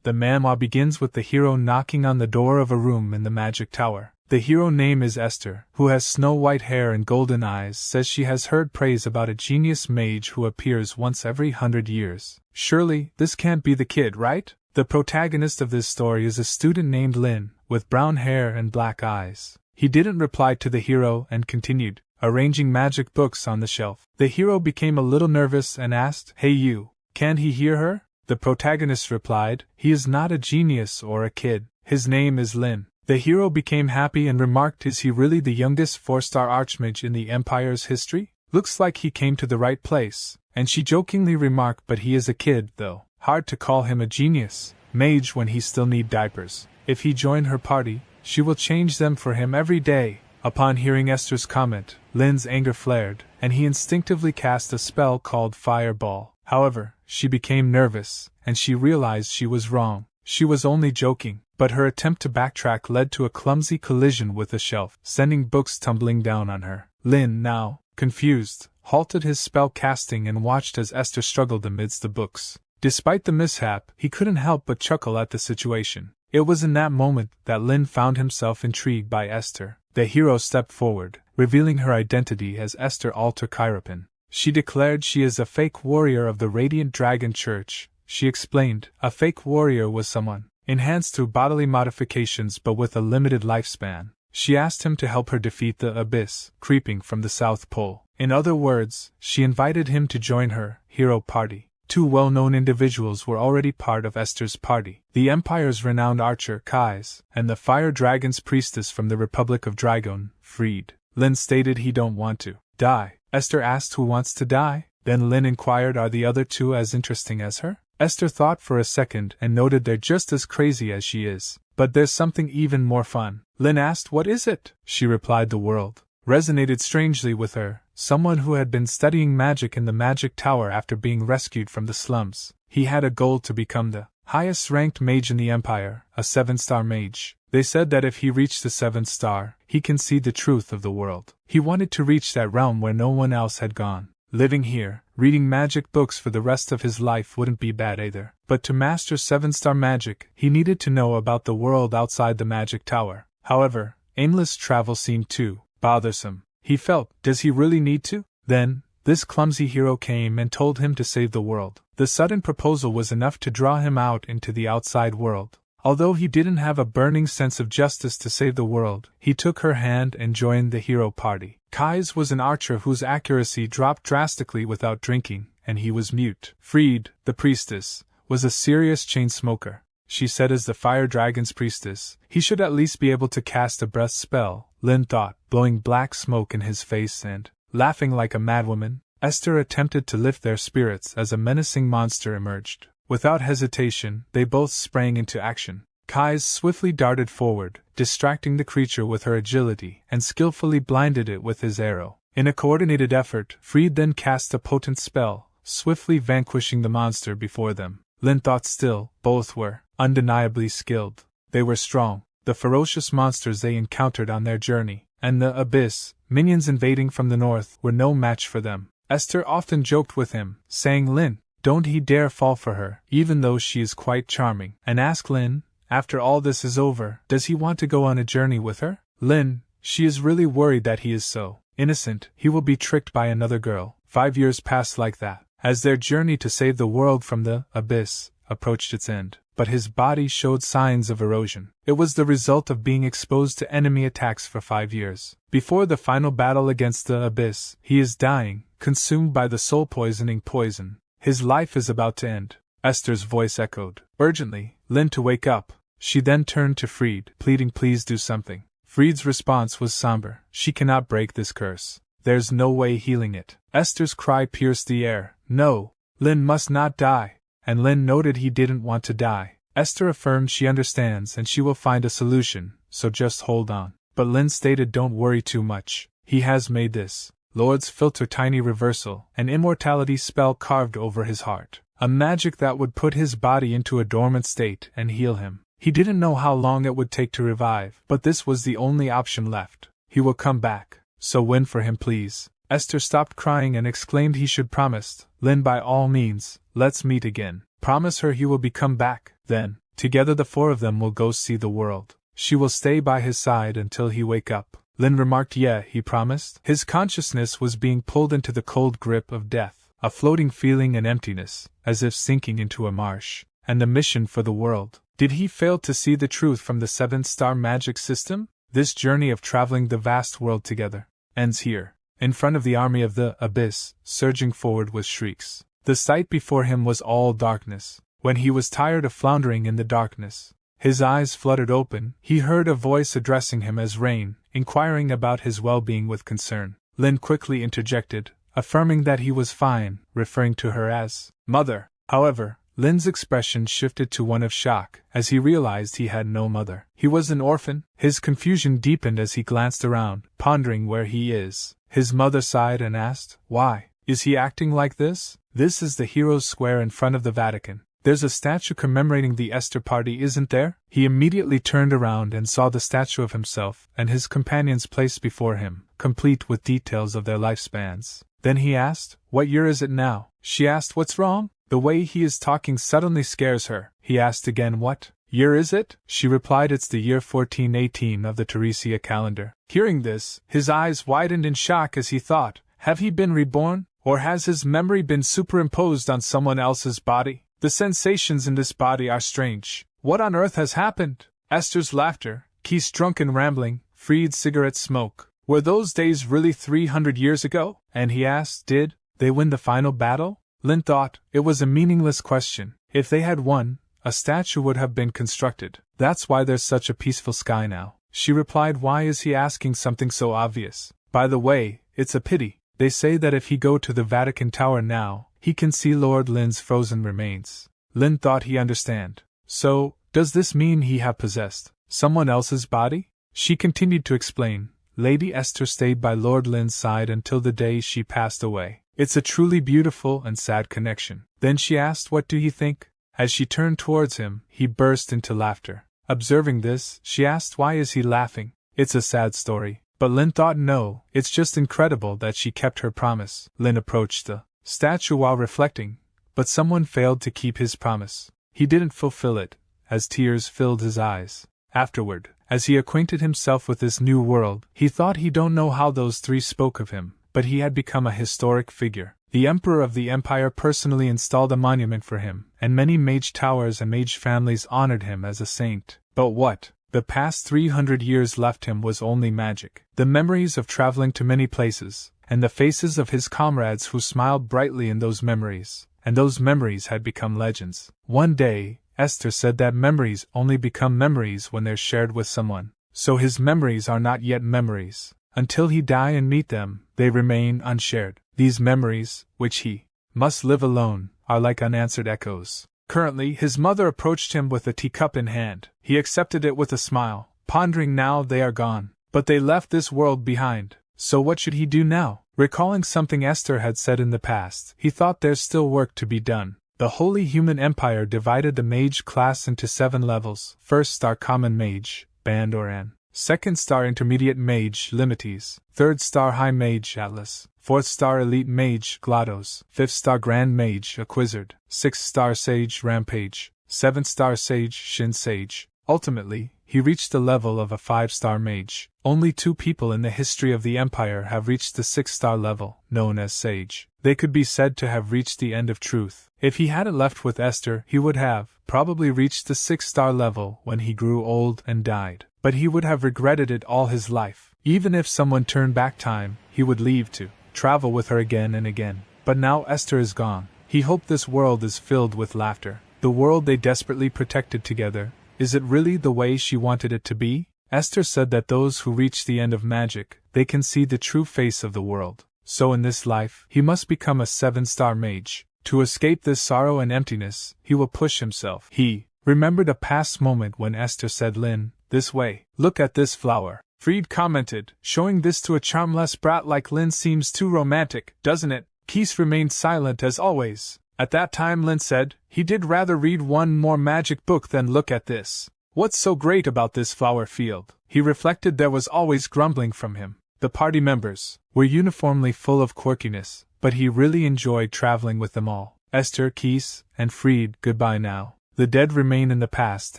The manhwa begins with the hero knocking on the door of a room in the magic tower. The hero name is Esther, who has snow-white hair and golden eyes, says she has heard praise about a genius mage who appears once every 100 years. Surely, this can't be the kid, right? The protagonist of this story is a student named Lynn, with brown hair and black eyes. He didn't reply to the hero and continued, arranging magic books on the shelf. The hero became a little nervous and asked, "Hey you, can he hear her?" The protagonist replied, "He is not a genius or a kid. His name is Lynn." The hero became happy and remarked, "Is he really the youngest 4-star archmage in the Empire's history? Looks like he came to the right place." And she jokingly remarked, "But he is a kid, though. Hard to call him a genius mage when he still need diapers. If he joined her party, she will change them for him every day." Upon hearing Esther's comment, Lynn's anger flared, and he instinctively cast a spell called Fireball. However, she became nervous, and she realized she was wrong. She was only joking, but her attempt to backtrack led to a clumsy collision with the shelf, sending books tumbling down on her. Lynn, now confused, halted his spell casting and watched as Esther struggled amidst the books. Despite the mishap, he couldn't help but chuckle at the situation. It was in that moment that Lynn found himself intrigued by Esther. The hero stepped forward, revealing her identity as Esther Alter Chiropin. She declared she is a fake warrior of the Radiant Dragon Church. She explained, a fake warrior was someone enhanced through bodily modifications but with a limited lifespan. She asked him to help her defeat the abyss, creeping from the South Pole. In other words, she invited him to join her hero party. Two well-known individuals were already part of Esther's party. The Empire's renowned archer, Kai's, and the Fire Dragon's priestess from the Republic of Dragon, Freed. Lynn stated he don't want to die. Esther asked who wants to die. Then Lynn inquired, are the other two as interesting as her? Esther thought for a second and noted they're just as crazy as she is. But there's something even more fun. Lynn asked, what is it? She replied the world resonated strangely with her. Someone who had been studying magic in the magic tower after being rescued from the slums. He had a goal to become the highest-ranked mage in the Empire, a 7-star mage. They said that if he reached the 7th star, he can see the truth of the world. He wanted to reach that realm where no one else had gone. Living here, reading magic books for the rest of his life wouldn't be bad either. But to master 7-star magic, he needed to know about the world outside the magic tower. However, aimless travel seemed too bothersome. He felt, does he really need to? Then, this clumsy hero came and told him to save the world. The sudden proposal was enough to draw him out into the outside world. Although he didn't have a burning sense of justice to save the world, he took her hand and joined the hero party. Kai's was an archer whose accuracy dropped drastically without drinking, and he was mute. Freed, the priestess, was a serious chain smoker. She said as the Fire Dragon's priestess, he should at least be able to cast a breath spell, Lynn thought, blowing black smoke in his face and, laughing like a madwoman, Esther attempted to lift their spirits as a menacing monster emerged. Without hesitation, they both sprang into action. Kai's swiftly darted forward, distracting the creature with her agility, and skillfully blinded it with his arrow. In a coordinated effort, Freed then cast a potent spell, swiftly vanquishing the monster before them. Lynn thought still, both were undeniably skilled. They were strong, the ferocious monsters they encountered on their journey, and the abyss, minions invading from the north, were no match for them. Esther often joked with him, saying, Lynn, don't he dare fall for her, even though she is quite charming, and ask Lynn, after all this is over, does he want to go on a journey with her? Lynn, she is really worried that he is so innocent, he will be tricked by another girl. 5 years passed like that, as their journey to save the world from the abyss approached its end. But his body showed signs of erosion. It was the result of being exposed to enemy attacks for 5 years. Before the final battle against the abyss, he is dying, consumed by the soul-poisoning poison. His life is about to end. Esther's voice echoed urgently, Lynn to wake up. She then turned to Freed, pleading, please do something. Freed's response was somber. She cannot break this curse. There's no way healing it. Esther's cry pierced the air. No, Lynn must not die. And Lynn noted he didn't want to die. Esther affirmed she understands and she will find a solution, so just hold on. But Lynn stated don't worry too much. He has made this Lord's filter tiny reversal, an immortality spell carved over his heart. A magic that would put his body into a dormant state and heal him. He didn't know how long it would take to revive, but this was the only option left. He will come back, so win for him please. Esther stopped crying and exclaimed he should promise. Lynn, by all means, let's meet again. Promise her he will come back. Then, Together the four of them will go see the world. She will stay by his side until he wake up. Lynn remarked. Yeah, he promised. His consciousness was being pulled into the cold grip of death, a floating feeling and emptiness, as if sinking into a marsh. And the mission for the world. Did he fail to see the truth from the 7-star magic system? This journey of traveling the vast world together ends here, in front of the army of the abyss, surging forward with shrieks. The sight before him was all darkness. When he was tired of floundering in the darkness, his eyes fluttered open, he heard a voice addressing him as Rain, inquiring about his well-being with concern. Lynn quickly interjected, affirming that he was fine, referring to her as Mother. However, Lynn's expression shifted to one of shock as he realized he had no mother. He was an orphan. His confusion deepened as he glanced around, pondering where he is. His mother sighed and asked, "Why is he acting like this?" "This is the Heroes' Square in front of the Vatican. There's a statue commemorating the Esther party, isn't there?" He immediately turned around and saw the statue of himself and his companions placed before him, complete with details of their lifespans. Then he asked, "What year is it now?" She asked, "What's wrong?" The way he is talking suddenly scares her. He asked again, "What year is it?" She replied, "It's the year 1418 of the Teresia calendar." Hearing this, his eyes widened in shock as he thought, have he been reborn? Or has his memory been superimposed on someone else's body? The sensations in this body are strange. What on earth has happened? Esther's laughter, Keith's drunken rambling, Fried's cigarette smoke. Were those days really 300 years ago? And he asked, did they win the final battle? Lynn thought it was a meaningless question. If they had won, a statue would have been constructed. That's why there's such a peaceful sky now. She replied, why is he asking something so obvious? By the way, it's a pity. They say that if he go to the Vatican Tower now, he can see Lord Lynn's frozen remains. Lynn thought he understand. So, does this mean he have possessed someone else's body? She continued to explain. Lady Esther stayed by Lord Lynn's side until the day she passed away. It's a truly beautiful and sad connection. Then she asked, what do you think? As she turned towards him, he burst into laughter. Observing this, she asked, why is he laughing? It's a sad story. But Lynn thought, no, it's just incredible that she kept her promise. Lynn approached the statue while reflecting, but someone failed to keep his promise. He didn't fulfill it, as tears filled his eyes. Afterward, as he acquainted himself with this new world, he thought he don't know how those three spoke of him, but he had become a historic figure. The Emperor of the Empire personally installed a monument for him, and many mage towers and mage families honored him as a saint. But what the past 300 years left him was only magic. The memories of traveling to many places, and the faces of his comrades who smiled brightly in those memories, and those memories had become legends. One day, Esther said that memories only become memories when they're shared with someone. So his memories are not yet memories. Until he die and meet them, they remain unshared. These memories, which he must live alone, are like unanswered echoes. Currently, his mother approached him with a teacup in hand. He accepted it with a smile, pondering now they are gone. But they left this world behind. So what should he do now? Recalling something Esther had said in the past, he thought there's still work to be done. The Holy Human Empire divided the mage class into 7 levels. 1st star Common Mage, Band or An. 2nd star Intermediate Mage, Limites. 3rd star High Mage, Atlas. 4th star Elite Mage, Glottos. 5th star Grand Mage, Acquizzard. 6th star Sage, Rampage. 7th star Sage, Shin Sage. Ultimately, he reached the level of a 5-star mage. Only 2 people in the history of the Empire have reached the 6-star level, known as Sage. They could be said to have reached the end of truth. If he hadn't left with Esther, he would have probably reached the 6-star level when he grew old and died. But he would have regretted it all his life. Even if someone turned back time, he would leave to travel with her again and again. But now Esther is gone. He hoped this world is filled with laughter. The world they desperately protected together. Is it really the way she wanted it to be? Esther said that those who reach the end of magic, they can see the true face of the world. So in this life, he must become a 7-star mage. To escape this sorrow and emptiness, he will push himself. He remembered a past moment when Esther said, Lynn, this way. Look at this flower. Fried commented, showing this to a charmless brat like Lynn seems too romantic, doesn't it? Keith remained silent as always. At that time Lynn said, he did rather read one more magic book than look at this. What's so great about this flower field? He reflected there was always grumbling from him. The party members were uniformly full of quirkiness, but he really enjoyed traveling with them all. Esther, Keith, and Fried, goodbye now. The dead remain in the past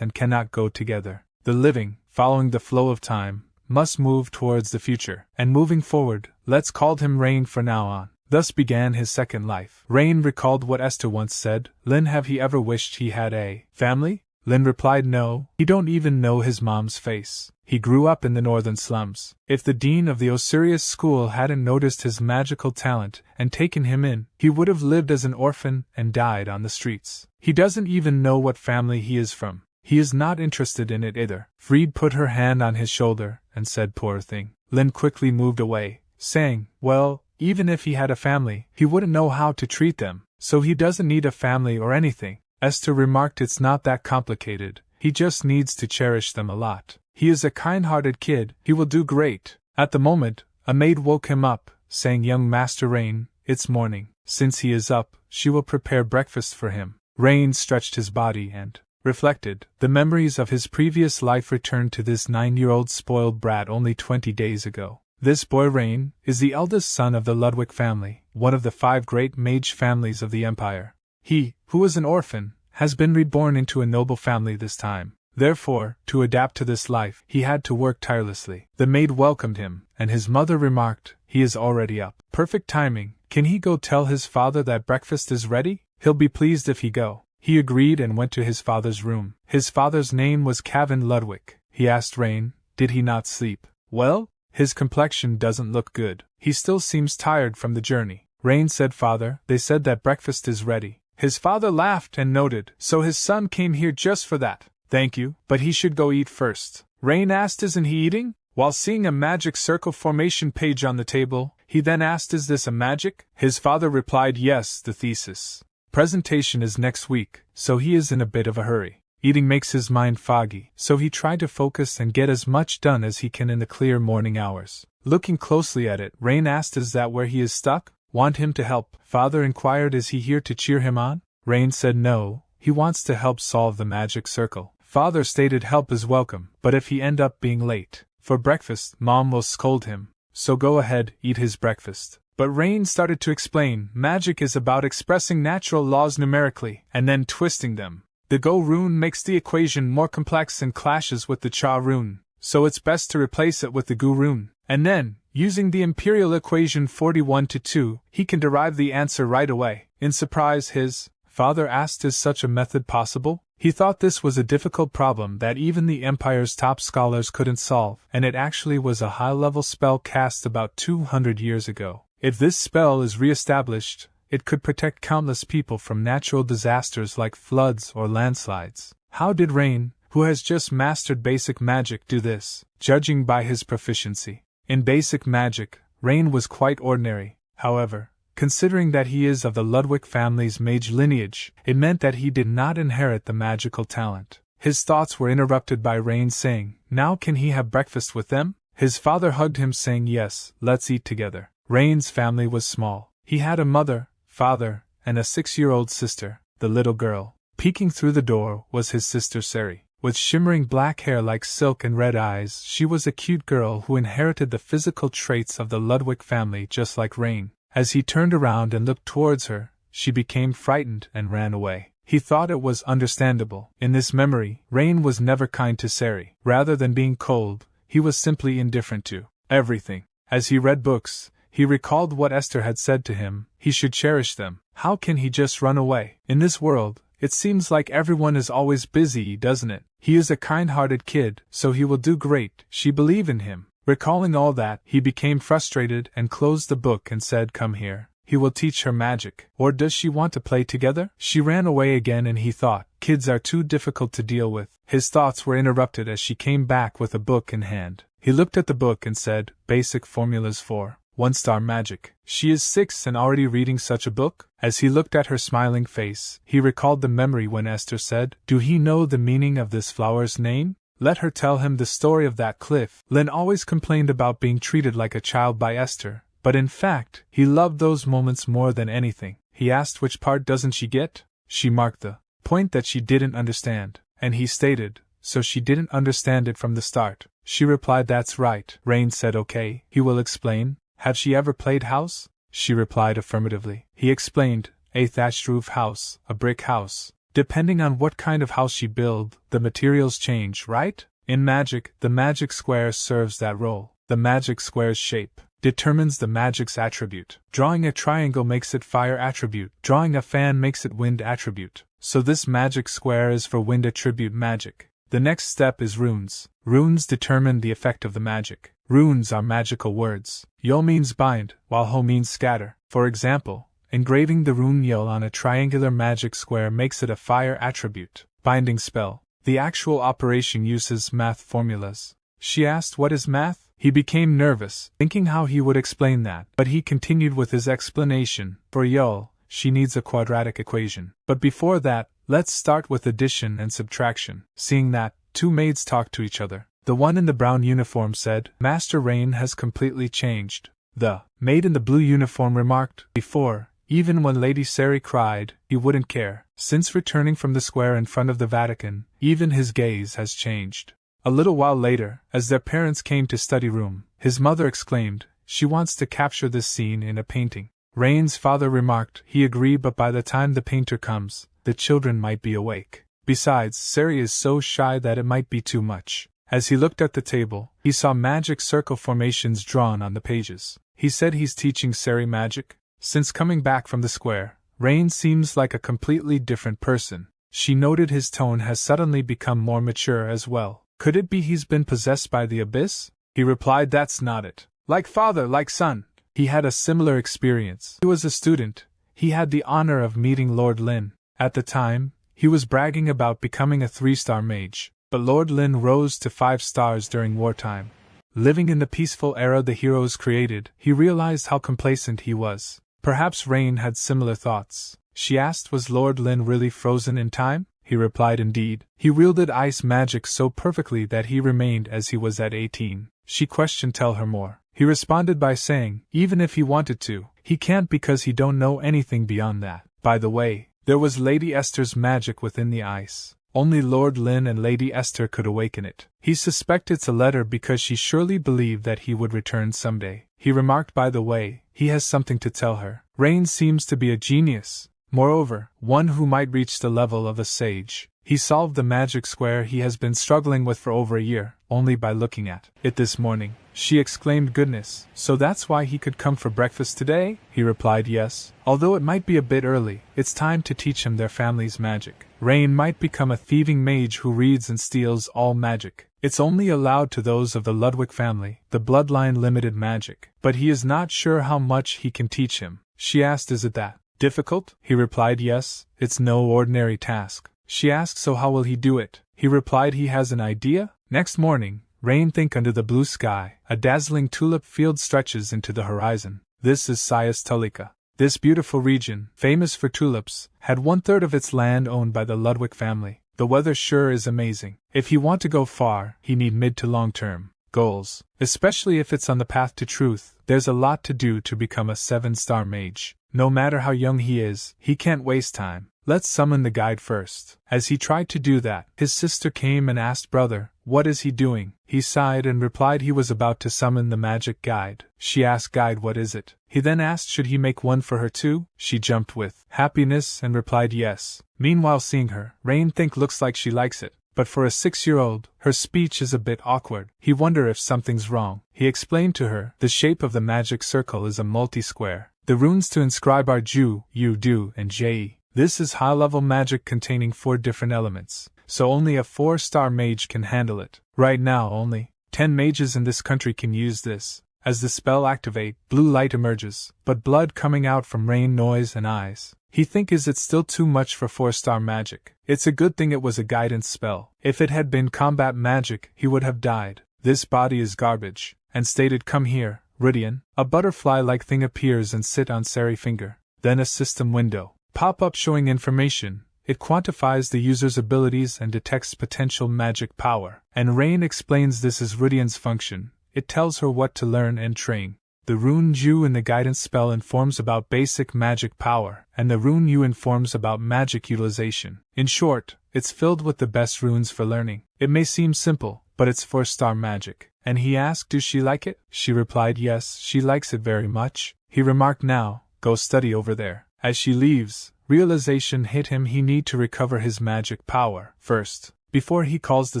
and cannot go together. The living, following the flow of time, must move towards the future. And moving forward, let's call him Rain from now on. Thus began his second life. Rain recalled what Esther once said. Lynn, have he ever wished he had a family? Lynn replied no, he don't even know his mom's face. He grew up in the northern slums. If the dean of the Osiris school hadn't noticed his magical talent and taken him in, he would have lived as an orphan and died on the streets. He doesn't even know what family he is from. He is not interested in it either. Freed put her hand on his shoulder and said, poor thing. Lynn quickly moved away, saying, well, even if he had a family, he wouldn't know how to treat them, so he doesn't need a family or anything. Esther remarked, it's not that complicated, he just needs to cherish them a lot. He is a kind-hearted kid, he will do great. At the moment, a maid woke him up, saying, young Master Rain, it's morning. Since he is up, she will prepare breakfast for him. Rain stretched his body and reflected. The memories of his previous life returned to this 9-year-old spoiled brat only 20 days ago. This boy Rain is the eldest son of the Ludwick family, one of the 5 great mage families of the empire. He, who was an orphan, has been reborn into a noble family this time. Therefore, to adapt to this life, he had to work tirelessly. The maid welcomed him, and his mother remarked, he is already up. Perfect timing. Can he go tell his father that breakfast is ready? He'll be pleased if he go. He agreed and went to his father's room. His father's name was Cavan Ludwick. He asked Rain, did he not sleep well? His complexion doesn't look good. He still seems tired from the journey. Rain said, father, they said that breakfast is ready. His father laughed and noted, so his son came here just for that. Thank you, but he should go eat first. Rain asked, isn't he eating? While seeing a magic circle formation page on the table, he then asked, is this a magic? His father replied, yes, the thesis presentation is next week, so he is in a bit of a hurry. Eating makes his mind foggy, so he tried to focus and get as much done as he can in the clear morning hours. Looking closely at it, Rain asked, is that where he is stuck? Want him to help? Father inquired, is he here to cheer him on? Rain said no, he wants to help solve the magic circle. Father stated help is welcome, but if he end up being late for breakfast, Mom will scold him, so go ahead, eat his breakfast. But Rain started to explain, magic is about expressing natural laws numerically, and then twisting them. The Go rune makes the equation more complex and clashes with the Cha rune, so it's best to replace it with the Gu rune. And then, using the imperial equation 41-2, he can derive the answer right away. In surprise, his father asked, is such a method possible? He thought this was a difficult problem that even the Empire's top scholars couldn't solve, and it actually was a high-level spell cast about 200 years ago. If this spell is re-established, it could protect countless people from natural disasters like floods or landslides. How did Rain, who has just mastered basic magic, do this? Judging by his proficiency in basic magic, Rain was quite ordinary. However, considering that he is of the Ludwick family's mage lineage, it meant that he did not inherit the magical talent. His thoughts were interrupted by Rain saying, now can he have breakfast with them? His father hugged him saying, yes, let's eat together. Rain's family was small. He had a mother, father, and a 6-year-old sister, the little girl. Peeking through the door was his sister Sari. With shimmering black hair like silk and red eyes, she was a cute girl who inherited the physical traits of the Ludwick family just like Rain. As he turned around and looked towards her, she became frightened and ran away. He thought it was understandable. In this memory, Rain was never kind to Sari. Rather than being cold, he was simply indifferent to everything. As he read books, he recalled what Esther had said to him, he should cherish them. How can he just run away? In this world, it seems like everyone is always busy, doesn't it? He is a kind-hearted kid, so he will do great. She believed in him. Recalling all that, he became frustrated and closed the book and said, come here. He will teach her magic. Or does she want to play together? She ran away again and he thought, kids are too difficult to deal with. His thoughts were interrupted as she came back with a book in hand. He looked at the book and said, basic formulas for 1-star magic. She is 6 and already reading such a book? As he looked at her smiling face, he recalled the memory when Esther said, do he know the meaning of this flower's name? Let her tell him the story of that cliff. Lynn always complained about being treated like a child by Esther, but in fact, he loved those moments more than anything. He asked which part doesn't she get? She marked the point that she didn't understand, and he stated, so she didn't understand it from the start. She replied, that's right. Rain said, okay, he will explain. Have she ever played house? She replied affirmatively. He explained, a thatched roof house, a brick house, Depending on what kind of house you build, the materials change, right? In magic, the magic square serves that role. The magic square's shape determines the magic's attribute. Drawing a triangle makes it fire attribute. Drawing a fan makes it wind attribute. So this magic square is for wind attribute magic. The next step is runes. Runes determine the effect of the magic. Runes are magical words. Yol means bind, while Ho means scatter. For example, engraving the rune Yol on a triangular magic square makes it a fire attribute. Binding spell. The actual operation uses math formulas. She asked, "What is math?" He became nervous, thinking how he would explain that, but he continued with his explanation. For Yol, she needs a quadratic equation. But before that, let's start with addition and subtraction. Seeing that, two maids talked to each other. The one in the brown uniform said, "Master Rain has completely changed." The maid in the blue uniform remarked, "Before, even when Lady Sari cried, he wouldn't care. Since returning from the square in front of the Vatican, even his gaze has changed." A little while later, as their parents came to study room, his mother exclaimed, "She wants to capture this scene in a painting." Rain's father remarked, "He agreed, but by the time the painter comes, the children might be awake. Besides, Sari is so shy that it might be too much." As he looked at the table, he saw magic circle formations drawn on the pages. He said, "He's teaching Sari magic?" Since coming back from the square, Rain seems like a completely different person. She noted his tone has suddenly become more mature as well. Could it be he's been possessed by the abyss? He replied, "That's not it. Like father, like son." He had a similar experience. He was a student. He had the honor of meeting Lord Lynn. At the time, he was bragging about becoming a 3-star mage, but Lord Lynn rose to 5 stars during wartime. Living in the peaceful era the heroes created, he realized how complacent he was. Perhaps Rain had similar thoughts. She asked, "Was Lord Lynn really frozen in time?" He replied, "Indeed. He wielded ice magic so perfectly that he remained as he was at 18. She questioned, "Tell her more." He responded by saying, "Even if he wanted to, he can't because he don't know anything beyond that." By the way, there was Lady Esther's magic within the ice. Only Lord Lynn and Lady Esther could awaken it. He suspected it's a letter because she surely believed that he would return someday. He remarked, "By the way, he has something to tell her." Rain seems to be a genius. Moreover, one who might reach the level of a sage. He solved the magic square he has been struggling with for over a year, only by looking at it this morning. She exclaimed, "Goodness, so that's why he could come for breakfast today?" He replied, "Yes. Although it might be a bit early, it's time to teach him their family's magic. Rain might become a thieving mage who reads and steals all magic. It's only allowed to those of the Ludwick family, the bloodline limited magic. But he is not sure how much he can teach him." She asked, "Is it that difficult?" He replied, "Yes, it's no ordinary task." She asked, "So how will he do it?" He replied, "He has an idea." Next morning, Rain think under the blue sky, a dazzling tulip field stretches into the horizon. This is Sayas Tulika. This beautiful region, famous for tulips, had 1/3 of its land owned by the Ludwick family. The weather sure is amazing. If he want to go far, he need mid to long-term goals. Especially if it's on the path to truth, there's a lot to do to become a 7-star mage. No matter how young he is, he can't waste time. Let's summon the guide first. As he tried to do that, his sister came and asked, "Brother, what is he doing?" He sighed and replied he was about to summon the magic guide. She asked, "Guide, what is it?" He then asked, should he make one for her too? She jumped with happiness and replied yes. Meanwhile, seeing her, Rain think looks like she likes it. But for a 6-year-old, her speech is a bit awkward. He wonder if something's wrong. He explained to her, the shape of the magic circle is a multi-square. The runes to inscribe are Ju, Yu, Du, and Je. This is high-level magic containing 4 different elements, so only a 4-star mage can handle it. Right now, only 10 mages in this country can use this. As the spell activate, blue light emerges, but blood coming out from Rain, noise, and eyes. He think is it still too much for 4-star magic? It's a good thing it was a guidance spell. If it had been combat magic, he would have died. This body is garbage, and stated, "Come here, Rudian." A butterfly-like thing appears and sit on Sari finger. Then a system window pop up showing information. It quantifies the user's abilities and detects potential magic power. And Rain explains this is Rudian's function. It tells her what to learn and train. The rune Ju in the guidance spell informs about basic magic power, and the rune Yu informs about magic utilization. In short, it's filled with the best runes for learning. It may seem simple, but it's 4-star magic. And he asked, "Does she like it?" She replied, "Yes, she likes it very much." He remarked, "Now, go study over there." As she leaves, Realization hit him he need to recover his magic power first, before he calls the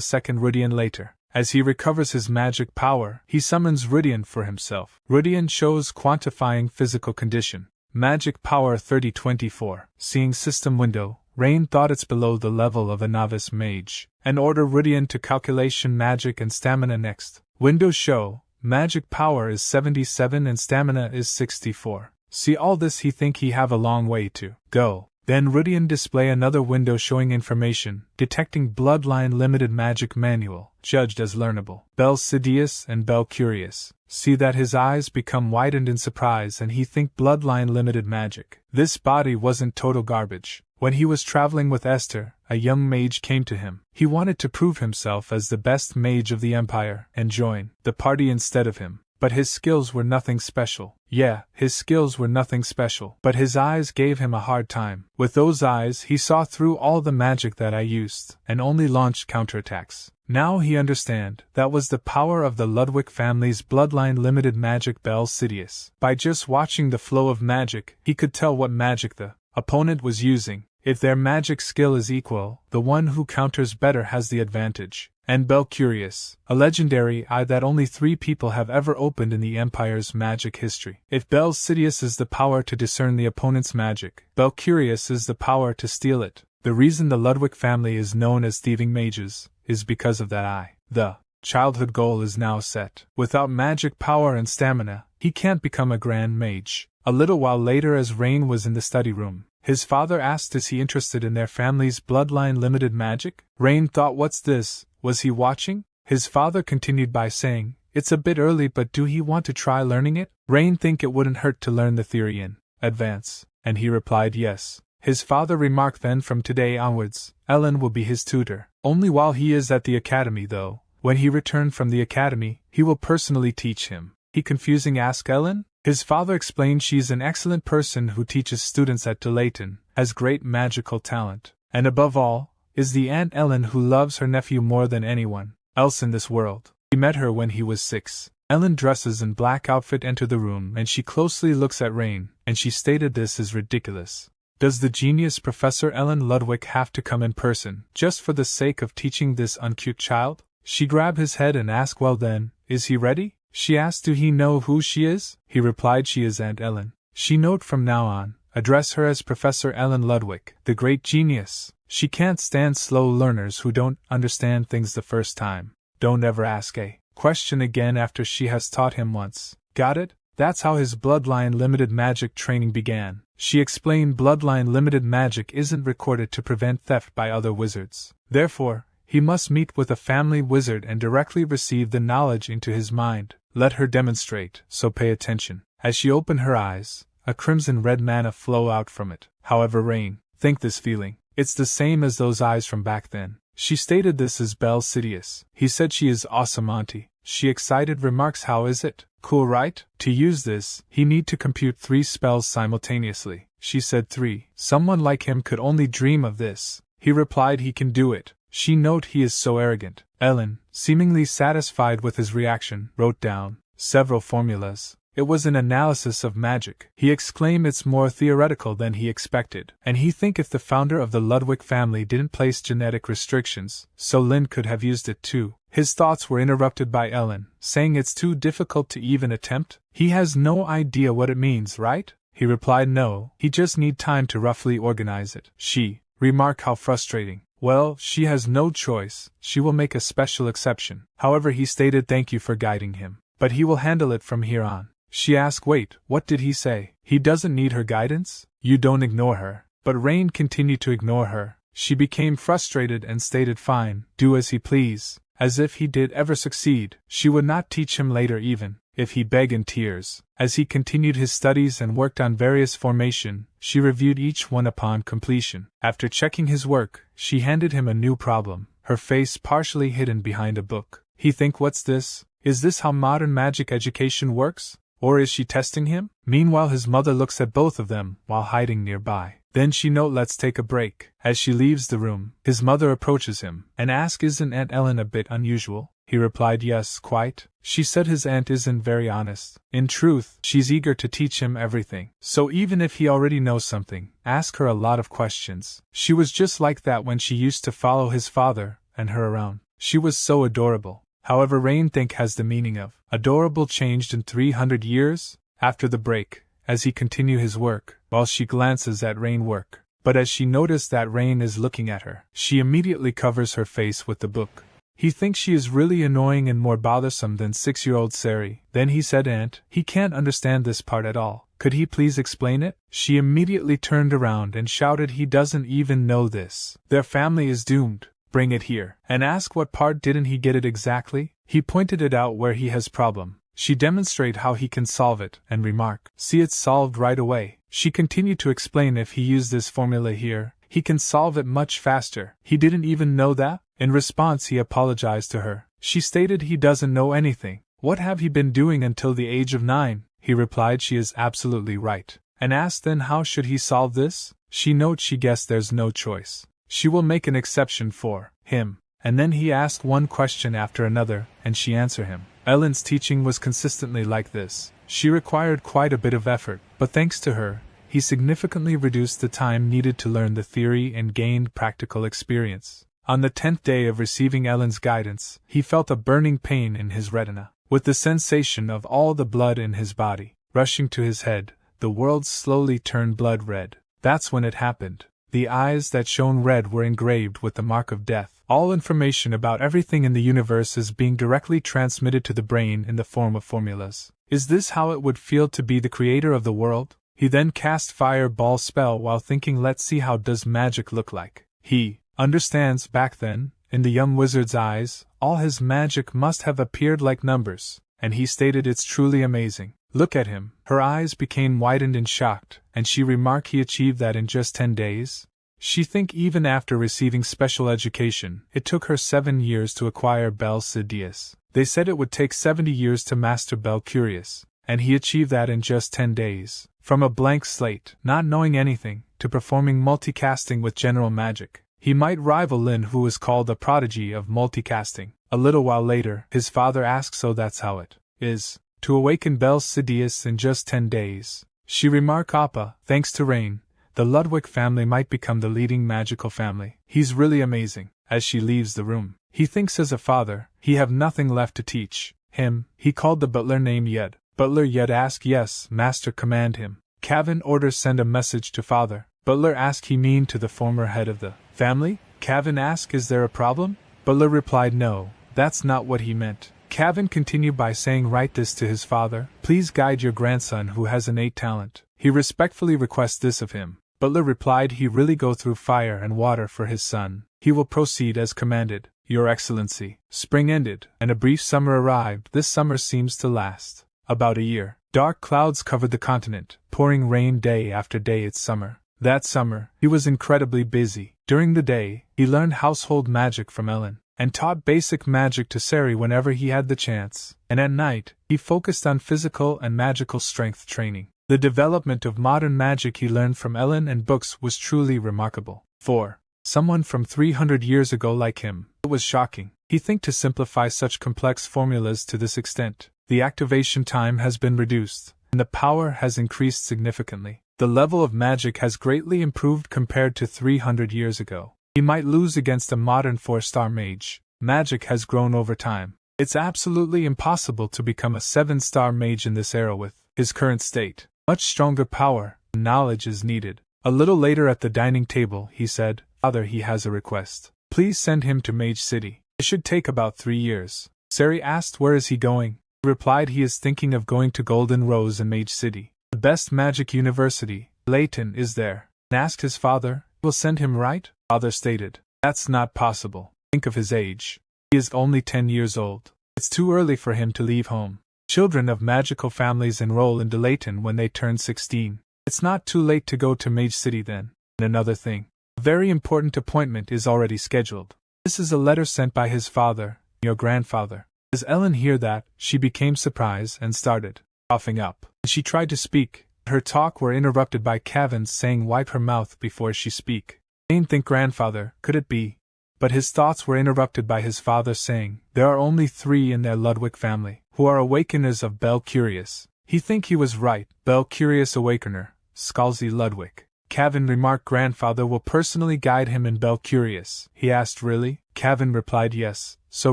second Rudian later. As he recovers his magic power, he summons Rudian for himself. Rudian shows quantifying physical condition. Magic power 3024. Seeing system window, Rain thought it's below the level of a novice mage, and order Rudian to calculation magic and stamina next. Window show, magic power is 77 and stamina is 64. See all this he think he have a long way to go. Then Rudian display another window showing information, detecting bloodline limited magic manual, judged as learnable. Bel Sidious and Bel Curious. See that his eyes become widened in surprise and he think bloodline limited magic. This body wasn't total garbage. When he was traveling with Esther, a young mage came to him. He wanted to prove himself as the best mage of the Empire and join the party instead of him. But his skills were nothing special. Yeah, his skills were nothing special. But his eyes gave him a hard time. With those eyes he saw through all the magic that I used, and only launched counterattacks. Now he understand that was the power of the Ludwick family's bloodline limited magic Bel Sidious. By just watching the flow of magic, he could tell what magic the opponent was using. If their magic skill is equal, the one who counters better has the advantage. And Bel Curious, a legendary eye that only 3 people have ever opened in the Empire's magic history. If Bel Sidious is the power to discern the opponent's magic, Bel Curious is the power to steal it. The reason the Ludwick family is known as thieving mages is because of that eye. The childhood goal is now set. Without magic power and stamina, he can't become a grand mage. A little while later, as Rain was in the study room, his father asked is he interested in their family's bloodline limited magic? Rain thought, what's this? Was he watching? His father continued by saying, it's a bit early, but do he want to try learning it? Rain think it wouldn't hurt to learn the theory in advance, and he replied yes. His father remarked then from today onwards, Ellen will be his tutor. Only while he is at the academy though. When he returned from the academy, he will personally teach him. He confusing ask Ellen? His father explained she's an excellent person who teaches students at Delon, has great magical talent, and above all, is the Aunt Ellen who loves her nephew more than anyone else in this world. He met her when he was 6. Ellen dresses in black outfit enter the room and she closely looks at Rain, and she stated this is ridiculous. Does the genius Professor Ellen Ludwick have to come in person, just for the sake of teaching this uncute child? She grabbed his head and asked, well then, is he ready? She asked, do he know who she is? He replied, she is Aunt Ellen. She note from now on, address her as Professor Ellen Ludwick, the great genius. She can't stand slow learners who don't understand things the first time. Don't ever ask a question again after she has taught him once. Got it? That's how his bloodline limited magic training began. She explained bloodline limited magic isn't recorded to prevent theft by other wizards. Therefore, he must meet with a family wizard and directly receive the knowledge into his mind. Let her demonstrate, so pay attention. As she opened her eyes, a crimson-red mana flow out from it. However, Rain, think this feeling. It's the same as those eyes from back then. She stated this is Bel Sidious. He said she is awesome auntie. She excited remarks, how is it? Cool, right? To use this, he need to compute 3 spells simultaneously. She said 3. Someone like him could only dream of this. He replied he can do it. She note he is so arrogant. Ellen, seemingly satisfied with his reaction, wrote down several formulas. It was an analysis of magic. He exclaimed it's more theoretical than he expected, and he think if the founder of the Ludwick family didn't place genetic restrictions, so Lynn could have used it too. His thoughts were interrupted by Ellen, saying it's too difficult to even attempt. He has no idea what it means, right? He replied no, he just need time to roughly organize it. She remarked how frustrating. Well, she has no choice, she will make a special exception. However, he stated thank you for guiding him, but he will handle it from here on. She asked, wait, what did he say? He doesn't need her guidance? You don't ignore her. But Rain continued to ignore her. She became frustrated and stated fine, do as he please, as if he did ever succeed. She would not teach him later even if he begged in tears. As he continued his studies and worked on various formation, she reviewed each one upon completion. After checking his work, she handed him a new problem, her face partially hidden behind a book. He think, what's this? Is this how modern magic education works? Or is she testing him? Meanwhile, his mother looks at both of them while hiding nearby. Then she note, let's take a break. As she leaves the room, his mother approaches him and asks, isn't Aunt Ellen a bit unusual? he replied. Yes, quite. She said his aunt isn't very honest. In truth, she's eager to teach him everything. So even if he already knows something, ask her a lot of questions. She was just like that when she used to follow his father and her around. She was so adorable. However, Rain think has the meaning of adorable changed in 300 years? After the break, as he continue his work, while she glances at Rain work. But as she noticed that Rain is looking at her, she immediately covers her face with the book. He thinks she is really annoying and more bothersome than 6-year-old Sari. Then he said, Aunt, he can't understand this part at all. Could he please explain it? She immediately turned around and shouted, he doesn't even know this. Their family is doomed. Bring it here. And ask what part didn't he get it exactly? He pointed it out where he has problem. She demonstrate how he can solve it, and remark, see, it's solved right away. She continued to explain if he used this formula here, he can solve it much faster. He didn't even know that? In response, he apologized to her. She stated he doesn't know anything. What have he been doing until the age of 9? He replied she is absolutely right. And asked then how should he solve this? She notes she guessed there's no choice. She will make an exception for him. And then he asked one question after another, and she answered him. Ellen's teaching was consistently like this. She required quite a bit of effort, but thanks to her, he significantly reduced the time needed to learn the theory and gained practical experience. On the 10th day of receiving Ellen's guidance, he felt a burning pain in his retina, with the sensation of all the blood in his body rushing to his head. The world slowly turned blood red. That's when it happened. The eyes that shone red were engraved with the mark of death. All information about everything in the universe is being directly transmitted to the brain in the form of formulas. Is this how it would feel to be the creator of the world? He then cast fireball spell while thinking, let's see how does magic look like. He understands back then, in the young wizard's eyes, all his magic must have appeared like numbers, and he stated it's truly amazing. Look at him. Her eyes became widened and shocked, and she remarked he achieved that in just 10 days. She think even after receiving special education, it took her 7 years to acquire Bel Sidious. They said it would take 70 years to master Bel Curious, and he achieved that in just 10 days. From a blank slate, not knowing anything, to performing multicasting with general magic. He might rival Lynn, who is called a prodigy of multicasting. A little while later, his father asked, so that's how it is to awaken Bel Sidious in just 10 days. She remarked, Appa, thanks to Rain, the Ludwick family might become the leading magical family. He's really amazing. As she leaves the room, he thinks as a father, he have nothing left to teach him. He called the butler named Yed. Butler Yed asked, yes, master, command him. Kavin orders send a message to father. Butler asked, he mean to the former head of the family? Kavin asked, is there a problem? Butler replied, no, that's not what he meant. Kavin continued by saying, write this to his father. Please guide your grandson who has innate talent. He respectfully requests this of him. Butler replied he really go through fire and water for his son. He will proceed as commanded, Your Excellency. Spring ended, and a brief summer arrived. This summer seems to last about a year. Dark clouds covered the continent, pouring rain day after day. It's summer. That summer, he was incredibly busy. During the day, he learned household magic from Ellen, and taught basic magic to Sari whenever he had the chance. And at night, he focused on physical and magical strength training. The development of modern magic he learned from Ellen and books was truly remarkable. For someone from 300 years ago like him, it was shocking. He think to simplify such complex formulas to this extent. The activation time has been reduced, and the power has increased significantly. The level of magic has greatly improved compared to 300 years ago. He might lose against a modern 4-star mage. Magic has grown over time. It's absolutely impossible to become a 7-star mage in this era with his current state. Much stronger power and knowledge is needed. A little later at the dining table, he said, Father, he has a request. Please send him to Mage City. It should take about 3 years. Sari asked, where is he going? He replied he is thinking of going to Golden Rose in Mage City. The best magic university, Layton, is there. And asked his father, will send him, right? Father stated, that's not possible. Think of his age. He is only 10 years old. It's too early for him to leave home. Children of magical families enroll in Layton when they turn 16. It's not too late to go to Mage City then. And another thing. A very important appointment is already scheduled. This is a letter sent by his father, your grandfather. As Ellen heard that, she became surprised and started coughing up. She tried to speak. Her talk were interrupted by Kavin saying wipe her mouth before she speak. Jane think grandfather, could it be? but his thoughts were interrupted by his father saying, "There are only 3 in their Ludwick family, who are awakeners of Bel Curious." He think he was right, Bel Curious awakener, Scalzi Ludwick. Kevin remarked grandfather will personally guide him in Bel Curious. He asked, "Really?" Kevin replied, "Yes, so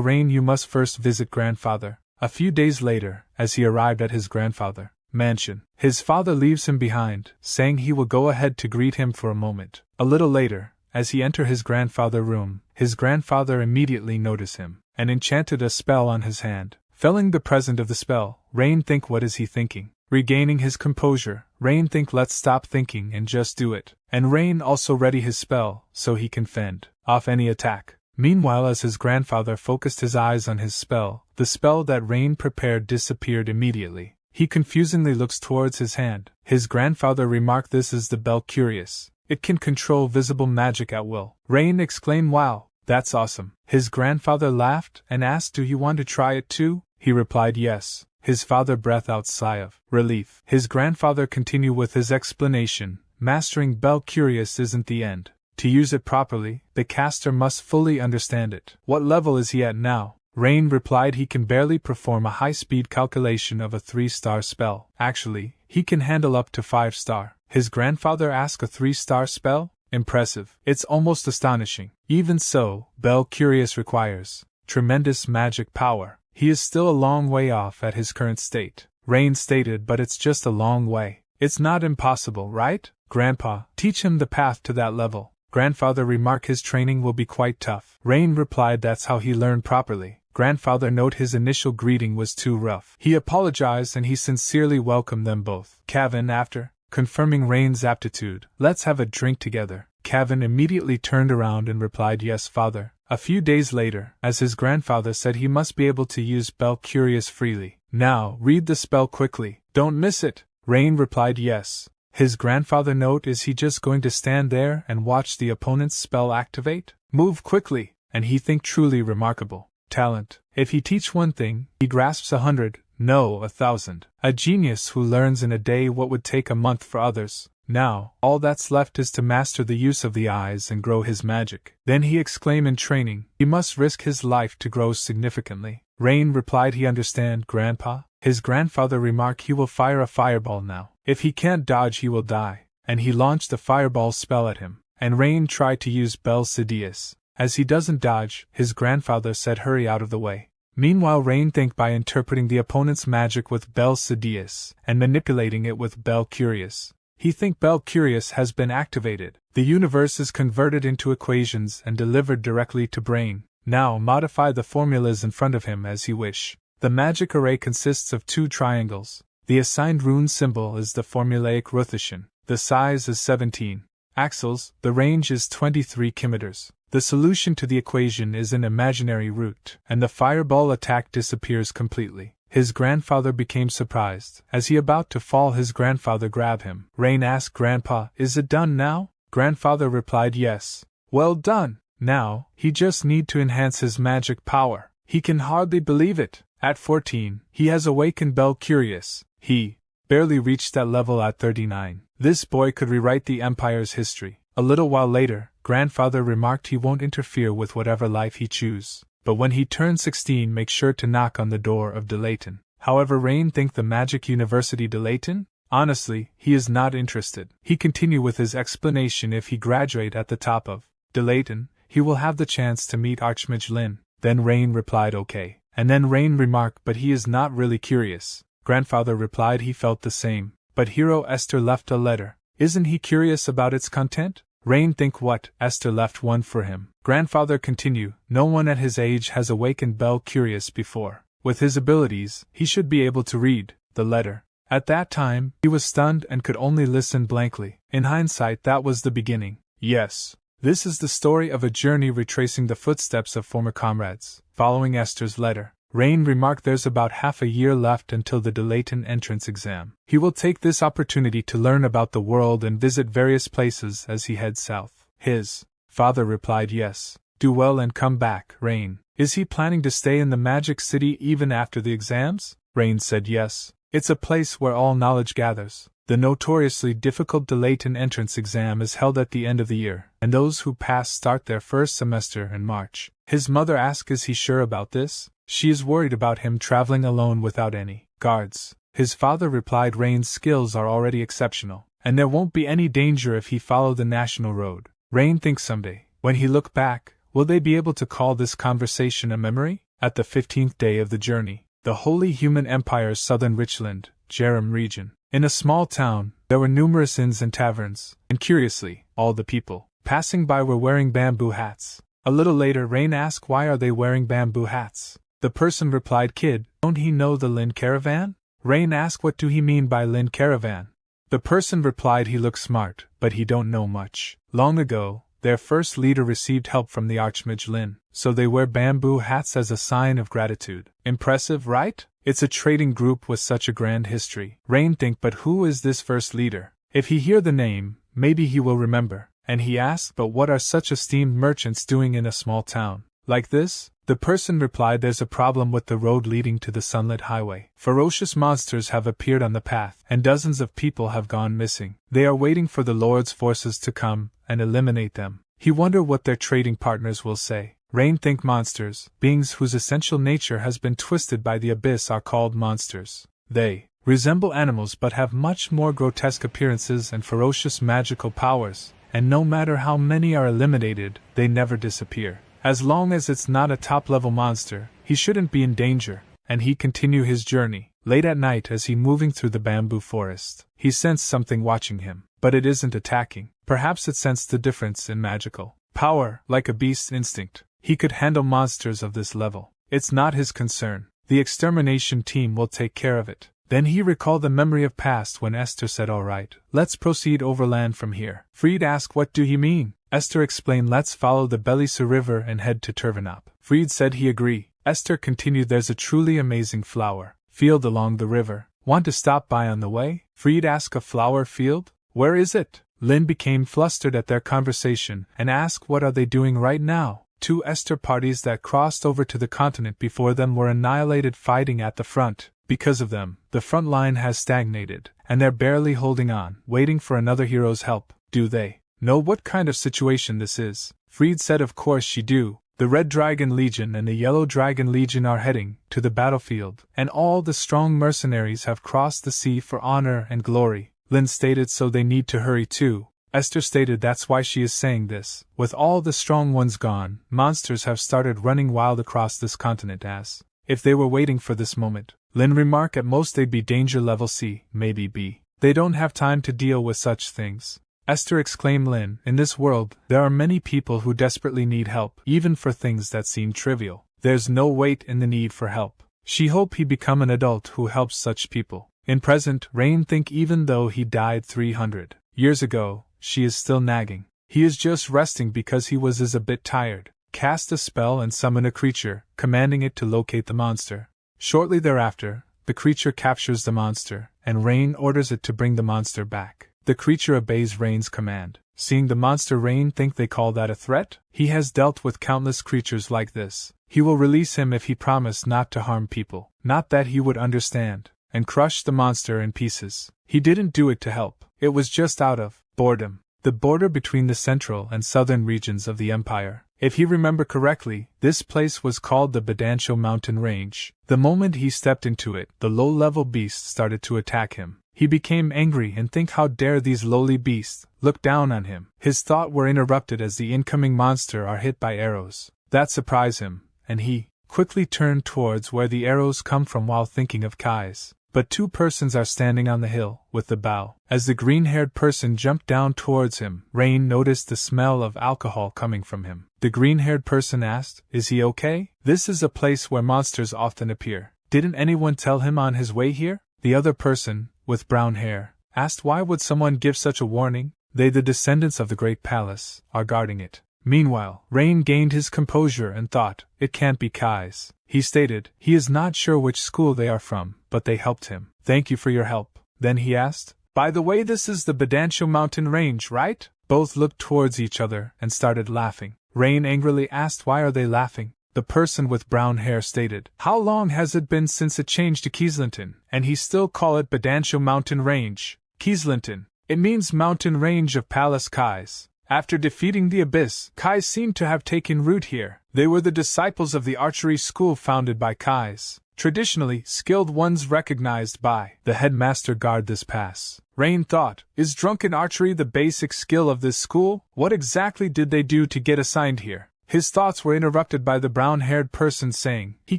Rain you must first visit grandfather." A few days later, as he arrived at his grandfather mansion, his father leaves him behind, saying he will go ahead to greet him for a moment. A little later, as he entered his grandfather's room, his grandfather immediately noticed him, and enchanted a spell on his hand. Felling the present of the spell, Rain think what is he thinking? Regaining his composure, Rain think let's stop thinking and just do it. And Rain also ready his spell, so he can fend off any attack. Meanwhile, as his grandfather focused his eyes on his spell, the spell that Rain prepared disappeared immediately. He confusingly looks towards his hand. His grandfather remarked, "This is the Bel Curious. It can control visible magic at will." Rain exclaimed, "Wow, that's awesome." His grandfather laughed and asked, "Do you want to try it too?" He replied, "Yes." His father breathed out a sigh of relief. His grandfather continued with his explanation, "Mastering Bel Curious isn't the end. To use it properly, the caster must fully understand it." "What level is he at now?" Rain replied, "He can barely perform a high-speed calculation of a 3-star spell. Actually, he can handle up to 5-star. His grandfather asked, "A 3-star spell? Impressive. It's almost astonishing." Even so, Bel Curious requires tremendous magic power. He is still a long way off at his current state. Rain stated, "But it's just a long way. It's not impossible, right? Grandpa, teach him the path to that level." Grandfather remarked, "His training will be quite tough." Rain replied, "That's how he learned properly." Grandfather note his initial greeting was too rough. He apologized and he sincerely welcomed them both. Kevin, after confirming Rain's aptitude, "Let's have a drink together." Kevin immediately turned around and replied, "Yes, father." A few days later, as his grandfather said he must be able to use Bel Curious freely. "Now, read the spell quickly. Don't miss it." Rain replied, "Yes." His grandfather note, "Is he just going to stand there and watch the opponent's spell activate? Move quickly." And he think truly remarkable talent. If he teach one thing, he grasps 100, no 1,000. A genius who learns in a day what would take a month for others. Now, all that's left is to master the use of the eyes and grow his magic. Then he exclaimed, "In training, he must risk his life to grow significantly." Rain replied, "He understand, Grandpa." His grandfather remarked, "He will fire a fireball now. If he can't dodge, he will die." And he launched a fireball spell at him. And Rain tried to use Bel Sidious. As he doesn't dodge, his grandfather said, "Hurry out of the way." Meanwhile, Rain think by interpreting the opponent's magic with Bel Sidious and manipulating it with Bel Curious. He think Bel Curious has been activated. The universe is converted into equations and delivered directly to brain. Now modify the formulas in front of him as he wish. The magic array consists of 2 triangles. The assigned rune symbol is the formulaic rotation. The size is 17 axles. The range is 23 kilometers. The solution to the equation is an imaginary root, and the fireball attack disappears completely. His grandfather became surprised. As he about to fall, his grandfather grabbed him. Rain asked, "Grandpa, is it done now?" Grandfather replied, "Yes." "Well done. Now, he just need to enhance his magic power." He can hardly believe it. At 14, he has awakened Bel Curious. He barely reached that level at 39. This boy could rewrite the Empire's history. A little while later, Grandfather remarked he won't interfere with whatever life he choose. But when he turns 16, make sure to knock on the door of Delon. However, Rain think the Magic University Delon? Honestly, he is not interested. He continue with his explanation. If he graduate at the top of Delon, he will have the chance to meet Archmage Lynn. Then Rain replied, "Okay." And then Rain remarked, "But he is not really curious." Grandfather replied he felt the same. "But hero Esther left a letter. Isn't he curious about its content?" Rain think, "What? Esther left one for him." Grandfather continued, "No one at his age has awakened Bel Curious before. With his abilities, he should be able to read the letter." At that time, he was stunned and could only listen blankly. In hindsight, that was the beginning. Yes, this is the story of a journey retracing the footsteps of former comrades. Following Esther's letter, Rain remarked there's about half a year left until the Delon entrance exam. He will take this opportunity to learn about the world and visit various places as he heads south. His father replied, "Yes. Do well and come back." Rain, "Is he planning to stay in the Magic City even after the exams?" Rain said, "Yes. It's a place where all knowledge gathers." The notoriously difficult Delon entrance exam is held at the end of the year, and those who pass start their first semester in March. His mother asks, is he sure about this? She is worried about him traveling alone without any guards. His father replied, Rain's skills are already exceptional, and there won't be any danger if he follow the national road. Rain thinks someday, when he look back, will they be able to call this conversation a memory? At the 15th day of the journey, the Holy Human Empire's southern Richland, Jerem region. In a small town, there were numerous inns and taverns, and curiously, all the people passing by were wearing bamboo hats. A little later, Rain asked, why are they wearing bamboo hats? The person replied, kid, don't he know the Lynn caravan? Rain asked, what do he mean by Lynn caravan? The person replied, he looks smart, but he don't know much. Long ago, their first leader received help from the archmage Lynn, so they wear bamboo hats as a sign of gratitude. Impressive, right? It's a trading group with such a grand history. Rain think, but who is this first leader? If he hear the name, maybe he will remember. And he asks, but what are such esteemed merchants doing in a small town like this? The person replied, there's a problem with the road leading to the sunlit highway. Ferocious monsters have appeared on the path, and dozens of people have gone missing. They are waiting for the Lord's forces to come and eliminate them. He wonder what their trading partners will say. Rain think monsters, beings whose essential nature has been twisted by the abyss, are called monsters. They resemble animals but have much more grotesque appearances and ferocious magical powers, and no matter how many are eliminated, they never disappear. As long as it's not a top-level monster, he shouldn't be in danger, and he continue his journey. Late at night, as he moving through the bamboo forest, he sensed something watching him, but it isn't attacking. Perhaps it sensed the difference in magical power, like a beast's instinct. He could handle monsters of this level. It's not his concern. The extermination team will take care of it. Then he recalled the memory of past when Esther said, all right, let's proceed overland from here. Fried asked, what do you mean? Esther explained, let's follow the Belisa River and head to Turvanop. Fried said he agree. Esther continued, there's a truly amazing flower field along the river. Want to stop by on the way? Fried asked, a flower field? Where is it? Lynn became flustered at their conversation and asked, what are they doing right now? 2 Esther parties that crossed over to the continent before them were annihilated fighting at the front. Because of them, the front line has stagnated, and they're barely holding on, waiting for another hero's help. Do they know what kind of situation this is? Fried said of course she do. The Red Dragon Legion and the Yellow Dragon Legion are heading to the battlefield, and all the strong mercenaries have crossed the sea for honor and glory. Lynn stated, so they need to hurry too. Esther stated, that's why she is saying this. With all the strong ones gone, monsters have started running wild across this continent as if they were waiting for this moment. Lynn remarked, at most they'd be danger level C, maybe B. They don't have time to deal with such things. Esther exclaimed, Lynn, in this world, there are many people who desperately need help, even for things that seem trivial. There's no weight in the need for help. She hoped he become an adult who helps such people. In present, Rain think even though he died 300 years ago, she is still nagging. He is just resting because he was a bit tired. Cast a spell and summon a creature, commanding it to locate the monster. Shortly thereafter, the creature captures the monster, and Rain orders it to bring the monster back. The creature obeys Rain's command. Seeing the monster, Rain think they call that a threat? He has dealt with countless creatures like this. He will release him if he promised not to harm people. Not that he would understand, and crush the monster in pieces. He didn't do it to help. It was just out of boredom. The border between the central and southern regions of the empire. If he remember correctly, this place was called the Badancho Mountain Range. The moment he stepped into it, the low-level beasts started to attack him. He became angry and think, how dare these lowly beasts look down on him. His thoughts were interrupted as the incoming monster are hit by arrows. That surprised him, and he quickly turned towards where the arrows come from while thinking of Kai's. But 2 persons are standing on the hill, with the bow. As the green-haired person jumped down towards him, Rain noticed the smell of alcohol coming from him. The green-haired person asked, is he okay? This is a place where monsters often appear. Didn't anyone tell him on his way here? The other person, with brown hair, asked, why would someone give such a warning? They, the descendants of the great palace, are guarding it. Meanwhile, Rain gained his composure and thought, it can't be Kai's. He stated, he is not sure which school they are from, but they helped him. Thank you for your help. Then he asked, by the way, this is the Badancho Mountain Range, right? Both looked towards each other and started laughing. Rain angrily asked, why are they laughing? The person with brown hair stated, how long has it been since it changed to Keislinton, and he still call it Badancho Mountain Range? Kieslinton. It means mountain range of Palace Kais. After defeating the Abyss, Kais seemed to have taken root here. They were the disciples of the archery school founded by Kais. Traditionally, skilled ones recognized by the headmaster guard this pass. Rain thought, is drunken archery the basic skill of this school? What exactly did they do to get assigned here? His thoughts were interrupted by the brown-haired person saying, he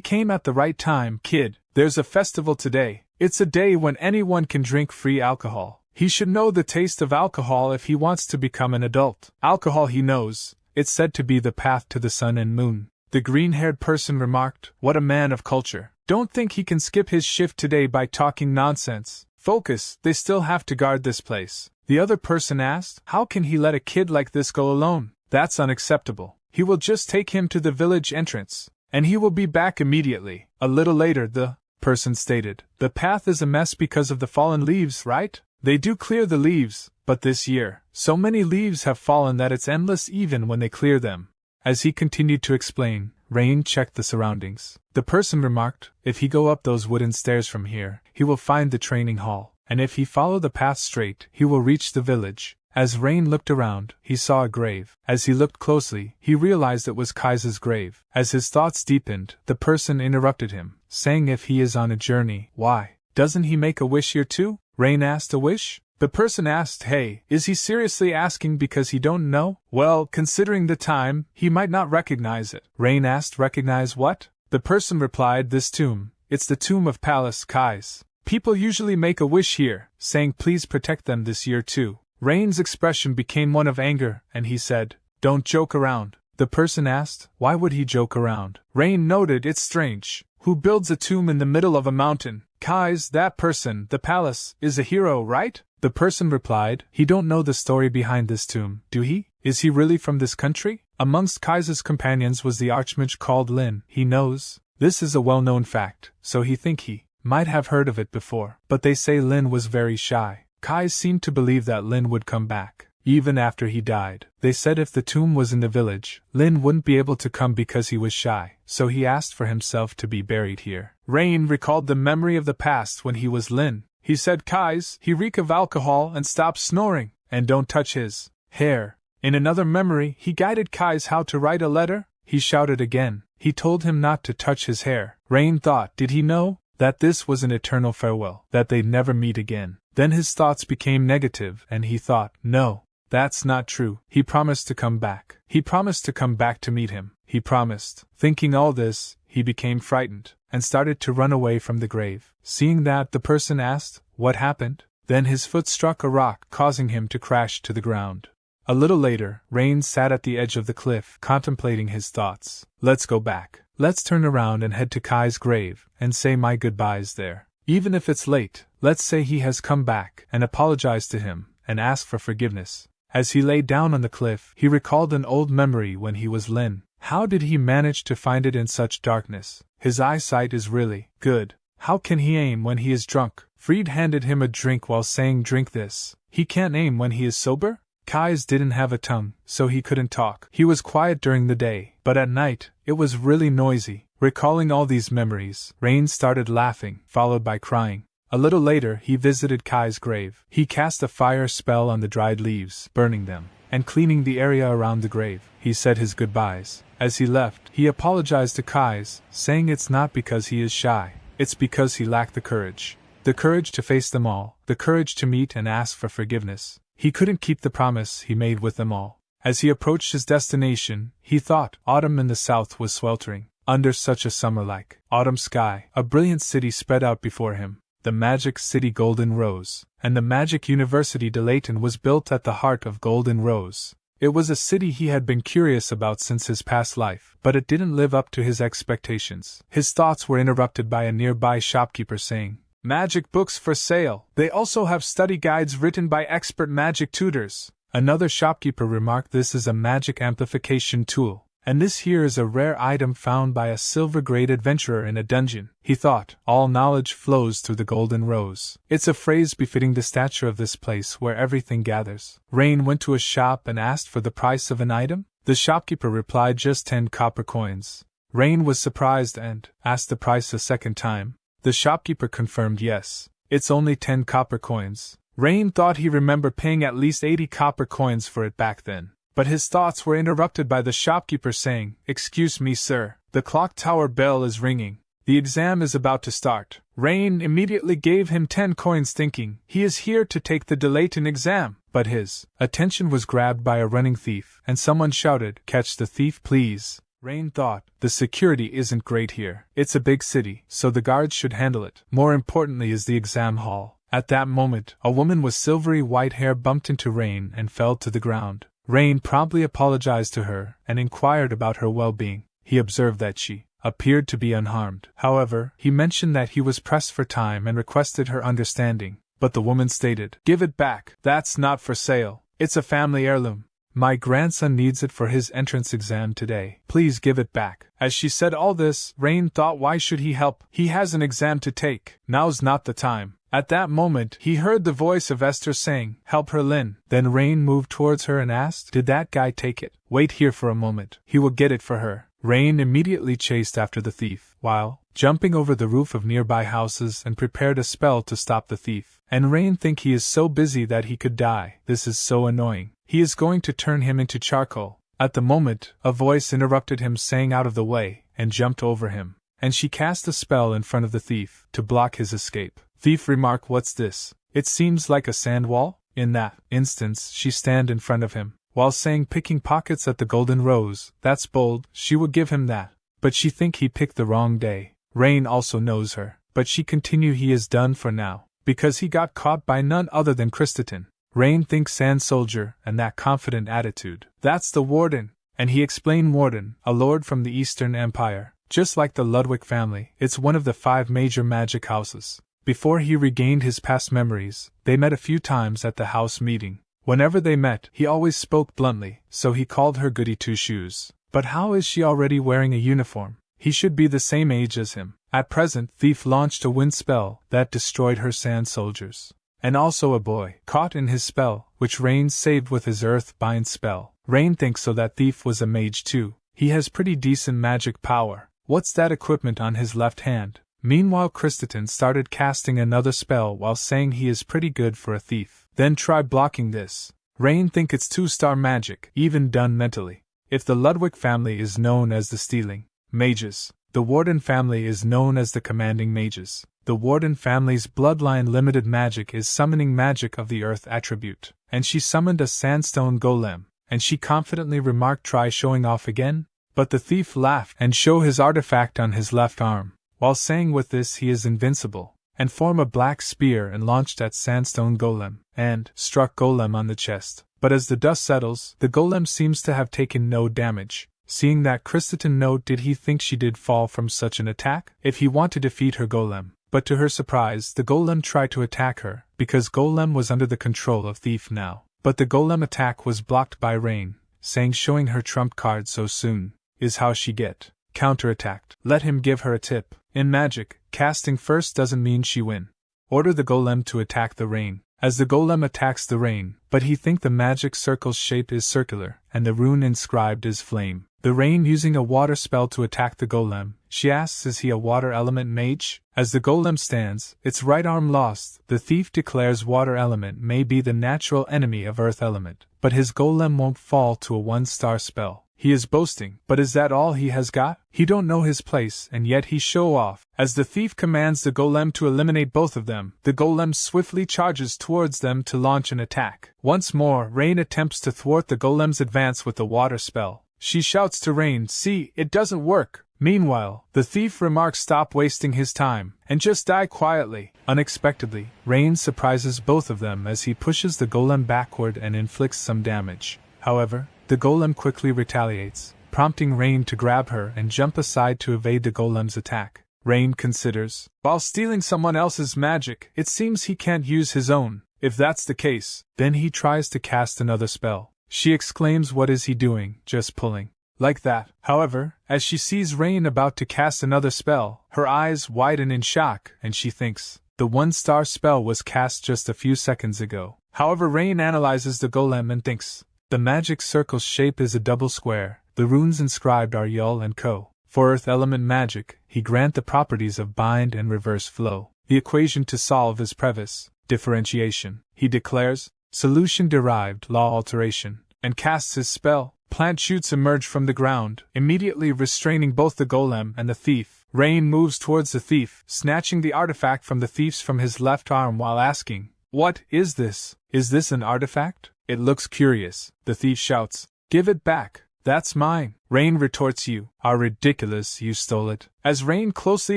came at the right time, kid. There's a festival today. It's a day when anyone can drink free alcohol. He should know the taste of alcohol if he wants to become an adult. Alcohol he knows. It's said to be the path to the sun and moon. The green-haired person remarked, what a man of culture. Don't think he can skip his shift today by talking nonsense. Focus, they still have to guard this place. The other person asked, how can he let a kid like this go alone? That's unacceptable. He will just take him to the village entrance, and he will be back immediately. A little later the person stated, the path is a mess because of the fallen leaves, right? They do clear the leaves, but this year, so many leaves have fallen that it's endless even when they clear them. As he continued to explain, Rain checked the surroundings. The person remarked, if he go up those wooden stairs from here, he will find the training hall, and if he follow the path straight, he will reach the village. As Rain looked around, he saw a grave. As he looked closely, he realized it was Kai's grave. As his thoughts deepened, the person interrupted him, saying if he is on a journey, why doesn't he make a wish here too? Rain asked a wish? The person asked, hey, is he seriously asking because he don't know? Well, considering the time, he might not recognize it. Rain asked, recognize what? The person replied, this tomb. It's the tomb of Palace Kais. People usually make a wish here, saying please protect them this year too. Rain's expression became one of anger, and he said, don't joke around. The person asked, why would he joke around? Rain noted, it's strange. Who builds a tomb in the middle of a mountain? Kais, that person, the palace, is a hero, right? The person replied, he don't know the story behind this tomb, do he? Is he really from this country? Amongst Kai's companions was the archmage called Lynn. He knows. This is a well-known fact, so he think he might have heard of it before. But they say Lynn was very shy. Kai seemed to believe that Lynn would come back, even after he died. They said if the tomb was in the village, Lynn wouldn't be able to come because he was shy, so he asked for himself to be buried here. Rain recalled the memory of the past when he was Lynn. He said, Kais, he reek of alcohol and stop snoring, and don't touch his hair. In another memory, he guided Kais how to write a letter. He shouted again. He told him not to touch his hair. Rain thought, did he know that this was an eternal farewell, that they'd never meet again? Then his thoughts became negative, and he thought, no, that's not true. He promised to come back. He promised to come back to meet him. He promised. Thinking all this, he became frightened, and started to run away from the grave. Seeing that, the person asked, what happened? Then his foot struck a rock, causing him to crash to the ground. A little later, Rain sat at the edge of the cliff, contemplating his thoughts. Let's go back. Let's turn around and head to Kai's grave, and say my goodbyes there. Even if it's late, let's say he has come back, and apologize to him, and ask for forgiveness. As he lay down on the cliff, he recalled an old memory when he was Lynn. How did he manage to find it in such darkness? His eyesight is really good. How can he aim when he is drunk? Fried handed him a drink while saying, drink this. He can't aim when he is sober? Kais didn't have a tongue, so he couldn't talk. He was quiet during the day, but at night, it was really noisy. Recalling all these memories, Rain started laughing, followed by crying. A little later, he visited Kai's grave. He cast a fire spell on the dried leaves, burning them, and cleaning the area around the grave. He said his goodbyes. As he left, he apologized to Kais, saying it's not because he is shy, it's because he lacked the courage. The courage to face them all, the courage to meet and ask for forgiveness. He couldn't keep the promise he made with them all. As he approached his destination, he thought autumn in the south was sweltering. Under such a summer-like autumn sky, a brilliant city spread out before him. The magic city Golden Rose, and the magic university Delon was built at the heart of Golden Rose. It was a city he had been curious about since his past life, but it didn't live up to his expectations. His thoughts were interrupted by a nearby shopkeeper saying, magic books for sale. They also have study guides written by expert magic tutors. Another shopkeeper remarked, this is a magic amplification tool, and this here is a rare item found by a silver-grade adventurer in a dungeon. He thought, all knowledge flows through the Golden Rose. It's a phrase befitting the stature of this place where everything gathers. Rain went to a shop and asked for the price of an item. The shopkeeper replied, just 10 copper coins. Rain was surprised and asked the price a second time. The shopkeeper confirmed, yes, it's only 10 copper coins. Rain thought he remembered paying at least 80 copper coins for it back then. But his thoughts were interrupted by the shopkeeper saying, "Excuse me, sir, the clock tower bell is ringing. The exam is about to start." Rain immediately gave him 10 coins thinking, he is here to take the Delon exam. But his attention was grabbed by a running thief, and someone shouted, "Catch the thief, please." Rain thought, the security isn't great here. It's a big city, so the guards should handle it. More importantly is the exam hall. At that moment, a woman with silvery white hair bumped into Rain and fell to the ground. Rain promptly apologized to her and inquired about her well-being. He observed that she appeared to be unharmed. However, he mentioned that he was pressed for time and requested her understanding. But the woman stated, "Give it back. That's not for sale. It's a family heirloom. My grandson needs it for his entrance exam today. Please give it back." As she said all this, Rain thought, why should he help? He has an exam to take. Now's not the time. At that moment, he heard the voice of Esther saying, "Help her, Lynn." Then Rain moved towards her and asked, "Did that guy take it?" "Wait here for a moment. He will get it for her." Rain immediately chased after the thief, while jumping over the roof of nearby houses and prepared a spell to stop the thief. And Rain thinks he is so busy that he could die. This is so annoying. He is going to turn him into charcoal. At the moment, a voice interrupted him saying out of the way, and jumped over him. And she cast a spell in front of the thief, to block his escape. Thief remarked, "What's this? It seems like a sand wall?" In that instance, she stand in front of him, while saying, "Picking pockets at the Golden Rose, that's bold." She would give him that. But she think he picked the wrong day. Rain also knows her, but she continue he is done for now, because he got caught by none other than Christian. Rain thinks Sand Soldier, and that confident attitude. That's the Warden. And he explained Warden, a lord from the Eastern Empire. Just like the Ludwick family, it's one of the 5 major magic houses. Before he regained his past memories, they met a few times at the house meeting. Whenever they met, he always spoke bluntly, so he called her Goody Two-Shoes. But how is she already wearing a uniform? He should be the same age as him. At present, Thief launched a wind spell that destroyed her sand soldiers. And also a boy caught in his spell, which Rain saved with his earth bind spell. Rain thinks so that Thief was a mage too. He has pretty decent magic power. What's that equipment on his left hand? Meanwhile, Christian started casting another spell while saying he is pretty good for a thief. Then try blocking this. Rain think it's 2-star magic, even done mentally. If the Ludwick family is known as the stealing mages, the Warden family is known as the commanding mages. The Warden family's bloodline limited magic is summoning magic of the earth attribute. And she summoned a sandstone golem, and she confidently remarked, "Try showing off again?" But the thief laughed and showed his artifact on his left arm, while saying with this he is invincible, and formed a black spear and launched at sandstone golem, and struck golem on the chest. But as the dust settles, the golem seems to have taken no damage. Seeing that Christian note, did he think she did fall from such an attack? If he want to defeat her golem. But to her surprise, the golem tried to attack her, because golem was under the control of Thief now. But the golem attack was blocked by Rain, saying showing her trump card so soon is how she get counterattacked. Let him give her a tip. In magic, casting first doesn't mean she win. Order the golem to attack the Rain. As the golem attacks the Rain, but he think the magic circle's shape is circular, and the rune inscribed is flame. The Rain using a water spell to attack the golem. She asks, is he a water element mage? As the golem stands, its right arm lost, the thief declares water element may be the natural enemy of earth element, but his golem won't fall to a 1-star spell. He is boasting, but is that all he has got? He don't know his place, and yet he show off. As the thief commands the golem to eliminate both of them, the golem swiftly charges towards them to launch an attack. Once more, Rain attempts to thwart the golem's advance with the water spell. She shouts to Rain, "See, it doesn't work." Meanwhile, the thief remarks, "Stop wasting his time, and just die quietly." Unexpectedly, Rain surprises both of them as he pushes the golem backward and inflicts some damage. However, the golem quickly retaliates, prompting Rain to grab her and jump aside to evade the golem's attack. Rain considers, while stealing someone else's magic, it seems he can't use his own. If that's the case, then he tries to cast another spell. She exclaims, "What is he doing, just pulling like that?" However, as she sees Rain about to cast another spell, her eyes widen in shock, and she thinks the 1-star spell was cast just a few seconds ago. However, Rain analyzes the golem and thinks the magic circle's shape is a double square. The runes inscribed are Yul and Co. For earth element magic, he grant the properties of bind and reverse flow. The equation to solve is previs. differentiation, he declares, solution-derived law alteration, and casts his spell. Plant shoots emerge from the ground, immediately restraining both the golem and the thief. Rain moves towards the thief, snatching the artifact from his left arm while asking, "What is this? Is this an artifact? It looks curious." The thief shouts, "Give it back. That's mine." Rain retorts, "You are ridiculous, you stole it." As Rain closely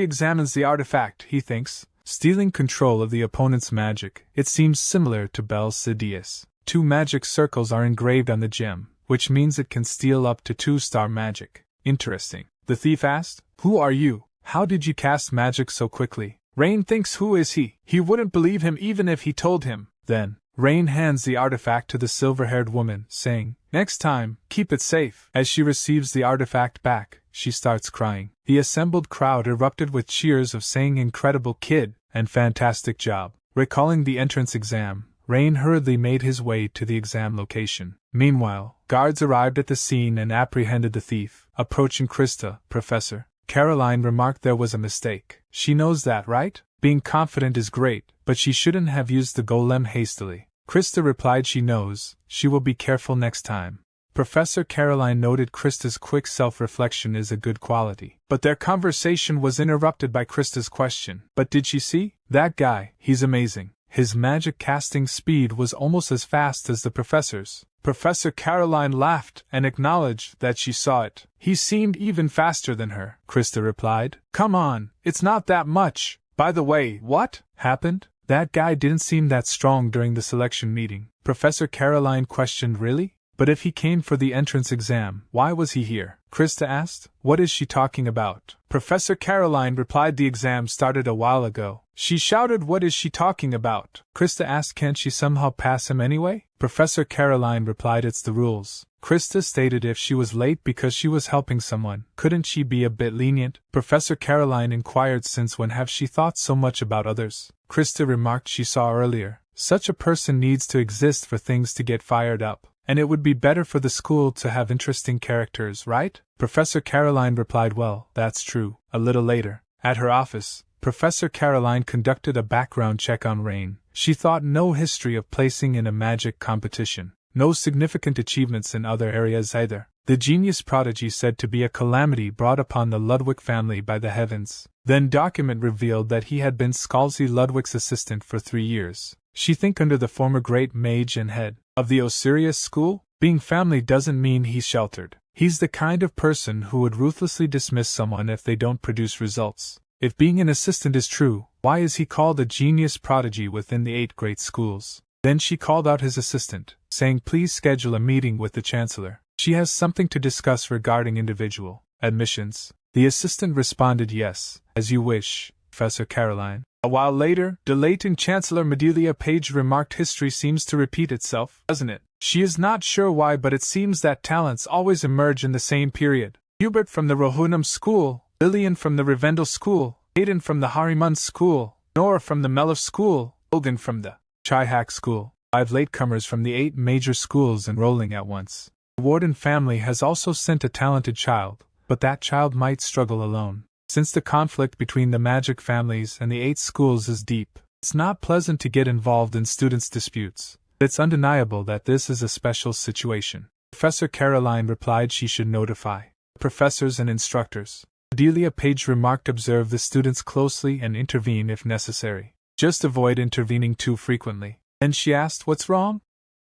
examines the artifact, he thinks, stealing control of the opponent's magic. It seems similar to Bel's Sidious. 2 magic circles are engraved on the gem, which means it can steal up to 2-star magic. Interesting. The thief asked, "Who are you? How did you cast magic so quickly?" Rain thinks, who is he? He wouldn't believe him even if he told him. Then, Rain hands the artifact to the silver-haired woman, saying, "Next time, keep it safe." As she receives the artifact back, she starts crying. The assembled crowd erupted with cheers of saying "incredible kid" and "fantastic job." Recalling the entrance exam, Rain hurriedly made his way to the exam location. Meanwhile, guards arrived at the scene and apprehended the thief. Approaching Krista, Professor Caroline remarked there was a mistake. She knows that, right? Being confident is great, but she shouldn't have used the golem hastily. Krista replied she knows, she will be careful next time. Professor Caroline noted Krista's quick self-reflection is a good quality. But their conversation was interrupted by Krista's question. "But did she see? That guy, he's amazing. His magic casting speed was almost as fast as the professor's." Professor Caroline laughed and acknowledged that she saw it. "He seemed even faster than her," Krista replied. "Come on, it's not that much. By the way, what happened? That guy didn't seem that strong during the selection meeting." Professor Caroline questioned. "Really? But if he came for the entrance exam, why was he here?" Krista asked. "What is she talking about?" Professor Caroline replied, "The exam started a while ago." She shouted, "What is she talking about?" Krista asked, "Can't she somehow pass him anyway?" Professor Caroline replied, "It's the rules." Krista stated if she was late because she was helping someone, couldn't she be a bit lenient? Professor Caroline inquired, "Since when have she thought so much about others?" Krista remarked she saw earlier, "Such a person needs to exist for things to get fired up. And it would be better for the school to have interesting characters, right?" Professor Caroline replied, "Well, that's true." A little later, at her office, Professor Caroline conducted a background check on Rain. She thought no history of placing in a magic competition, no significant achievements in other areas either. The genius prodigy said to be a calamity brought upon the Ludwick family by the heavens. Then document revealed that he had been Scalzi Ludwick's assistant for 3 years. She think under the former great mage and head of the Osiris school? Being family doesn't mean he's sheltered. He's the kind of person who would ruthlessly dismiss someone if they don't produce results. If being an assistant is true, why is he called a genius prodigy within the 8 great schools? Then she called out his assistant, saying, "Please schedule a meeting with the chancellor. She has something to discuss regarding individual admissions." The assistant responded, "Yes, as you wish, Professor Caroline." A while later, delating Chancellor Medelia Page remarked, "History seems to repeat itself, doesn't it?" She is not sure why, but it seems that talents always emerge in the same period. Hubert from the Rohunam school, Lillian from the Rivendell school, Aiden from the Harimun school, Nora from the Melif school, Ilgan from the Chihak school. 5 latecomers from the 8 major schools enrolling at once. The Warden family has also sent a talented child, but that child might struggle alone. Since the conflict between the magic families and the 8 schools is deep, it's not pleasant to get involved in students' disputes. It's undeniable that this is a special situation. Professor Caroline replied she should notify professors and instructors. Delia Page remarked, "Observe the students closely and intervene if necessary. Just avoid intervening too frequently." Then she asked, "What's wrong?"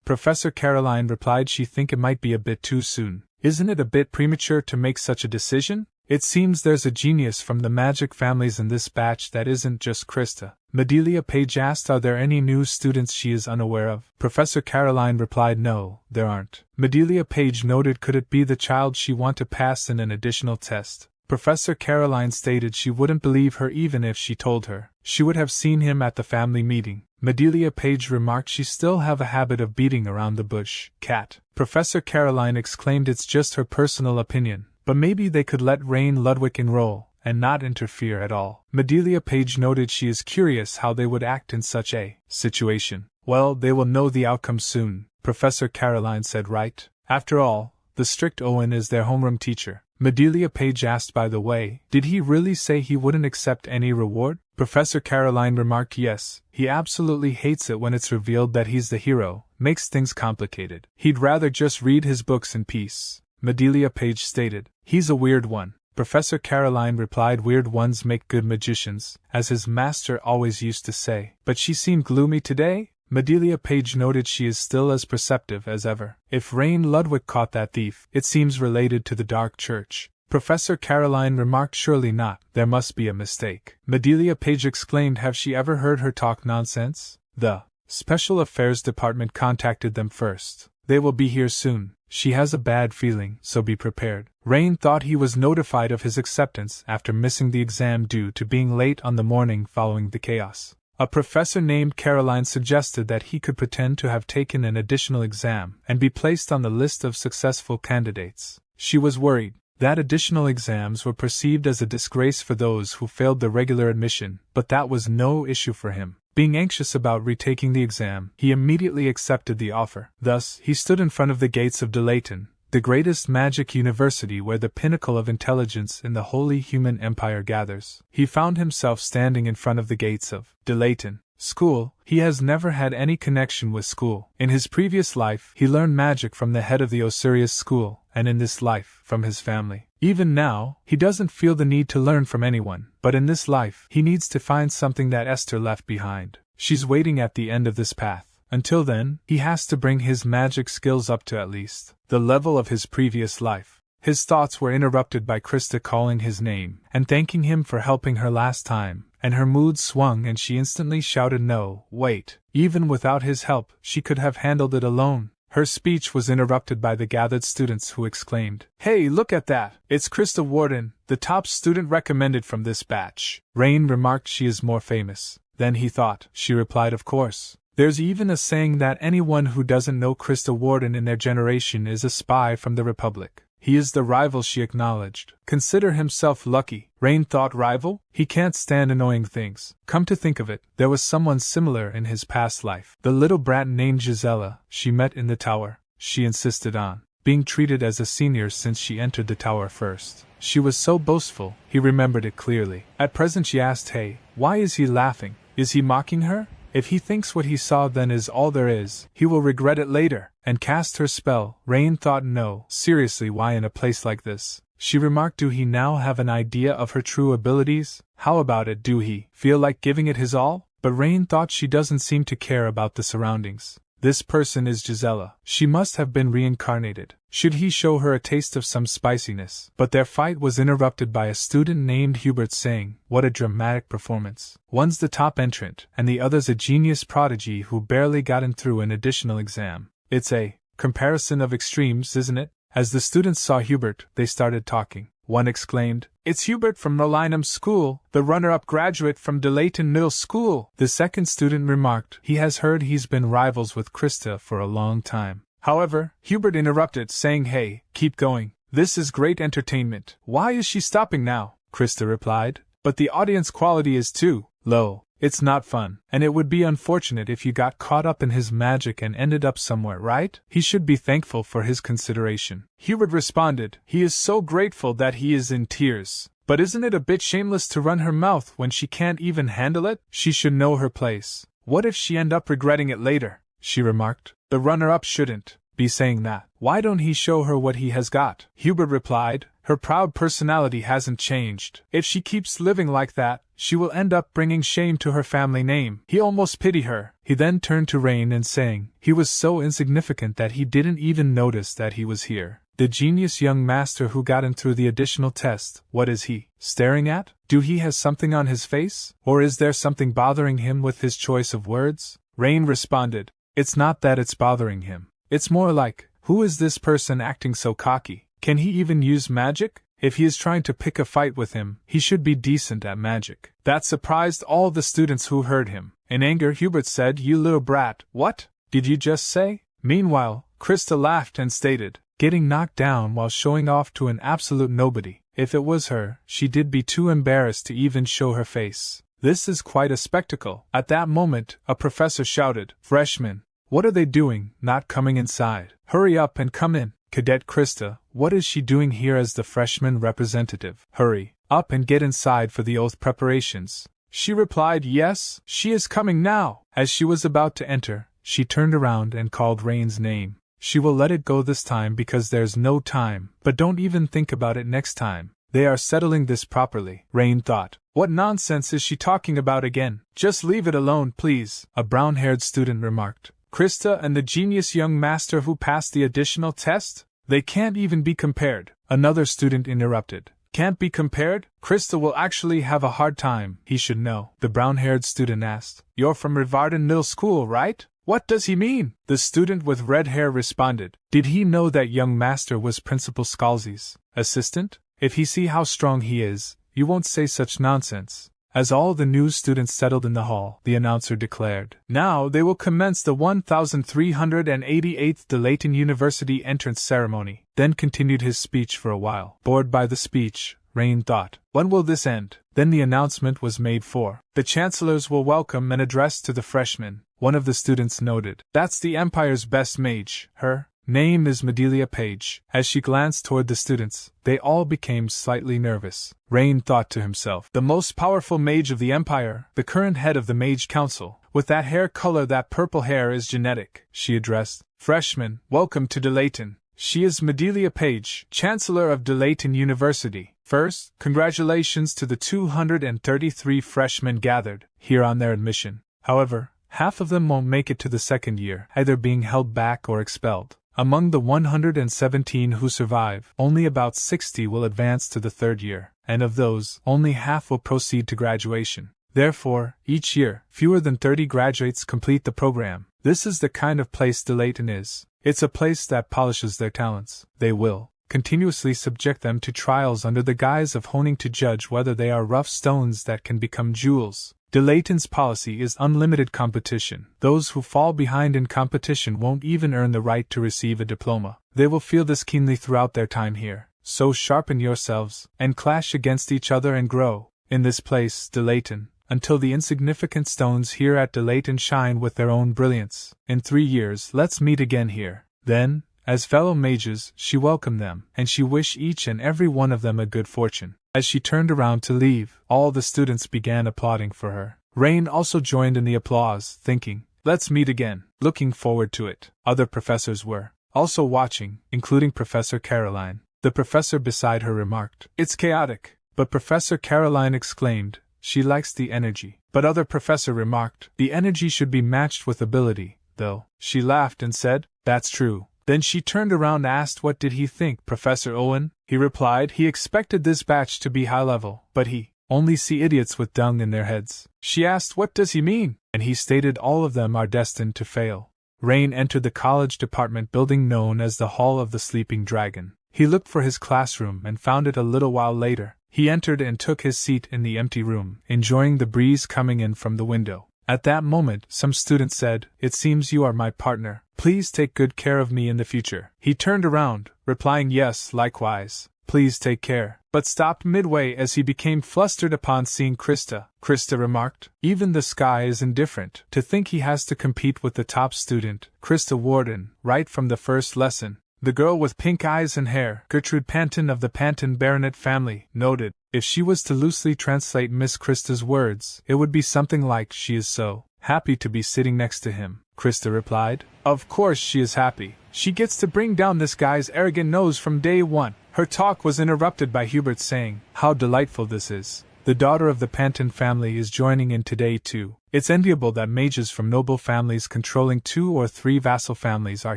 Professor Caroline replied she think it might be a bit too soon. "Isn't it a bit premature to make such a decision? It seems there's a genius from the magic families in this batch that isn't just Krista." Medelia Page asked, "Are there any new students she is unaware of?" Professor Caroline replied, "No, there aren't." Medelia Page noted, "Could it be the child she want to pass in an additional test?" Professor Caroline stated she wouldn't believe her even if she told her. She would have seen him at the family meeting. Medelia Page remarked she still have a habit of beating around the bush. Cat. Professor Caroline exclaimed, "It's just her personal opinion. But maybe they could let Rain Ludwick enroll, and not interfere at all." Medelia Page noted she is curious how they would act in such a situation. "Well, they will know the outcome soon," Professor Caroline said, "right? After all, the strict Owen is their homeroom teacher." Medelia Page asked. By the way, did he really say he wouldn't accept any reward? Professor Caroline remarked. Yes, he absolutely hates it when it's revealed that he's the hero, makes things complicated. He'd rather just read his books in peace, Medelia Page stated. He's a weird one, Professor Caroline replied. Weird ones make good magicians, as his master always used to say. But she seemed gloomy today? Medelia Page noted. She is still as perceptive as ever. If Rain Ludwick caught that thief, it seems related to the Dark Church, Professor Caroline remarked. Surely not, there must be a mistake. Medelia Page exclaimed. Have she ever heard her talk nonsense? The Special Affairs Department contacted them first. They will be here soon. She has a bad feeling, so be prepared. Rain thought he was notified of his acceptance after missing the exam due to being late on the morning following the chaos. A professor named Caroline suggested that he could pretend to have taken an additional exam and be placed on the list of successful candidates. She was worried that additional exams were perceived as a disgrace for those who failed the regular admission, but that was no issue for him. Being anxious about retaking the exam, he immediately accepted the offer. Thus, he stood in front of the gates of Delon, the greatest magic university where the pinnacle of intelligence in the Holy Human Empire gathers. He found himself standing in front of the gates of Delon School. He has never had any connection with school. In his previous life, he learned magic from the head of the Osiris school, and in this life, from his family. Even now, he doesn't feel the need to learn from anyone, but in this life, he needs to find something that Esther left behind. She's waiting at the end of this path. Until then, he has to bring his magic skills up to at least the level of his previous life. His thoughts were interrupted by Krista calling his name and thanking him for helping her last time, and her mood swung and she instantly shouted no, wait. Even without his help, she could have handled it alone. Her speech was interrupted by the gathered students who exclaimed, "Hey, look at that! It's Krista Warden, the top student recommended from this batch." Rain remarked. She is more famous than he thought. She replied, of course. There's even a saying that anyone who doesn't know Krista Warden in their generation is a spy from the Republic. He is the rival, she acknowledged. Consider himself lucky. Rain thought, rival? He can't stand annoying things. Come to think of it, there was someone similar in his past life. The little brat named Gisela, she met in the tower. She insisted on being treated as a senior since she entered the tower first. She was so boastful, he remembered it clearly. At present she asked, hey, why is he laughing? Is he mocking her? If he thinks what he saw then is all there is, he will regret it later, and cast her spell. Rain thought, no, seriously, why in a place like this? She remarked, do he now have an idea of her true abilities? How about it, do he feel like giving it his all? But Rain thought she doesn't seem to care about the surroundings. This person is Gisela. She must have been reincarnated. Should he show her a taste of some spiciness? But their fight was interrupted by a student named Hubert saying, what a dramatic performance. One's the top entrant, and the other's a genius prodigy who barely gotten through an additional exam. It's a comparison of extremes, isn't it? As the students saw Hubert, they started talking. One exclaimed, it's Hubert from Merlinum School, the runner-up graduate from Delon Middle School. The second student remarked, he has heard he's been rivals with Krista for a long time. However, Hubert interrupted, saying, hey, keep going. This is great entertainment. Why is she stopping now? Krista replied, but the audience quality is too low. It's not fun, and it would be unfortunate if you got caught up in his magic and ended up somewhere, right? He should be thankful for his consideration. Hubert responded, he is so grateful that he is in tears. But isn't it a bit shameless to run her mouth when she can't even handle it? She should know her place. What if she end up regretting it later? She remarked. The runner-up shouldn't be saying that. Why don't he show her what he has got? Hubert replied, her proud personality hasn't changed. If she keeps living like that, she will end up bringing shame to her family name. He almost pitied her. He then turned to Rain and saying, he was so insignificant that he didn't even notice that he was here. The genius young master who got him through the additional test, what is he staring at? Do he has something on his face? Or is there something bothering him with his choice of words? Rain responded, it's not that it's bothering him. It's more like, who is this person acting so cocky? Can he even use magic? If he is trying to pick a fight with him, he should be decent at magic. That surprised all the students who heard him. In anger, Hubert said, you little brat, what did you just say? Meanwhile, Krista laughed and stated, getting knocked down while showing off to an absolute nobody. If it was her, she did be too embarrassed to even show her face. This is quite a spectacle. At that moment, a professor shouted, freshmen, what are they doing, not coming inside? Hurry up and come in. Cadet Krista, what is she doing here as the freshman representative? Hurry up and get inside for the oath preparations. She replied, yes, she is coming now. As she was about to enter, she turned around and called Rain's name. She will let it go this time because there's no time, but don't even think about it next time. They are settling this properly, Rain thought. What nonsense is she talking about again? Just leave it alone, please, a brown-haired student remarked. Krista and the genius young master who passed the additional test? They can't even be compared, another student interrupted. Can't be compared? Krista will actually have a hard time, he should know, the brown-haired student asked. You're from Rivarden Middle School, right? What does he mean? The student with red hair responded. Did he know that young master was Principal Scalzi's assistant? If he see how strong he is, you won't say such nonsense. As all the new students settled in the hall, the announcer declared, now they will commence the 1388th Delon University entrance ceremony, then continued his speech for a while. Bored by the speech, Rain thought, when will this end? Then the announcement was made for. The chancellors will welcome and address to the freshmen, one of the students noted. That's the Empire's best mage, her name is Medelia Page. As she glanced toward the students, they all became slightly nervous. Rain thought to himself, the most powerful mage of the Empire, the current head of the Mage Council, with that hair color, that purple hair is genetic. She addressed, freshmen, welcome to Delon. She is Medelia Page, Chancellor of Delon University. First, congratulations to the 233 freshmen gathered here on their admission. However, half of them won't make it to the second year, either being held back or expelled. Among the 117 who survive, only about 60 will advance to the third year, and of those, only half will proceed to graduation. Therefore, each year, fewer than 30 graduates complete the program. This is the kind of place Delon is. It's a place that polishes their talents. They will continuously subject them to trials under the guise of honing to judge whether they are rough stones that can become jewels. Delon's policy is unlimited competition. Those who fall behind in competition won't even earn the right to receive a diploma. They will feel this keenly throughout their time here. So sharpen yourselves, and clash against each other and grow, in this place, Delon, until the insignificant stones here at Delon shine with their own brilliance. In 3 years let's meet again here. Then, as fellow mages, she welcomed them, and she wished each and every one of them a good fortune. As she turned around to leave, all the students began applauding for her. Rain also joined in the applause, thinking, let's meet again, looking forward to it. Other professors were also watching, including Professor Caroline. The professor beside her remarked, it's chaotic, but Professor Caroline exclaimed, she likes the energy. But other professor remarked, the energy should be matched with ability, though. She laughed and said, that's true. Then she turned around and asked what did he think, Professor Owen? He replied he expected this batch to be high level, but he only see idiots with dung in their heads. She asked what does he mean? And he stated all of them are destined to fail. Rain entered the college department building known as the Hall of the Sleeping Dragon. He looked for his classroom and found it a little while later. He entered and took his seat in the empty room, enjoying the breeze coming in from the window. At that moment, some student said, it seems you are my partner. Please take good care of me in the future. He turned around, replying yes, likewise. Please take care. But stopped midway as he became flustered upon seeing Krista. Krista remarked, even the sky is indifferent. To think he has to compete with the top student, Krista Warden, right from the first lesson. The girl with pink eyes and hair, Gertrude Panton of the Panton baronet family, noted. If she was to loosely translate Miss Krista's words, it would be something like, she is so happy to be sitting next to him. Krista replied, of course she is happy. She gets to bring down this guy's arrogant nose from day one. Her talk was interrupted by Hubert saying, how delightful this is. The daughter of the Panton family is joining in today too. It's enviable that mages from noble families controlling 2 or 3 vassal families are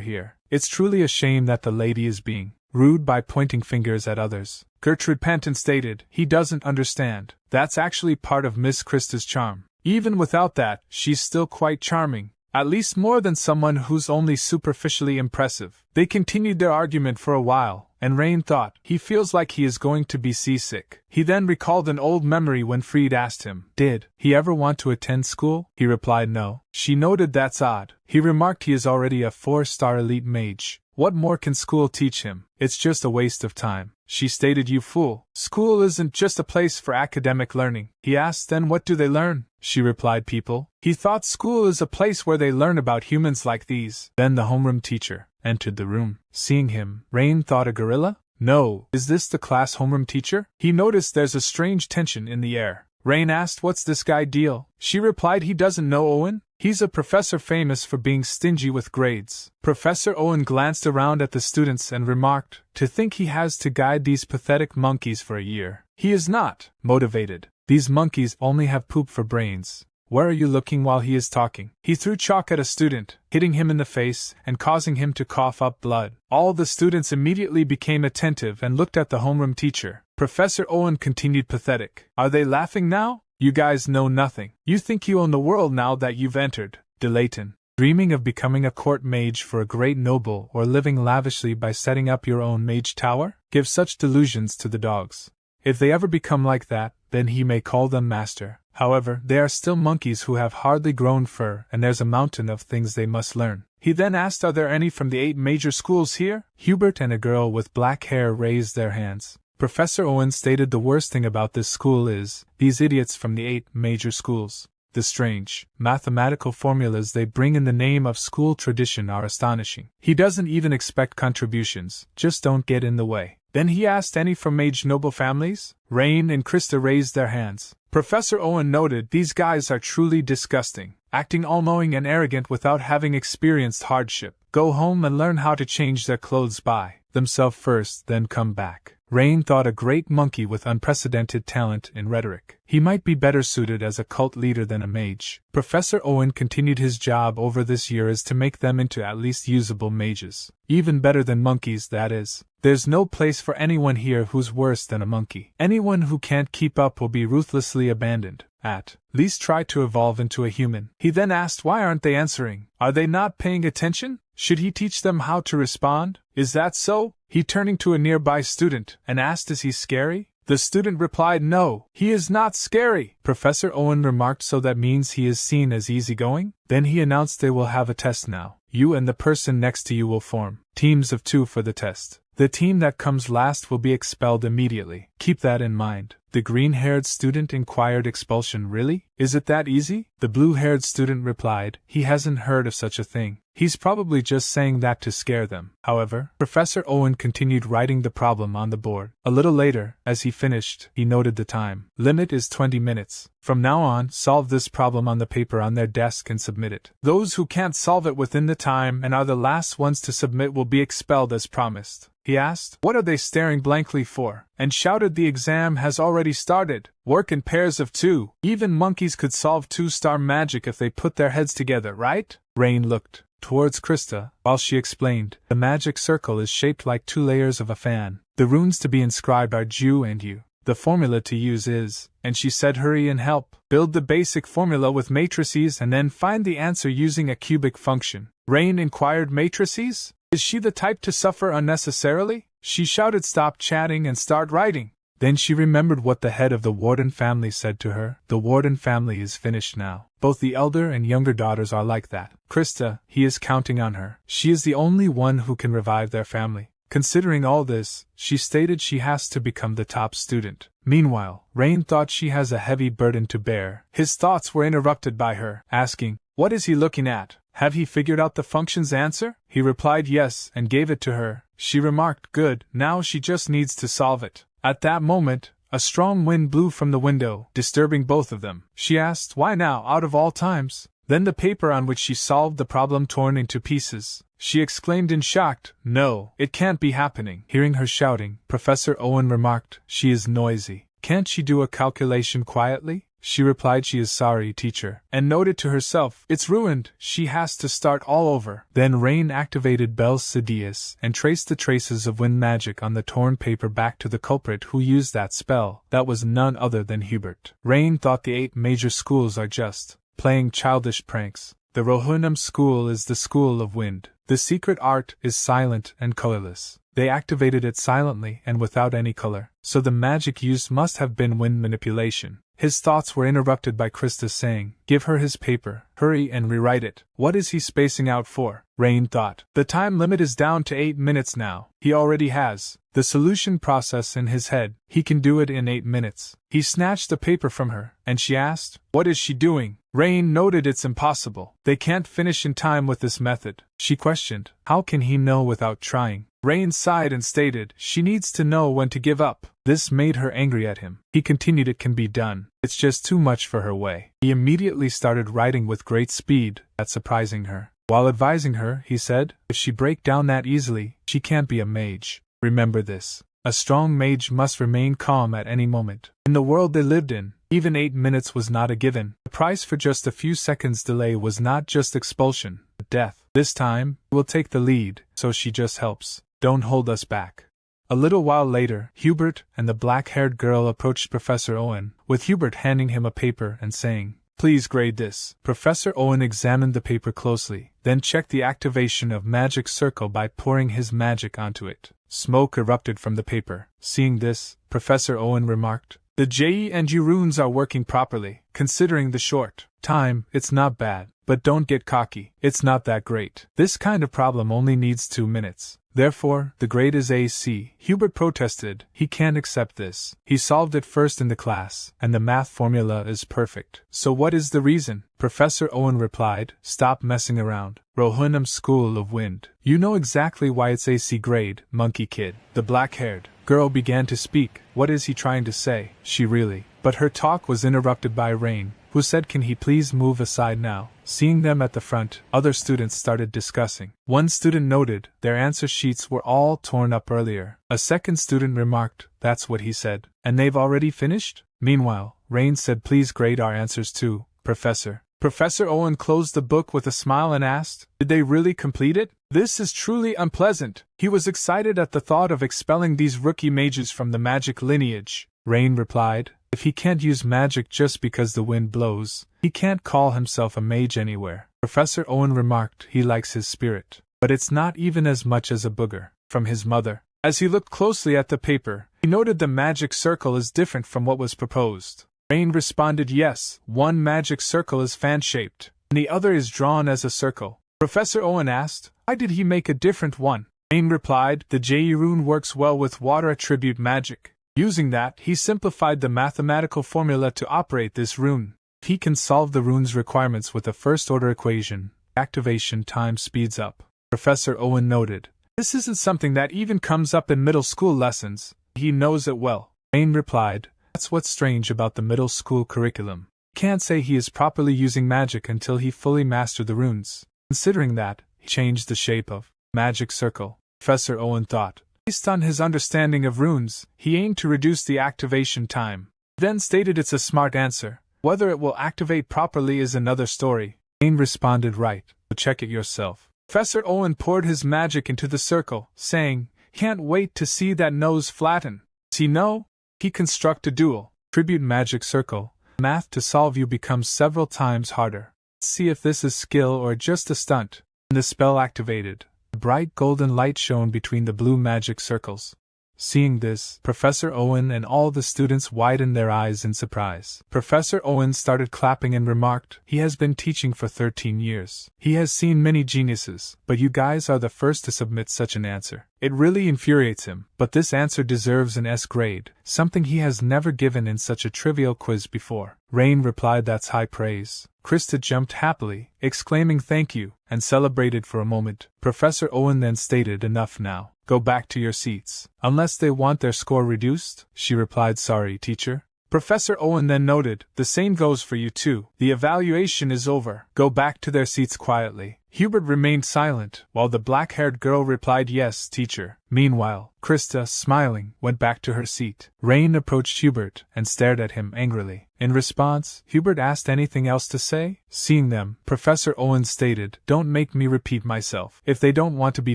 here. It's truly a shame that the lady is being rude by pointing fingers at others. Gertrude Panton stated, he doesn't understand. That's actually part of Miss Krista's charm. Even without that, she's still quite charming. At least more than someone who's only superficially impressive. They continued their argument for a while, and Rain thought, he feels like he is going to be seasick. He then recalled an old memory when Freed asked him, did he ever want to attend school? He replied no. She noted that's odd. He remarked he is already a 4-star elite mage. What more can school teach him? It's just a waste of time. She stated, you fool. School isn't just a place for academic learning. He asked, then what do they learn? She replied, people. He thought school is a place where they learn about humans like these. Then the homeroom teacher entered the room. Seeing him, Rain thought a gorilla? No, is this the class homeroom teacher? He noticed there's a strange tension in the air. Rain asked, what's this guy deal? She replied he doesn't know Owen. He's a professor famous for being stingy with grades. Professor Owen glanced around at the students and remarked, to think he has to guide these pathetic monkeys for a year. He is not motivated. These monkeys only have poop for brains. Where are you looking while he is talking? He threw chalk at a student, hitting him in the face and causing him to cough up blood. All the students immediately became attentive and looked at the homeroom teacher. Professor Owen continued pathetic. Are they laughing now? You guys know nothing. You think you own the world now that you've entered Delon. Dreaming of becoming a court mage for a great noble or living lavishly by setting up your own mage tower? Give such delusions to the dogs. If they ever become like that, then he may call them master. However, they are still monkeys who have hardly grown fur, and there's a mountain of things they must learn. He then asked, are there any from the 8 major schools here? Hubert and a girl with black hair raised their hands. Professor Owen stated the worst thing about this school is, these idiots from the 8 major schools. The strange, mathematical formulas they bring in the name of school tradition are astonishing. He doesn't even expect contributions, just don't get in the way. Then he asked, any from mage noble families? Rain and Krista raised their hands. Professor Owen noted, these guys are truly disgusting, acting all-knowing and arrogant without having experienced hardship. Go home and learn how to change their clothes by themselves first, then come back. Rain thought a great monkey with unprecedented talent in rhetoric. He might be better suited as a cult leader than a mage. Professor Owen continued his job over this year is to make them into at least usable mages. Even better than monkeys, that is. There's no place for anyone here who's worse than a monkey. Anyone who can't keep up will be ruthlessly abandoned. At least try to evolve into a human. He then asked, why aren't they answering? Are they not paying attention? Should he teach them how to respond? Is that so? He turning to a nearby student and asked, is he scary? The student replied, no, he is not scary. Professor Owen remarked, so that means he is seen as easygoing? Then he announced they will have a test now. You and the person next to you will form teams of 2 for the test. The team that comes last will be expelled immediately. Keep that in mind. The green-haired student inquired, expulsion, really? Is it that easy? The blue-haired student replied, he hasn't heard of such a thing. He's probably just saying that to scare them. However, Professor Owen continued writing the problem on the board. A little later, as he finished, he noted the time. Limit is 20 minutes. From now on, solve this problem on the paper on their desk and submit it. Those who can't solve it within the time and are the last ones to submit will be expelled as promised. He asked, what are they staring blankly for? And shouted, the exam has already started. Work in pairs of 2. Even monkeys could solve 2-star magic if they put their heads together, right? Rain looked towards Krista, while she explained, the magic circle is shaped like 2 layers of a fan. The runes to be inscribed are Ju and U. The formula to use is, and she said, hurry and help. Build the basic formula with matrices and then find the answer using a cubic function. Rain inquired, matrices? Is she the type to suffer unnecessarily? She shouted, stop chatting and start writing. Then she remembered what the head of the Warden family said to her. The Warden family is finished now. Both the elder and younger daughters are like that. Krista, he is counting on her. She is the only one who can revive their family. Considering all this, she stated she has to become the top student. Meanwhile, Rain thought she has a heavy burden to bear. His thoughts were interrupted by her, asking, what is he looking at? Have he figured out the function's answer? He replied yes, and gave it to her. She remarked, good, now she just needs to solve it. At that moment, a strong wind blew from the window, disturbing both of them. She asked, why now, out of all times? Then the paper on which she solved the problem torn into pieces. She exclaimed in shock, no, it can't be happening. Hearing her shouting, Professor Owen remarked, she is noisy. Can't she do a calculation quietly? She replied, she is sorry, teacher, and noted to herself, it's ruined, she has to start all over. Then Rain activated Bel Sidious and traced the traces of wind magic on the torn paper back to the culprit who used that spell. That was none other than Hubert. Rain thought the 8 major schools are just playing childish pranks. The Rohunam school is the school of wind. The secret art is silent and colorless. They activated it silently and without any color, so the magic used must have been wind manipulation. His thoughts were interrupted by Krista saying, give her his paper, hurry and rewrite it. What is he spacing out for? Rain thought. The time limit is down to 8 minutes now. He already has the solution process in his head. He can do it in 8 minutes. He snatched the paper from her, and she asked, what is she doing? Rain noted it's impossible. They can't finish in time with this method. She questioned, how can he know without trying? Rain sighed and stated, she needs to know when to give up. This made her angry at him. He continued, it can be done. It's just too much for her way. He immediately started writing with great speed, that surprising her. While advising her, he said, if she break down that easily, she can't be a mage. Remember this. A strong mage must remain calm at any moment. In the world they lived in, even 8 minutes was not a given. The price for just a few seconds delay was not just expulsion, but death. This time, we'll take the lead, so she just helps. Don't hold us back. A little while later, Hubert and the black-haired girl approached Professor Owen, with Hubert handing him a paper and saying, please grade this. Professor Owen examined the paper closely, then checked the activation of magic circle by pouring his magic onto it. Smoke erupted from the paper. Seeing this, Professor Owen remarked, the J-E&U runes are working properly. Considering the short time, it's not bad, but don't get cocky. It's not that great. This kind of problem only needs 2 minutes. Therefore, the grade is AC. Hubert protested, he can't accept this. He solved it first in the class, and the math formula is perfect. So what is the reason? Professor Owen replied, stop messing around. Rohunam School of Wind. You know exactly why it's AC grade, monkey kid. The black-haired girl began to speak. What is he trying to say? She really. But her talk was interrupted by Rain, who said, can he please move aside now? Seeing them at the front, other students started discussing. One student noted, their answer sheets were all torn up earlier. A second student remarked, that's what he said. And they've already finished? Meanwhile, Rain said, please grade our answers too, Professor. Professor Owen closed the book with a smile and asked, did they really complete it? This is truly unpleasant. He was excited at the thought of expelling these rookie mages from the magic lineage. Rain replied, if he can't use magic just because the wind blows, he can't call himself a mage anywhere. Professor Owen remarked, he likes his spirit, but it's not even as much as a booger. From his mother. As he looked closely at the paper, he noted the magic circle is different from what was proposed. Rain responded, yes, one magic circle is fan-shaped, and the other is drawn as a circle. Professor Owen asked, why did he make a different one? Rain replied, the J rune works well with water attribute magic. Using that, he simplified the mathematical formula to operate this rune. If he can solve the rune's requirements with a first-order equation, activation time speeds up. Professor Owen noted, this isn't something that even comes up in middle school lessons. He knows it well. Rain replied, that's what's strange about the middle school curriculum. Can't say he is properly using magic until he fully mastered the runes. Considering that, he changed the shape of magic circle. Professor Owen thought. Based on his understanding of runes, he aimed to reduce the activation time. Then stated it's a smart answer. Whether it will activate properly is another story. Rain responded, right, but check it yourself. Professor Owen poured his magic into the circle, saying, can't wait to see that nose flatten. Does he know? He construct a duel. Tribute magic circle. Math to solve you becomes several times harder. Let's see if this is skill or just a stunt. And the spell activated. A bright golden light shone between the blue magic circles. Seeing this, Professor Owen and all the students widened their eyes in surprise. Professor Owen started clapping and remarked, he has been teaching for 13 years. He has seen many geniuses, but you guys are the first to submit such an answer. It really infuriates him, but this answer deserves an S grade, something he has never given in such a trivial quiz before. Rain replied, that's high praise. Krista jumped happily, exclaiming thank you, and celebrated for a moment. Professor Owen then stated, enough now. Go back to your seats. Unless they want their score reduced? She replied, sorry, teacher. Professor Owen then noted, the same goes for you too. The evaluation is over. Go back to their seats quietly. Hubert remained silent, while the black-haired girl replied, yes, teacher. Meanwhile, Krista, smiling, went back to her seat. Rain approached Hubert and stared at him angrily. In response, Hubert asked anything else to say? Seeing them, Professor Owen stated, don't make me repeat myself. If they don't want to be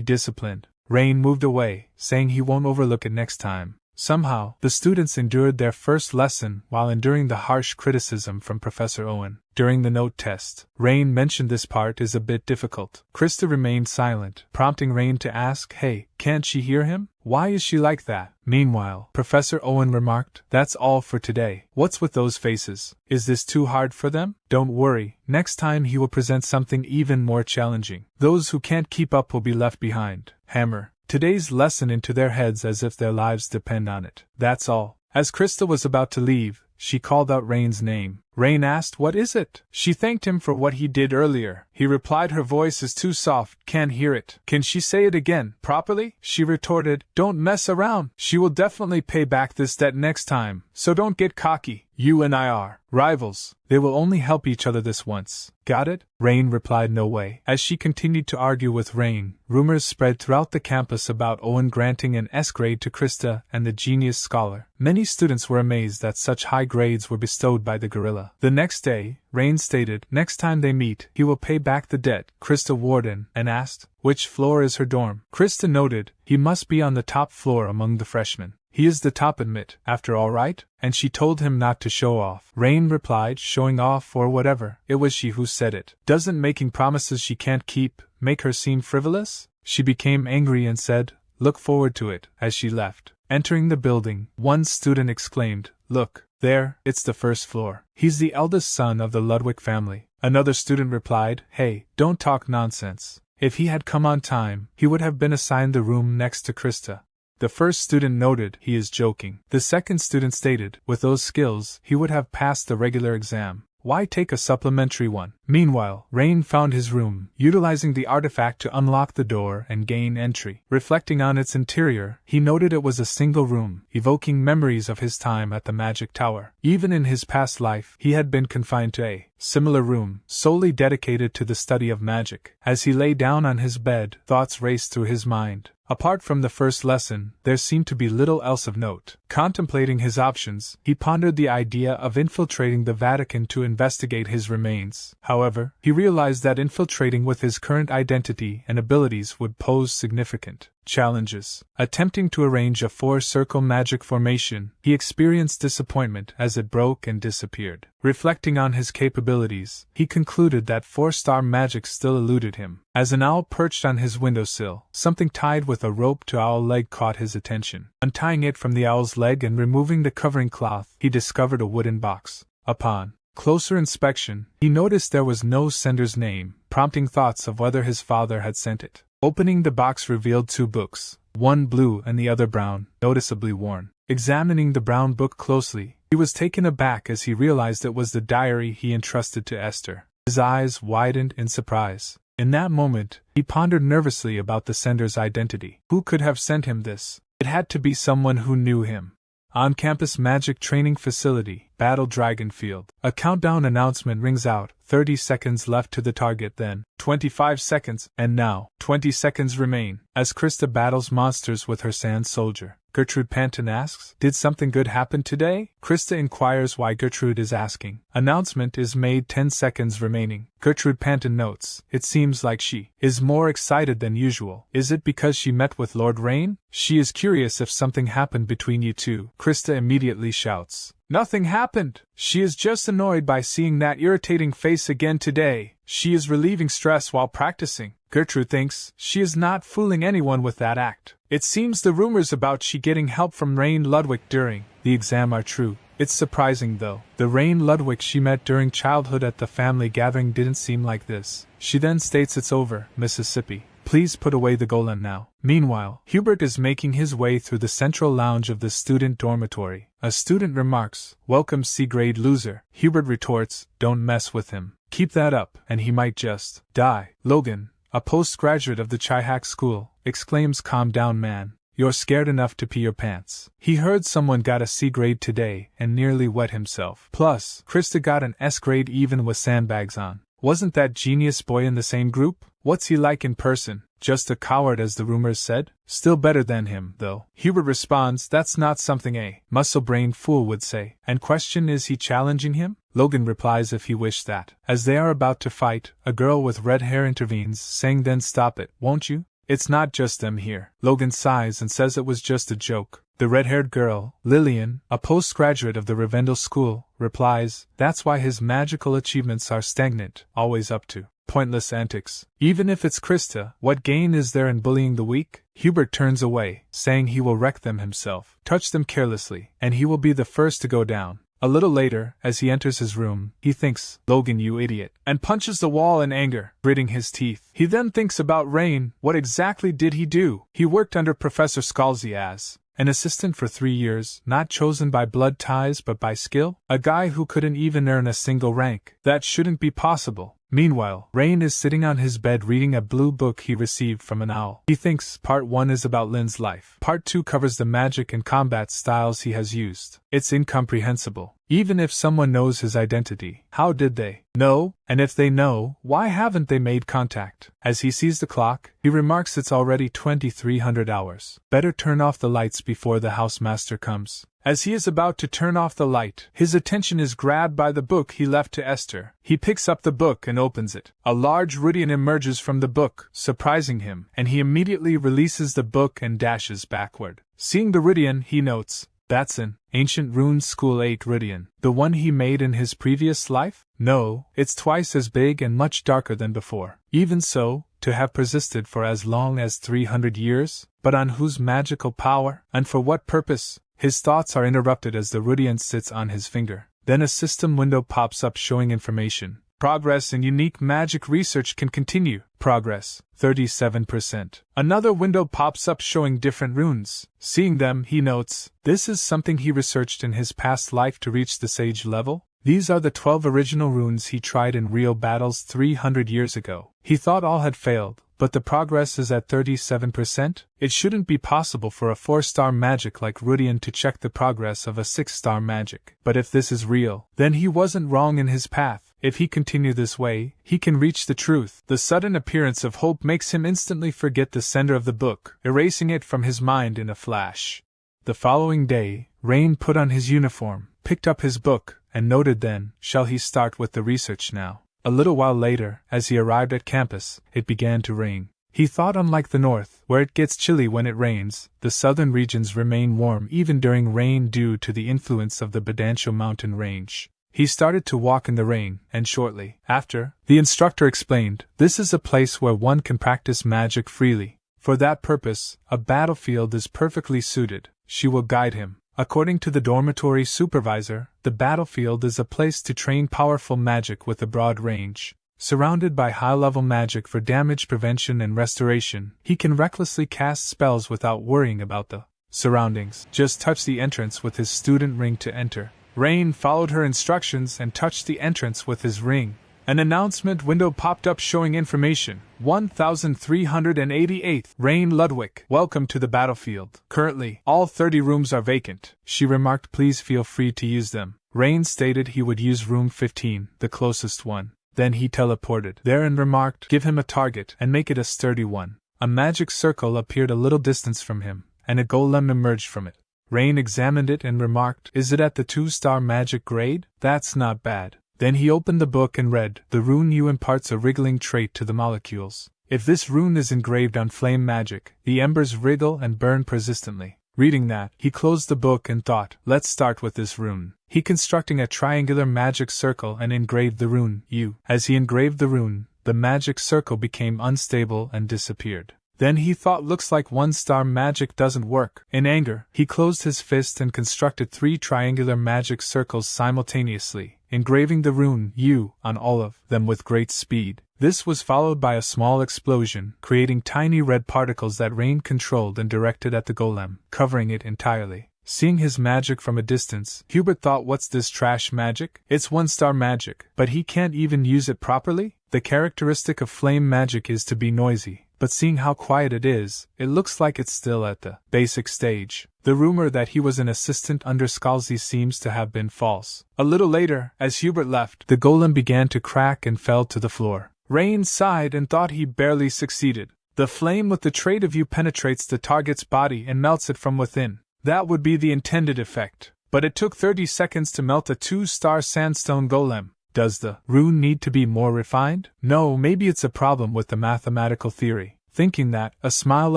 disciplined. Rain moved away, saying he won't overlook it next time. Somehow, the students endured their first lesson while enduring the harsh criticism from Professor Owen. During the note test, Rain mentioned this part is a bit difficult. Krista remained silent, prompting Rain to ask, hey, can't she hear him? Why is she like that? Meanwhile, Professor Owen remarked, that's all for today. What's with those faces? Is this too hard for them? Don't worry, next time he will present something even more challenging. Those who can't keep up will be left behind. Hammer today's lesson into their heads as if their lives depend on it. That's all. As Krista was about to leave, she called out Rain's name. Rain asked, "What is it?" She thanked him for what he did earlier. He replied, "Her voice is too soft, can't hear it." "Can she say it again, properly?" She retorted, "Don't mess around. She will definitely pay back this debt next time, so don't get cocky. You and I are rivals. They will only help each other this once. Got it?" Rain replied, "No way." As she continued to argue with Rain, rumors spread throughout the campus about Owen granting an S grade to Krista and the genius scholar. Many students were amazed that such high grades were bestowed by the gorilla. The next day, Rain stated, "Next time they meet, he will pay back the debt." Krista warned him and asked, "Which floor is her dorm?" Krista noted, "He must be on the top floor among the freshmen. He is the top admit, after all, right?" And she told him not to show off. Rain replied, "Showing off or whatever, it was she who said it. Doesn't making promises she can't keep make her seem frivolous?" She became angry and said, "Look forward to it," as she left. Entering the building, one student exclaimed, "Look, there, it's the first floor. He's the eldest son of the Ludwick family." Another student replied, "Hey, don't talk nonsense. If he had come on time, he would have been assigned the room next to Krista." The first student noted, "He is joking." The second student stated, "With those skills, he would have passed the regular exam. Why take a supplementary one?" Meanwhile, Rain found his room, utilizing the artifact to unlock the door and gain entry. Reflecting on its interior, he noted it was a single room, evoking memories of his time at the Magic Tower. Even in his past life, he had been confined to a similar room, solely dedicated to the study of magic. As he lay down on his bed, thoughts raced through his mind. Apart from the first lesson, there seemed to be little else of note. Contemplating his options, he pondered the idea of infiltrating the Vatican to investigate his remains. However, he realized that infiltrating with his current identity and abilities would pose significant challenges. Attempting to arrange a four-circle magic formation, he experienced disappointment as it broke and disappeared. Reflecting on his capabilities, he concluded that four-star magic still eluded him. As an owl perched on his windowsill, something tied with a rope to owl leg caught his attention. Untying it from the owl's leg and removing the covering cloth, he discovered a wooden box. Upon closer inspection, he noticed there was no sender's name, prompting thoughts of whether his father had sent it. Opening the box revealed two books, one blue and the other brown, noticeably worn. Examining the brown book closely, he was taken aback as he realized it was the diary he entrusted to Esther. His eyes widened in surprise. In that moment, he pondered nervously about the sender's identity. Who could have sent him this? It had to be someone who knew him. On-campus magic training facility, Battle Dragon Field. A countdown announcement rings out, 30 seconds left to the target, then 25 seconds, and now 20 seconds remain. As Krista battles monsters with her sand soldier, Gertrude Panton asks, "Did something good happen today?" Krista inquires why Gertrude is asking. Announcement is made, 10 seconds remaining. Gertrude Panton notes, "It seems like she is more excited than usual. Is it because she met with Lord Rain? She is curious if something happened between you two." Krista immediately shouts, "Nothing happened. She is just annoyed by seeing that irritating face again today. She is relieving stress while practicing." Gertrude thinks she is not fooling anyone with that act. "It seems the rumors about she getting help from Rain Ludwick during the exam are true. It's surprising though. The Rain Ludwick she met during childhood at the family gathering didn't seem like this." She then states, "It's over, Mississippi. Please put away the golem now." Meanwhile, Hubert is making his way through the central lounge of the student dormitory. A student remarks, "Welcome, C-grade loser." Hubert retorts, "Don't mess with him. Keep that up, and he might just die." Logan, a postgraduate of the Chihak school, exclaims, "Calm down, man. You're scared enough to pee your pants." He heard someone got a C grade today and nearly wet himself. Plus, Krista got an S grade even with sandbags on. Wasn't that genius boy in the same group? What's he like in person? Just a coward, as the rumors said? Still better than him, though. Hubert responds, "That's not something a muscle-brained fool would say." And question, is he challenging him? Logan replies if he wished that. As they are about to fight, a girl with red hair intervenes, saying, "Then stop it, won't you? It's not just them here." Logan sighs and says it was just a joke. The red-haired girl, Lillian, a postgraduate of the Rivendell School, replies, "That's why his magical achievements are stagnant, always up to pointless antics. Even if it's Krista, what gain is there in bullying the weak?" Hubert turns away, saying he will wreck them himself. Touch them carelessly, and he will be the first to go down. A little later, as he enters his room, he thinks, "Logan, you idiot," and punches the wall in anger, gritting his teeth. He then thinks about Rain. What exactly did he do? He worked under Professor Scalzi as An assistant for 3 years, not chosen by blood ties but by skill? A guy who couldn't even earn a single rank. That shouldn't be possible. Meanwhile, Rain is sitting on his bed reading a blue book he received from an owl. He thinks Part 1 is about Lynn's life. Part 2 covers the magic and combat styles he has used. It's incomprehensible. Even if someone knows his identity, how did they know? And if they know, why haven't they made contact? As he sees the clock, he remarks it's already 2300 hours. Better turn off the lights before the housemaster comes. As he is about to turn off the light, his attention is grabbed by the book he left to Esther. He picks up the book and opens it. A large Rudian emerges from the book, surprising him, and he immediately releases the book and dashes backward. Seeing the Rudian, he notes, "That's an ancient rune school 8 Rudian. The one he made in his previous life? No, it's twice as big and much darker than before. Even so, to have persisted for as long as 300 years? But on whose magical power? And for what purpose?" His thoughts are interrupted as the Rudian sits on his finger. Then a system window pops up showing information. Progress in unique magic research can continue. Progress, 37%. Another window pops up showing different runes. Seeing them, he notes, this is something he researched in his past life to reach the sage level? These are the 12 original runes he tried in real battles 300 years ago. He thought all had failed, but the progress is at 37%? It shouldn't be possible for a 4-star magic like Rudian to check the progress of a 6-star magic. But if this is real, then he wasn't wrong in his path. If he continue this way, he can reach the truth. The sudden appearance of hope makes him instantly forget the sender of the book, erasing it from his mind in a flash. The following day, Rain put on his uniform, picked up his book, and noted then, shall he start with the research now? A little while later, as he arrived at campus, it began to rain. He thought unlike the north, where it gets chilly when it rains, the southern regions remain warm even during rain due to the influence of the Badancho mountain range. He started to walk in the rain, and shortly after, the instructor explained, this is a place where one can practice magic freely. For that purpose, a battlefield is perfectly suited. She will guide him. According to the dormitory supervisor, the battlefield is a place to train powerful magic with a broad range. Surrounded by high-level magic for damage prevention and restoration, he can recklessly cast spells without worrying about the surroundings. Just touch the entrance with his student ring to enter. Rain followed her instructions and touched the entrance with his ring. An announcement window popped up showing information. 1388th Rain Ludwick. Welcome to the battlefield. Currently, all 30 rooms are vacant. She remarked, please feel free to use them. Rain stated he would use room 15, the closest one. Then he teleported there and remarked, give him a target and make it a sturdy one. A magic circle appeared a little distance from him, and a golem emerged from it. Rain examined it and remarked, is it at the 2-star magic grade? That's not bad. Then he opened the book and read, the rune U imparts a wriggling trait to the molecules. If this rune is engraved on flame magic, the embers wriggle and burn persistently. Reading that, he closed the book and thought, let's start with this rune. He constructing a triangular magic circle and engraved the rune U. As he engraved the rune, the magic circle became unstable and disappeared. Then he thought, looks like 1-star magic doesn't work. In anger, he closed his fist and constructed 3 triangular magic circles simultaneously, engraving the rune U on all of them with great speed. This was followed by a small explosion, creating tiny red particles that Rain controlled and directed at the golem, covering it entirely. Seeing his magic from a distance, Hubert thought, what's this trash magic? It's 1-star magic, but he can't even use it properly? The characteristic of flame magic is to be noisy. But seeing how quiet it is, it looks like it's still at the basic stage. The rumor that he was an assistant under Scalzi seems to have been false. A little later, as Hubert left, the golem began to crack and fell to the floor. Rain sighed and thought he barely succeeded. The flame with the trait of U penetrates the target's body and melts it from within. That would be the intended effect. But it took 30 seconds to melt a 2-star sandstone golem. Does the rune need to be more refined? No, maybe it's a problem with the mathematical theory. Thinking that, a smile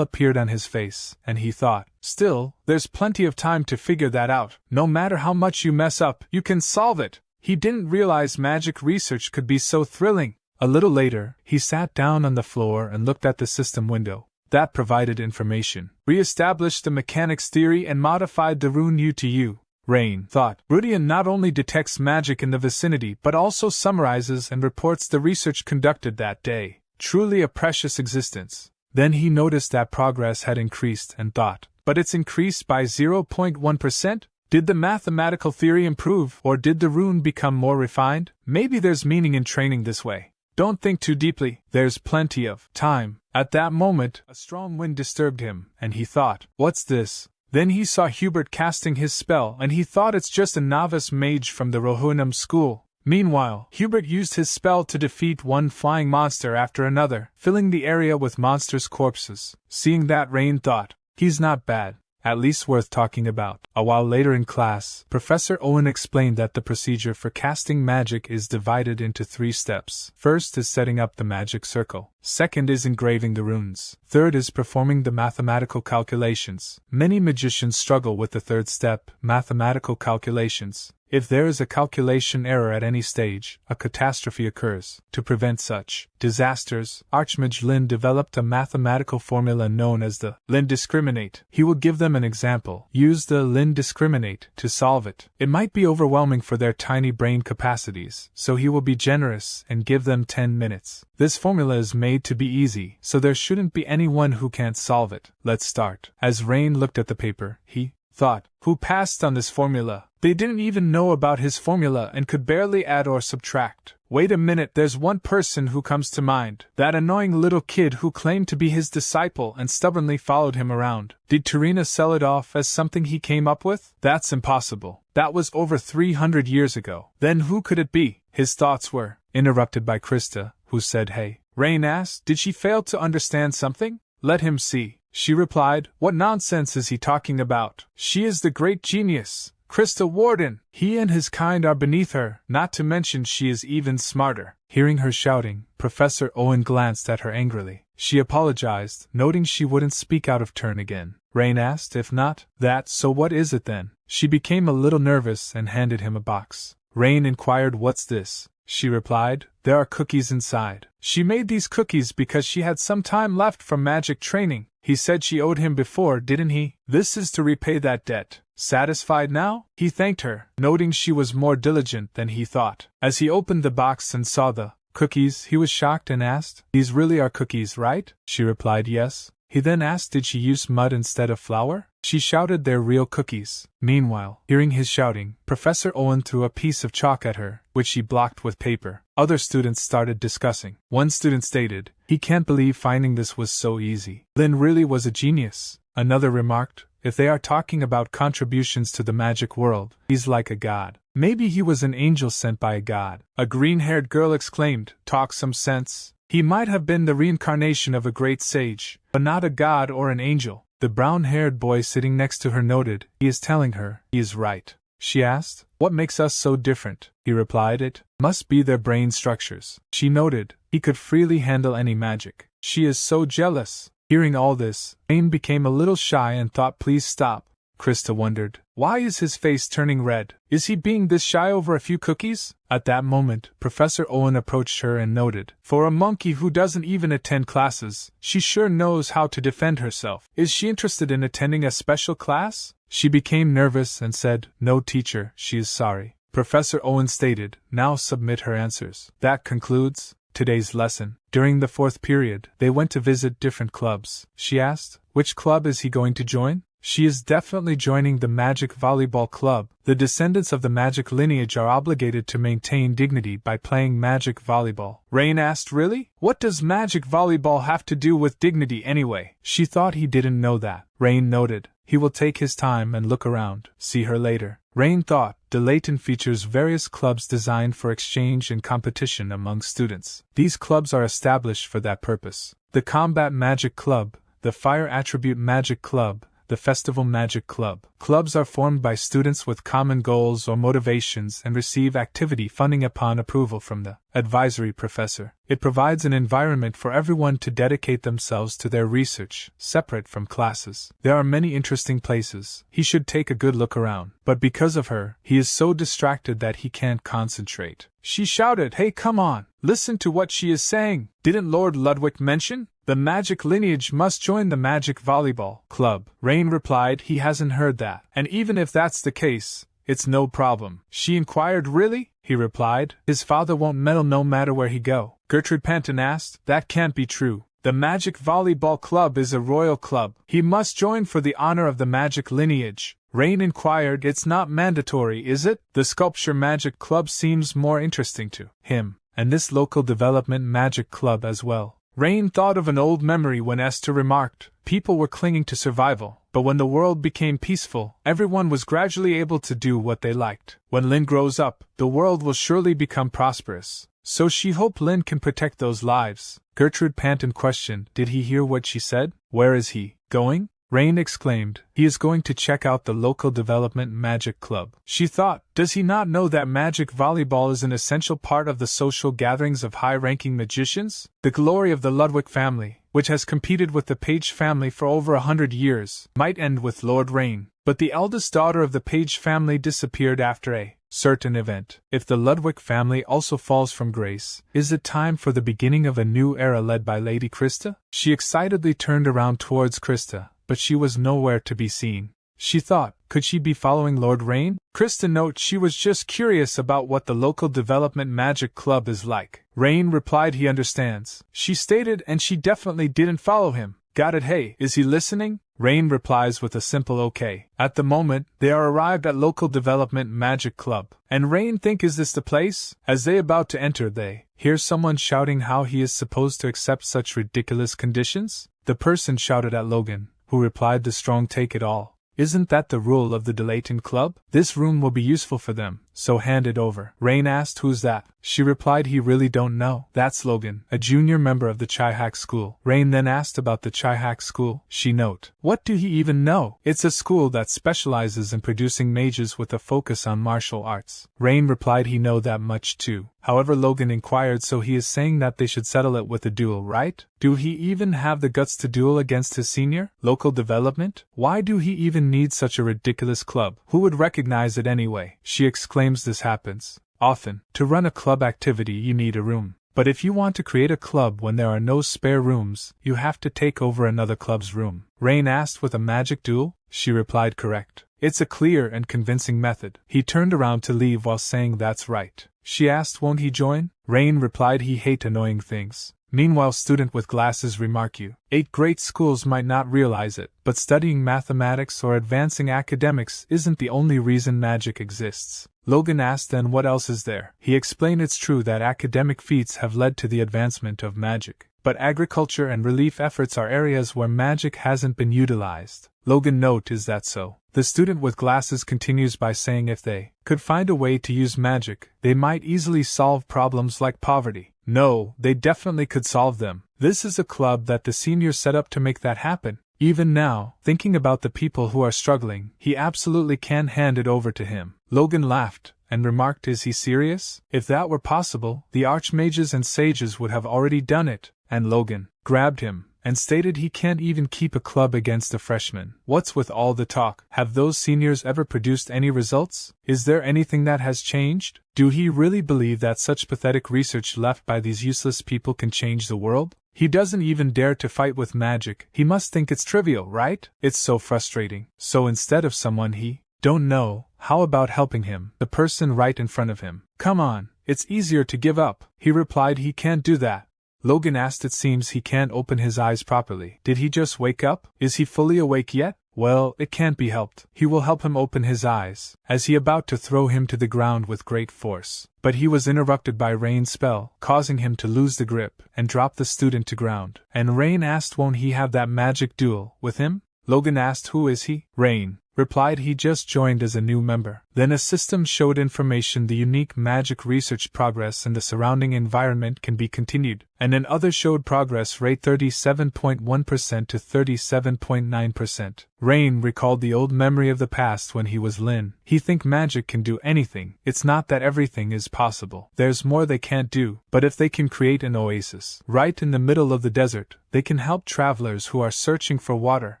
appeared on his face, and he thought, still, there's plenty of time to figure that out. No matter how much you mess up, you can solve it. He didn't realize magic research could be so thrilling. A little later, he sat down on the floor and looked at the system window. That provided information. Re-established the mechanics theory and modified the rune U to U. Rain thought, Rudian not only detects magic in the vicinity but also summarizes and reports the research conducted that day. Truly a precious existence. Then he noticed that progress had increased and thought, but it's increased by 0.1%? Did the mathematical theory improve, or did the rune become more refined? Maybe there's meaning in training this way. Don't think too deeply, there's plenty of time. At that moment, a strong wind disturbed him, and he thought, what's this? Then he saw Hubert casting his spell, and he thought it's just a novice mage from the Rohunam school. Meanwhile, Hubert used his spell to defeat one flying monster after another, filling the area with monsters' corpses. Seeing that, Rain thought, he's not bad. At least worth talking about. A while later in class, Professor Owen explained that the procedure for casting magic is divided into 3 steps. First is setting up the magic circle. Second is engraving the runes. Third is performing the mathematical calculations. Many magicians struggle with the third step, mathematical calculations. If there is a calculation error at any stage, a catastrophe occurs. To prevent such disasters, Archmage Lynn developed a mathematical formula known as the Lynn discriminate. He will give them an example. Use the Lynn discriminate to solve it. It might be overwhelming for their tiny brain capacities, so he will be generous and give them 10 minutes. This formula is made to be easy, so there shouldn't be anyone who can't solve it. Let's start. As Rain looked at the paper, he thought, who passed on this formula? They didn't even know about his formula and could barely add or subtract. Wait a minute, there's one person who comes to mind. That annoying little kid who claimed to be his disciple and stubbornly followed him around. Did Tarina sell it off as something he came up with? That's impossible. That was over 300 years ago. Then who could it be? His thoughts were interrupted by Krista, who said, hey. Rain asked, did she fail to understand something? Let him see. She replied, what nonsense is he talking about? She is the great genius, Krista Warden. He and his kind are beneath her, not to mention she is even smarter. Hearing her shouting, Professor Owen glanced at her angrily. She apologized, noting she wouldn't speak out of turn again. Rain asked, if not, that, so what is it then? She became a little nervous and handed him a box. Rain inquired, what's this? She replied, there are cookies inside. She made these cookies because she had some time left from magic training. He said she owed him before, didn't he? This is to repay that debt. Satisfied now? He thanked her, noting she was more diligent than he thought. As he opened the box and saw the cookies, he was shocked and asked, these really are cookies, right? She replied, yes. He then asked, did she use mud instead of flour? She shouted, they're real cookies. Meanwhile, hearing his shouting, Professor Owen threw a piece of chalk at her, which she blocked with paper. Other students started discussing. One student stated, he can't believe finding this was so easy. Lynn really was a genius. Another remarked, if they are talking about contributions to the magic world, he's like a god. Maybe he was an angel sent by a god. A green-haired girl exclaimed, talk some sense. He might have been the reincarnation of a great sage, but not a god or an angel. The brown-haired boy sitting next to her noted, he is telling her, he is right. She asked, what makes us so different? He replied, it must be their brain structures. She noted, he could freely handle any magic. She is so jealous. Hearing all this, Rain became a little shy and thought, please stop. Krista wondered, why is his face turning red? Is he being this shy over a few cookies? At that moment, Professor Owen approached her and noted, for a monkey who doesn't even attend classes, she sure knows how to defend herself. Is she interested in attending a special class? She became nervous and said, no teacher, she is sorry. Professor Owen stated, now submit her answers. That concludes today's lesson. During the 4th period, they went to visit different clubs. She asked, which club is he going to join? She is definitely joining the Magic Volleyball Club. The descendants of the magic lineage are obligated to maintain dignity by playing magic volleyball. Rain asked, really? What does magic volleyball have to do with dignity anyway? She thought he didn't know that. Rain noted, he will take his time and look around. See her later. Rain thought, Delon features various clubs designed for exchange and competition among students. These clubs are established for that purpose. The Combat Magic Club, the Fire Attribute Magic Club, the Festival Magic Club. Clubs are formed by students with common goals or motivations and receive activity funding upon approval from the advisory professor. It provides an environment for everyone to dedicate themselves to their research, separate from classes. There are many interesting places. He should take a good look around. But because of her, he is so distracted that he can't concentrate. She shouted, hey, come on, listen to what she is saying. Didn't Lord Ludwick mention? The magic lineage must join the Magic Volleyball Club. Rain replied, he hasn't heard that. And even if that's the case, it's no problem. She inquired, really? He replied, his father won't meddle no matter where he go. Gertrude Panton asked, that can't be true. The Magic Volleyball Club is a royal club. He must join for the honor of the magic lineage. Rain inquired. It's not mandatory, is it? The Sculpture Magic Club seems more interesting to him, and this local development magic club as well. Rain thought of an old memory when Esther remarked, people were clinging to survival, but when the world became peaceful, everyone was gradually able to do what they liked. When Lynn grows up, the world will surely become prosperous. So she hoped Lynn can protect those lives. Gertrude Panton questioned, did he hear what she said? Where is he going? Rain exclaimed, he is going to check out the local development magic club. She thought, does he not know that magic volleyball is an essential part of the social gatherings of high-ranking magicians? The glory of the Ludwick family, which has competed with the Page family for over 100 years, might end with Lord Rain. But the eldest daughter of the Page family disappeared after a certain event. If the Ludwick family also falls from grace, is it time for the beginning of a new era led by Lady Krista? She excitedly turned around towards Krista, but she was nowhere to be seen. She thought, could she be following Lord Rain? Krista noted she was just curious about what the local development magic club is like. Rain replied he understands. She stated, and she definitely didn't follow him. Got it. Hey, is he listening? Rain replies with a simple okay. At the moment, they are arrived at local development magic club. And Rain think, is this the place? As they about to enter, they hear someone shouting how he is supposed to accept such ridiculous conditions. The person shouted at Logan, who replied, the strong take it all. Isn't that the rule of the Delton Club? This room will be useful for them, so hand it over. Rain asked, who's that? She replied, he really don't know. That's Logan, a junior member of the Chihak School. Rain then asked about the Chihak School. She note, what do he even know? It's a school that specializes in producing mages with a focus on martial arts. Rain replied he know that much too. However, Logan inquired, so he is saying that they should settle it with a duel, right? Do he even have the guts to duel against his senior? Local development? Why do he even need such a ridiculous club? Who would recognize it anyway? She exclaims, this happens often. To run a club activity you need a room. But if you want to create a club when there are no spare rooms, you have to take over another club's room. Rain asked, with a magic duel? She replied, correct. It's a clear and convincing method. He turned around to leave while saying, that's right. She asked, won't he join? Rain replied, he hate annoying things. Meanwhile, student with glasses remark, you 8 great schools might not realize it, but studying mathematics or advancing academics isn't the only reason magic exists. Logan asked, then what else is there? He explained, it's true that academic feats have led to the advancement of magic, but agriculture and relief efforts are areas where magic hasn't been utilized. Logan note, is that so? The student with glasses continues by saying, if they could find a way to use magic, they might easily solve problems like poverty. No, they definitely could solve them. This is a club that the seniors set up to make that happen. Even now, thinking about the people who are struggling, he absolutely can hand it over to him. Logan laughed and remarked, is he serious? If that were possible, the archmages and sages would have already done it. And Logan grabbed him and stated he can't even keep a club against a freshman. What's with all the talk? Have those seniors ever produced any results? Is there anything that has changed? Do he really believe that such pathetic research left by these useless people can change the world? He doesn't even dare to fight with magic. He must think it's trivial, right? It's so frustrating. So instead of someone he don't know, how about helping him, the person right in front of him? Come on, it's easier to give up. He replied he can't do that. Logan asked, it seems he can't open his eyes properly. Did he just wake up? Is he fully awake yet? Well, it can't be helped. He will help him open his eyes, as he about to throw him to the ground with great force. But he was interrupted by Rain's spell, causing him to lose the grip and drop the student to ground. And Rain asked, won't he have that magic duel with him? Logan asked, who is he? Rain replied he just joined as a new member. Then a system showed information the unique magic research progress and the surrounding environment can be continued, and an other showed progress rate 37.1% to 37.9%. Rain recalled the old memory of the past when he was Lynn. He think magic can do anything. It's not that everything is possible. There's more they can't do, but if they can create an oasis right in the middle of the desert, they can help travelers who are searching for water.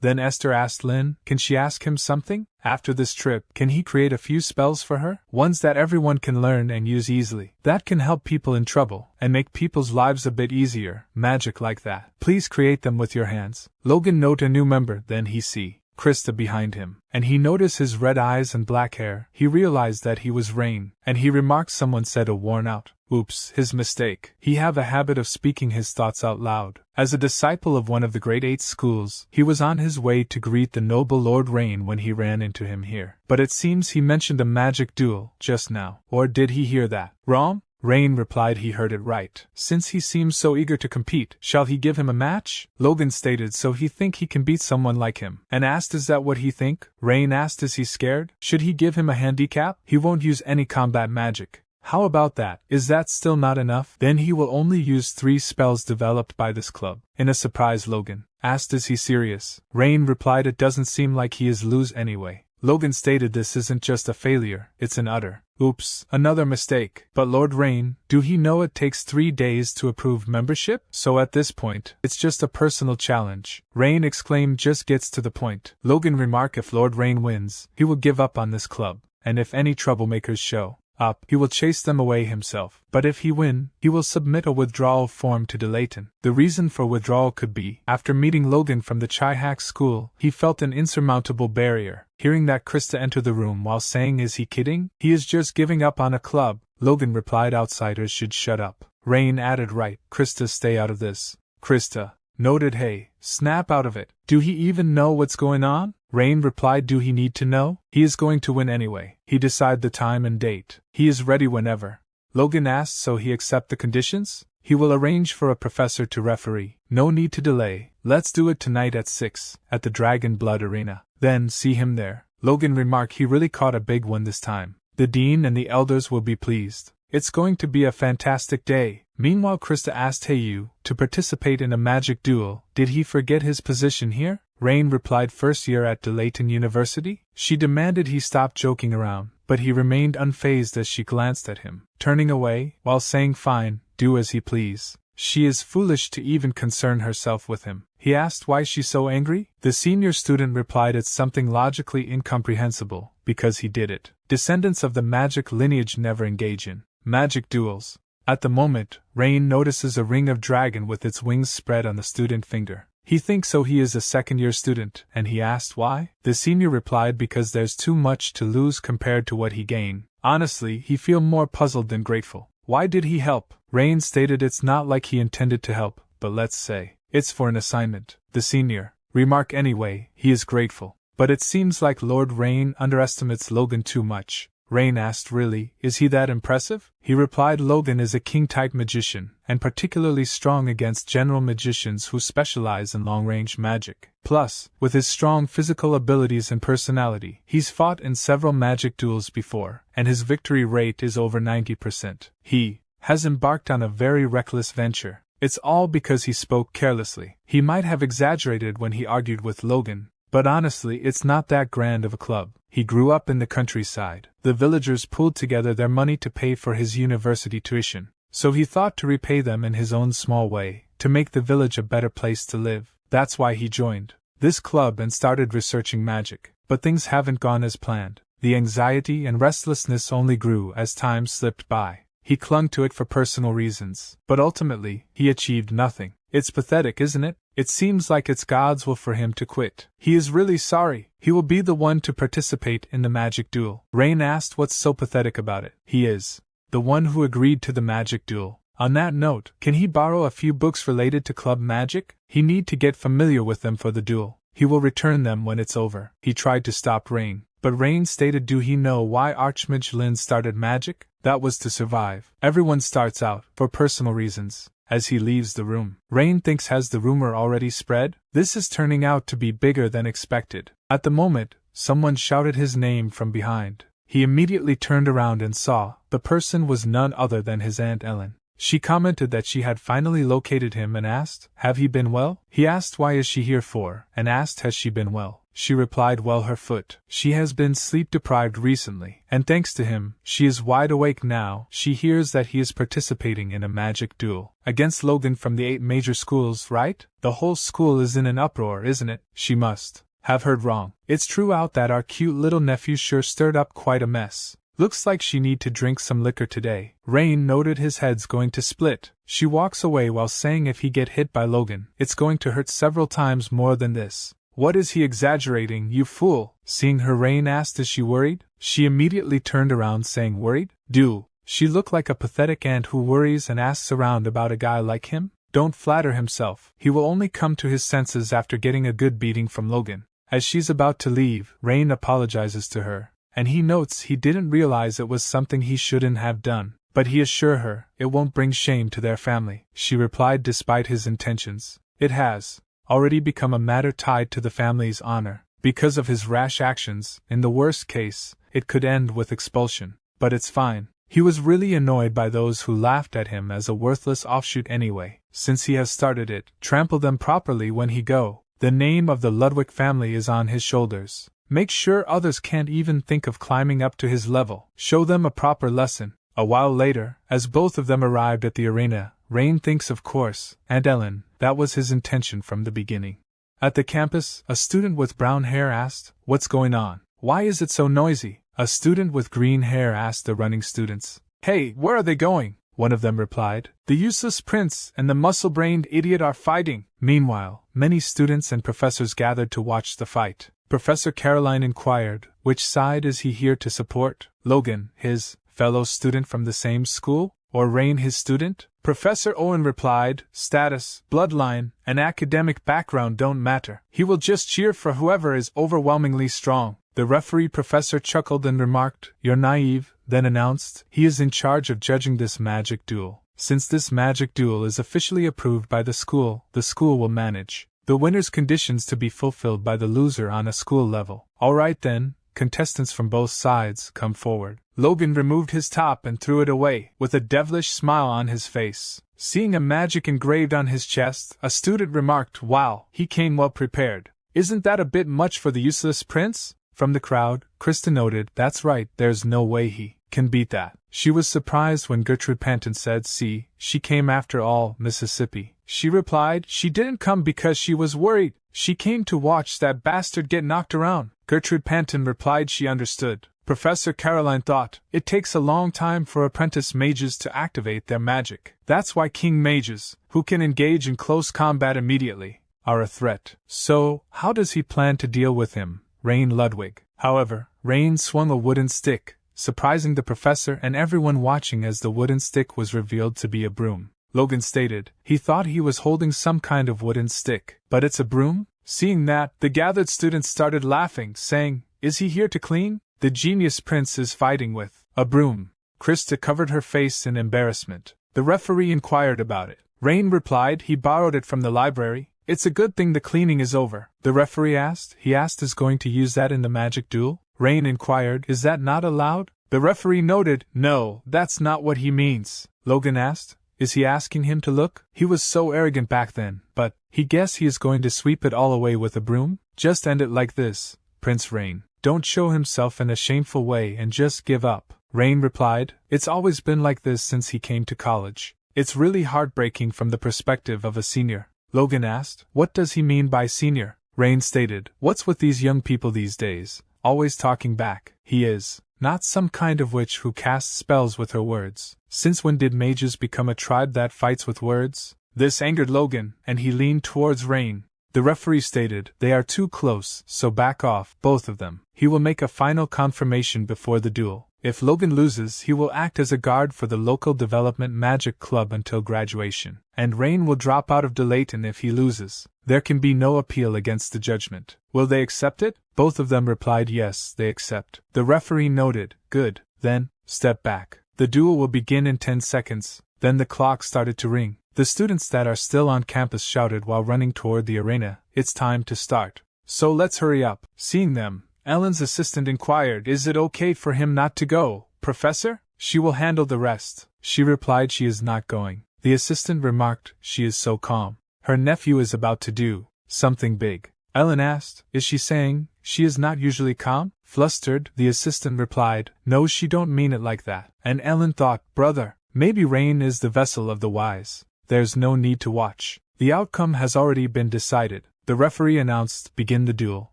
Then Esther asked Lynn, can she ask him something? After this trip, can he create a few spells for her? Ones that everyone can learn and use easily. That can help people in trouble, and make people's lives a bit easier. Magic like that. Please create them with your hands. Logan note a new member, then he see Krista behind him, and he noticed his red eyes and black hair. He realized that he was Rain, and he remarked someone said a worn out, "Oops, his mistake." He have a habit of speaking his thoughts out loud. As a disciple of one of the grade 8 schools, he was on his way to greet the noble Lord Rain when he ran into him here. But it seems he mentioned a magic duel just now. Or did he hear that wrong? Rain replied he heard it right. Since he seems so eager to compete, shall he give him a match? Logan stated so he think he can beat someone like him, and asked is that what he think? Rain asked is he scared? Should he give him a handicap? He won't use any combat magic. How about that? Is that still not enough? Then he will only use 3 spells developed by this club. In a surprise, Logan asked is he serious? Rain replied it doesn't seem like he is lose anyway. Logan stated this isn't just a failure, it's an utter oops, another mistake. But Lord Rain, do he know it takes 3 days to approve membership? So at this point, it's just a personal challenge. Rain exclaimed just gets to the point. Logan remarked if Lord Rain wins, he will give up on this club, and if any troublemakers show up, he will chase them away himself. But if he win, he will submit a withdrawal form to Delon. The reason for withdrawal could be, after meeting Logan from the Chihak school, he felt an insurmountable barrier. Hearing that Krista entered the room while saying is he kidding? He is just giving up on a club. Logan replied outsiders should shut up. Rain added right, Krista stay out of this. Krista noted hey, snap out of it. Do he even know what's going on? Rain replied do he need to know? He is going to win anyway. He decide the time and date. He is ready whenever. Logan asked so he accept the conditions? He will arrange for a professor to referee. No need to delay. Let's do it tonight at 6, at the Dragon Blood Arena. Then see him there. Logan remarked he really caught a big one this time. The dean and the elders will be pleased. It's going to be a fantastic day. Meanwhile Krista asked Hayu to participate in a magic duel. Did he forget his position here? Rain replied first year at Delon University. She demanded he stop joking around, but he remained unfazed as she glanced at him, turning away, while saying fine, do as he please. She is foolish to even concern herself with him. He asked why she's so angry. The senior student replied it's something logically incomprehensible, because he did it. Descendants of the magic lineage never engage in magic duels. At the moment, Rain notices a ring of dragon with its wings spread on the student finger. He thinks so he is a second-year student, and he asked why? The senior replied because there's too much to lose compared to what he gained. Honestly, he feel more puzzled than grateful. Why did he help? Rain stated it's not like he intended to help, but let's say it's for an assignment. The senior remarked anyway, he is grateful. But it seems like Lord Rain underestimates Logan too much. Rain asked really, is he that impressive? He replied Logan is a king-type magician, and particularly strong against general magicians who specialize in long-range magic. Plus, with his strong physical abilities and personality, he's fought in several magic duels before, and his victory rate is over 90%. He has embarked on a very reckless venture. It's all because he spoke carelessly. He might have exaggerated when he argued with Logan, but honestly it's not that grand of a club. He grew up in the countryside. The villagers pooled together their money to pay for his university tuition, so he thought to repay them in his own small way, to make the village a better place to live. That's why he joined this club and started researching magic. But things haven't gone as planned. The anxiety and restlessness only grew as time slipped by. He clung to it for personal reasons, but ultimately, he achieved nothing. It's pathetic, isn't it? It seems like it's God's will for him to quit. He is really sorry. He will be the one to participate in the magic duel. Rain asked what's so pathetic about it. He is the one who agreed to the magic duel. On that note, can he borrow a few books related to club magic? He need to get familiar with them for the duel. He will return them when it's over. He tried to stop Rain, but Rain stated do he know why Archmage Lynn started magic? That was to survive. Everyone starts out, for personal reasons. As he leaves the room, Rain thinks has the rumor already spread? This is turning out to be bigger than expected. At the moment, someone shouted his name from behind. He immediately turned around and saw the person was none other than his Aunt Ellen. She commented that she had finally located him and asked, have he been well? He asked why is she here for, and asked has she been well? She replied well her foot. She has been sleep-deprived recently, and thanks to him, she is wide awake now. She hears that he is participating in a magic duel against Logan from the 8 major schools, right? The whole school is in an uproar, isn't it? She must have heard wrong. It's true out that our cute little nephew sure stirred up quite a mess. Looks like she need to drink some liquor today. Rain noted his head's going to split. She walks away while saying if he get hit by Logan, it's going to hurt several times more than this. What is he exaggerating, you fool? Seeing her, Rain asked, is she worried? She immediately turned around saying, worried? Do she look like a pathetic aunt who worries and asks around about a guy like him? Don't flatter himself. He will only come to his senses after getting a good beating from Logan. As she's about to leave, Rain apologizes to her, and he notes he didn't realize it was something he shouldn't have done, but he assures her it won't bring shame to their family. She replied despite his intentions, it has already become a matter tied to the family's honor. Because of his rash actions, in the worst case, it could end with expulsion. But it's fine. He was really annoyed by those who laughed at him as a worthless offshoot anyway. Since he has started it, trample them properly when he go. The name of the Ludwick family is on his shoulders. Make sure others can't even think of climbing up to his level. Show them a proper lesson. A while later, as both of them arrived at the arena, Rain thinks, of course, Aunt Ellen, that was his intention from the beginning. At the campus, a student with brown hair asked, what's going on? Why is it so noisy? A student with green hair asked the running students. Hey, where are they going? One of them replied. The useless prince and the muscle-brained idiot are fighting. Meanwhile, many students and professors gathered to watch the fight. Professor Caroline inquired, which side is he here to support? Logan, his fellow student from the same school, or Rain, his student? Professor Owen replied, status, bloodline, and academic background don't matter. He will just cheer for whoever is overwhelmingly strong. The referee professor chuckled and remarked, you're naive, then announced, he is in charge of judging this magic duel. Since this magic duel is officially approved by the school will manage the winner's conditions to be fulfilled by the loser on a school level. Alright then, contestants from both sides, come forward. Logan removed his top and threw it away, with a devilish smile on his face. Seeing a magic engraved on his chest, a student remarked, wow, he came well prepared. Isn't that a bit much for the useless prince? From the crowd, Krista noted, that's right, there's no way he can beat that. She was surprised when Gertrude Panton said, see, she came after all, Mississippi. She replied, she didn't come because she was worried. She came to watch that bastard get knocked around. Gertrude Panton replied she understood. Professor Caroline thought, it takes a long time for apprentice mages to activate their magic. That's why king mages, who can engage in close combat immediately, are a threat. So, how does he plan to deal with him? Rain Ludwick. However, Rain swung a wooden stick, surprising the professor and everyone watching as the wooden stick was revealed to be a broom. Logan stated, he thought he was holding some kind of wooden stick. But it's a broom? Seeing that, the gathered students started laughing, saying, is he here to clean? The genius prince is fighting with a broom. Krista covered her face in embarrassment. The referee inquired about it. Rain replied he borrowed it from the library. It's a good thing the cleaning is over. The referee asked, is going to use that in the magic duel? Rain inquired, is that not allowed? The referee noted, no, that's not what he means. Logan asked, is he asking him to look? He was so arrogant back then, but he guess he is going to sweep it all away with a broom? Just end it like this, Prince Rain. Don't show himself in a shameful way and just give up. Rain replied, it's always been like this since he came to college. It's really heartbreaking from the perspective of a senior. Logan asked, what does he mean by senior? Rain stated, what's with these young people these days, always talking back? He is not some kind of witch who casts spells with her words. Since when did mages become a tribe that fights with words? This angered Logan, and he leaned towards Rain. The referee stated, they are too close, so back off, both of them. He will make a final confirmation before the duel. If Logan loses, he will act as a guard for the local development magic club until graduation, and Rain will drop out of Delon if he loses. There can be no appeal against the judgment. Will they accept it? Both of them replied yes, they accept. The referee noted, good, then, step back. The duel will begin in 10 seconds. Then the clock started to ring. The students that are still on campus shouted while running toward the arena, it's time to start. So let's hurry up. Seeing them, Ellen's assistant inquired, is it okay for him not to go, Professor? She will handle the rest. She replied she is not going. The assistant remarked, she is so calm. Her nephew is about to do something big. Ellen asked, is she saying she is not usually calm? Flustered, the assistant replied, no, she don't mean it like that. And Ellen thought, brother, maybe Rain is the vessel of the wise. There's no need to watch. The outcome has already been decided. The referee announced, begin the duel.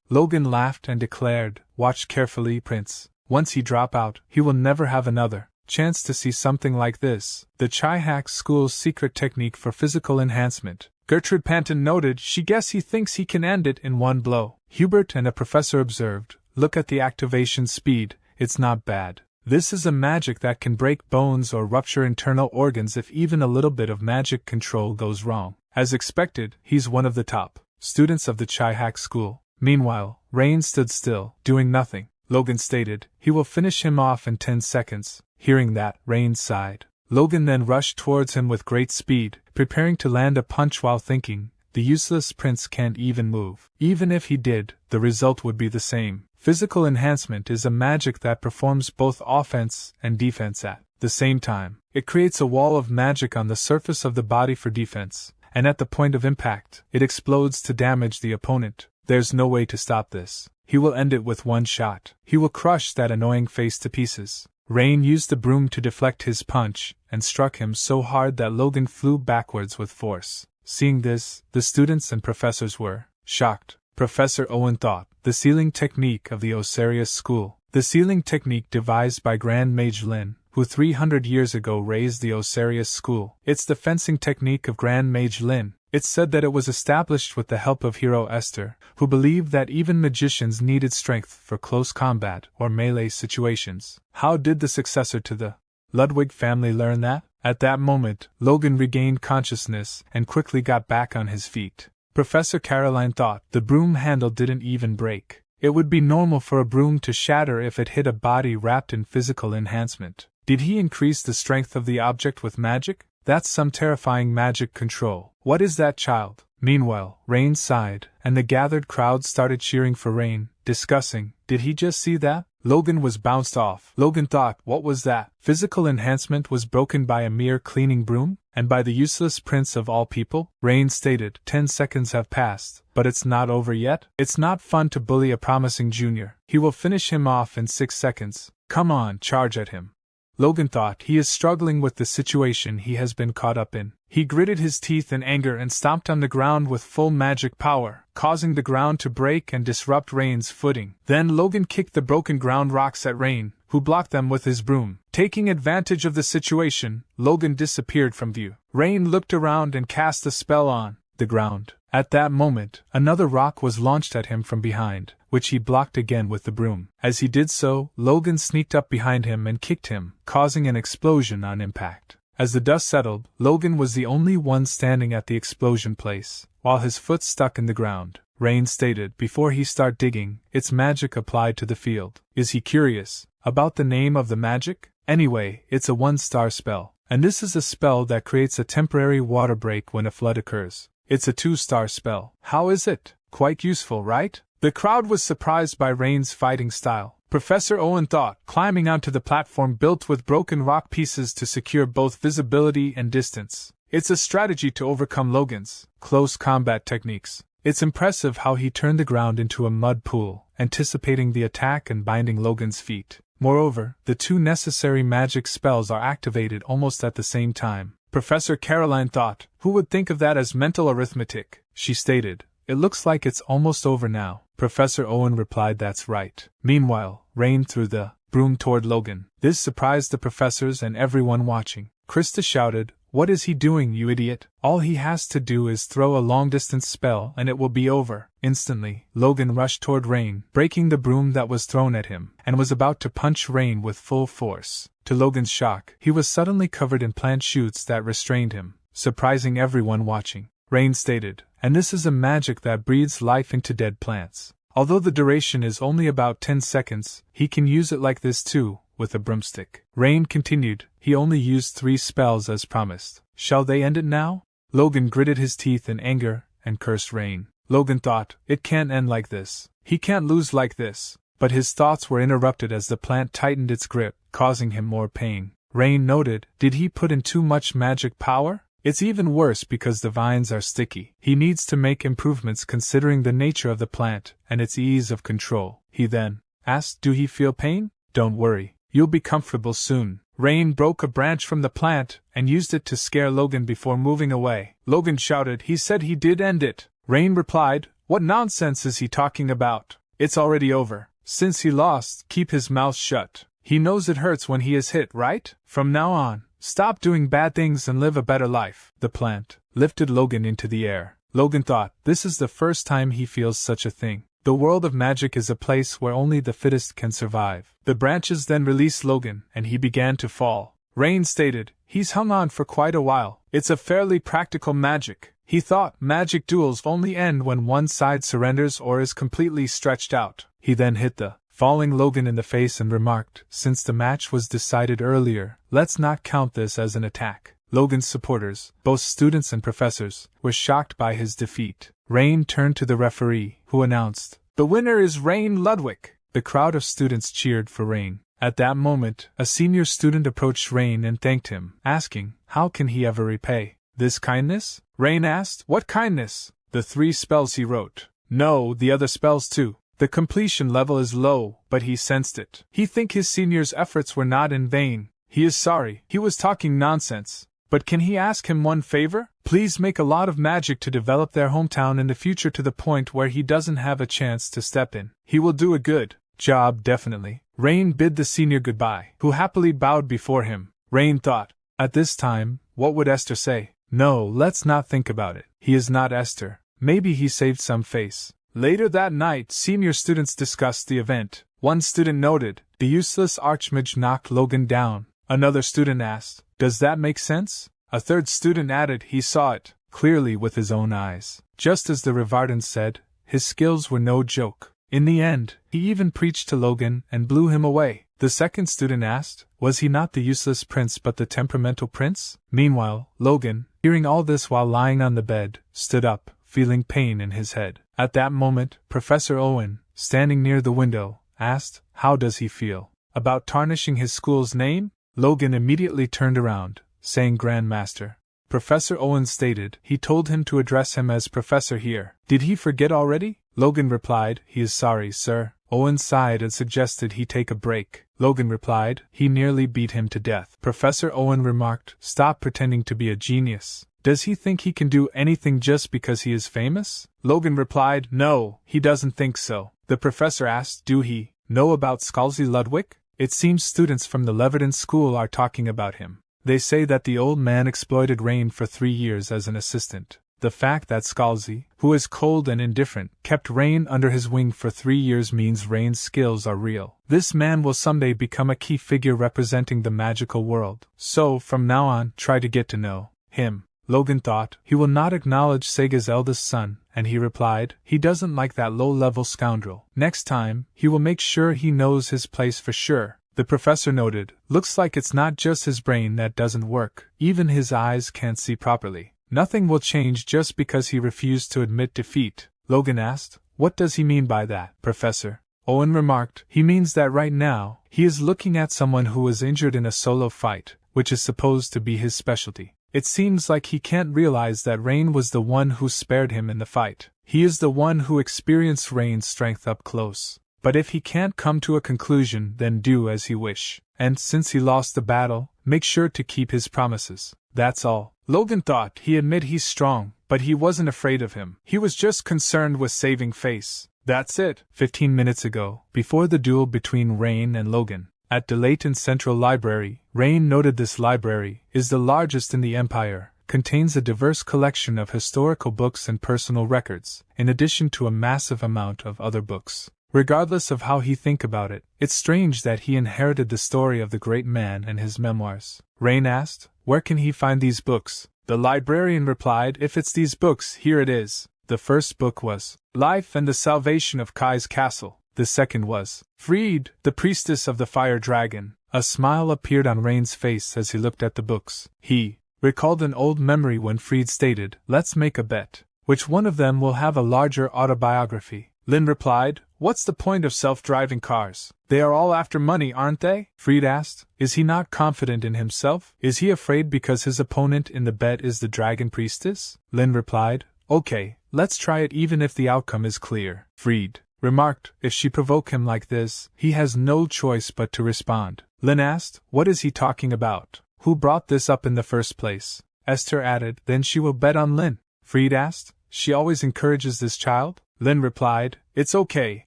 Logan laughed and declared, watch carefully, Prince. Once he drop out, he will never have another chance to see something like this. The Chihak School's secret technique for physical enhancement. Gertrude Panton noted she guess he thinks he can end it in one blow. Hubert and a professor observed, look at the activation speed, it's not bad. This is a magic that can break bones or rupture internal organs if even a little bit of magic control goes wrong. As expected, he's one of the top students of the Chihak school. Meanwhile, Rain stood still, doing nothing. Logan stated, he will finish him off in 10 seconds. Hearing that, Rain sighed. Logan then rushed towards him with great speed, preparing to land a punch while thinking, the useless prince can't even move. Even if he did, the result would be the same. Physical enhancement is a magic that performs both offense and defense at the same time. It creates a wall of magic on the surface of the body for defense, and at the point of impact, it explodes to damage the opponent. There's no way to stop this. He will end it with one shot. He will crush that annoying face to pieces. Rain used the broom to deflect his punch, and struck him so hard that Logan flew backwards with force. Seeing this, the students and professors were shocked. Professor Owen thought, the sealing technique of the Osiris school. The sealing technique devised by Grand Mage Lynn, who 300 years ago raised the Osiris school. It's the fencing technique of Grand Mage Lynn. It's said that it was established with the help of hero Esther, who believed that even magicians needed strength for close combat or melee situations. How did the successor to the Ludwick family learn that? At that moment, Logan regained consciousness and quickly got back on his feet. Professor Caroline thought the broom handle didn't even break. It would be normal for a broom to shatter if it hit a body wrapped in physical enhancement. Did he increase the strength of the object with magic? That's some terrifying magic control. What is that, child? Meanwhile, Rain sighed, and the gathered crowd started cheering for Rain, discussing, did he just see that? Logan was bounced off. Logan thought, what was that? Physical enhancement was broken by a mere cleaning broom? And by the useless prince of all people? Rain stated, 10 seconds have passed, but it's not over yet. It's not fun to bully a promising junior. He will finish him off in 6 seconds. Come on, charge at him. Logan thought, he is struggling with the situation he has been caught up in. He gritted his teeth in anger and stomped on the ground with full magic power, causing the ground to break and disrupt Rain's footing. Then Logan kicked the broken ground rocks at Rain, who blocked them with his broom. Taking advantage of the situation, Logan disappeared from view. Rain looked around and cast a spell on the ground. At that moment, another rock was launched at him from behind, which he blocked again with the broom. As he did so, Logan sneaked up behind him and kicked him, causing an explosion on impact. As the dust settled, Logan was the only one standing at the explosion place, while his foot stuck in the ground. Rain stated, before he start digging, it's magic applied to the field. Is he curious about the name of the magic? Anyway, it's a 1-star spell, and this is a spell that creates a temporary water break when a flood occurs. It's a 2-star spell. How is it? Quite useful, right? The crowd was surprised by Rain's fighting style. Professor Owen thought, climbing onto the platform built with broken rock pieces to secure both visibility and distance. It's a strategy to overcome Logan's close combat techniques. It's impressive how he turned the ground into a mud pool, anticipating the attack and binding Logan's feet. Moreover, the 2 necessary magic spells are activated almost at the same time. Professor Caroline thought, who would think of that as mental arithmetic? She stated, it looks like it's almost over now. Professor Owen replied, that's right. Meanwhile, Rain threw the broom toward Logan. This surprised the professors and everyone watching. Krista shouted, what is he doing, you idiot? All he has to do is throw a long-distance spell and it will be over. Instantly, Logan rushed toward Rain, breaking the broom that was thrown at him, and was about to punch Rain with full force. To Logan's shock, he was suddenly covered in plant shoots that restrained him, surprising everyone watching. Rain stated, and this is a magic that breathes life into dead plants. Although the duration is only about 10 seconds, he can use it like this too, with a broomstick. Rain continued, he only used 3 spells as promised. Shall they end it now? Logan gritted his teeth in anger and cursed Rain. Logan thought, it can't end like this. He can't lose like this. But his thoughts were interrupted as the plant tightened its grip, causing him more pain. Rain noted, did he put in too much magic power? It's even worse because the vines are sticky. He needs to make improvements considering the nature of the plant and its ease of control. He then asked, do he feel pain? Don't worry, you'll be comfortable soon. Rain broke a branch from the plant and used it to scare Logan before moving away. Logan shouted, he said he did end it. Rain replied, what nonsense is he talking about? It's already over. Since he lost, keep his mouth shut. He knows it hurts when he is hit, right? From now on, Stop doing bad things and live a better life. The plant lifted Logan into the air. Logan thought, this is the first time he feels such a thing. The world of magic is a place where only the fittest can survive. The branches then released Logan, and he began to fall. Rain stated, he's hung on for quite a while. It's a fairly practical magic. He thought magic duels only end when one side surrenders or is completely stretched out. He then hit the falling Logan in the face and remarked, since the match was decided earlier, let's not count this as an attack. Logan's supporters, both students and professors, were shocked by his defeat. Rain turned to the referee, who announced, the winner is Rain Ludwick. The crowd of students cheered for Rain. At that moment, a senior student approached Rain and thanked him, asking, how can he ever repay this kindness? Rain asked, what kindness? The 3 spells he wrote. No, the other spells too. The completion level is low, but he sensed it. He think his senior's efforts were not in vain. He is sorry, he was talking nonsense. But can he ask him one favor? Please make a lot of magic to develop their hometown in the future to the point where he doesn't have a chance to step in. He will do a good job, definitely. Rain bid the senior goodbye, who happily bowed before him. Rain thought, at this time, what would Esther say? No, let's not think about it. He is not Esther. Maybe he saved some face. Later that night, senior students discussed the event. One student noted, the useless archmage knocked Logan down. Another student asked, does that make sense? A third student added he saw it clearly with his own eyes. Just as the Rivardans said, his skills were no joke. In the end, he even preached to Logan and blew him away. The second student asked, was he not the useless prince but the temperamental prince? Meanwhile, Logan, hearing all this while lying on the bed, stood up, feeling pain in his head. At that moment, Professor Owen, standing near the window, asked, how does he feel about tarnishing his school's name? Logan immediately turned around, saying Grandmaster. Professor Owen stated, he told him to address him as Professor here. Did he forget already? Logan replied, he is sorry, sir. Owen sighed and suggested he take a break. Logan replied, he nearly beat him to death. Professor Owen remarked, stop pretending to be a genius. Does he think he can do anything just because he is famous? Logan replied, no, he doesn't think so. The professor asked, do he know about Scalzi Ludwick? It seems students from the Leverton school are talking about him. They say that the old man exploited Rain for 3 years as an assistant. The fact that Scalzi, who is cold and indifferent, kept Rain under his wing for 3 years means Rain's skills are real. This man will someday become a key figure representing the magical world. So, from now on, try to get to know him. Logan thought, he will not acknowledge Sega's eldest son, and he replied, he doesn't like that low-level scoundrel. Next time, he will make sure he knows his place for sure. The professor noted, looks like it's not just his brain that doesn't work, even his eyes can't see properly. Nothing will change just because he refused to admit defeat. Logan asked, what does he mean by that, Professor? Owen remarked, he means that right now, he is looking at someone who was injured in a solo fight, which is supposed to be his specialty. It seems like he can't realize that Rain was the one who spared him in the fight. He is the one who experienced Rain's strength up close. But if he can't come to a conclusion, then do as he wish. And since he lost the battle, make sure to keep his promises. That's all. Logan thought he admit he's strong, but he wasn't afraid of him. He was just concerned with saving face. That's it. 15 minutes ago, before the duel between Rain and Logan, at Delon Central Library, Rain noted this library is the largest in the Empire, contains a diverse collection of historical books and personal records, in addition to a massive amount of other books. Regardless of how he think about it, it's strange that he inherited the story of the great man and his memoirs. Rain asked, where can he find these books? The librarian replied, if it's these books, here it is. The first book was Life and the Salvation of Kai's Castle. The second was Freed, the Priestess of the Fire Dragon. A smile appeared on Rain's face as he looked at the books. He recalled an old memory when Freed stated, let's make a bet. Which one of them will have a larger autobiography? Lynn replied, what's the point of self-driving cars? They are all after money, aren't they? Freed asked, is he not confident in himself? Is he afraid because his opponent in the bet is the Dragon Priestess? Lynn replied, okay, let's try it even if the outcome is clear. Freed remarked, if she provoke him like this, he has no choice but to respond. Lynn asked, what is he talking about? Who brought this up in the first place? Esther added, then she will bet on Lynn. Freed asked, she always encourages this child? Lynn replied, it's okay,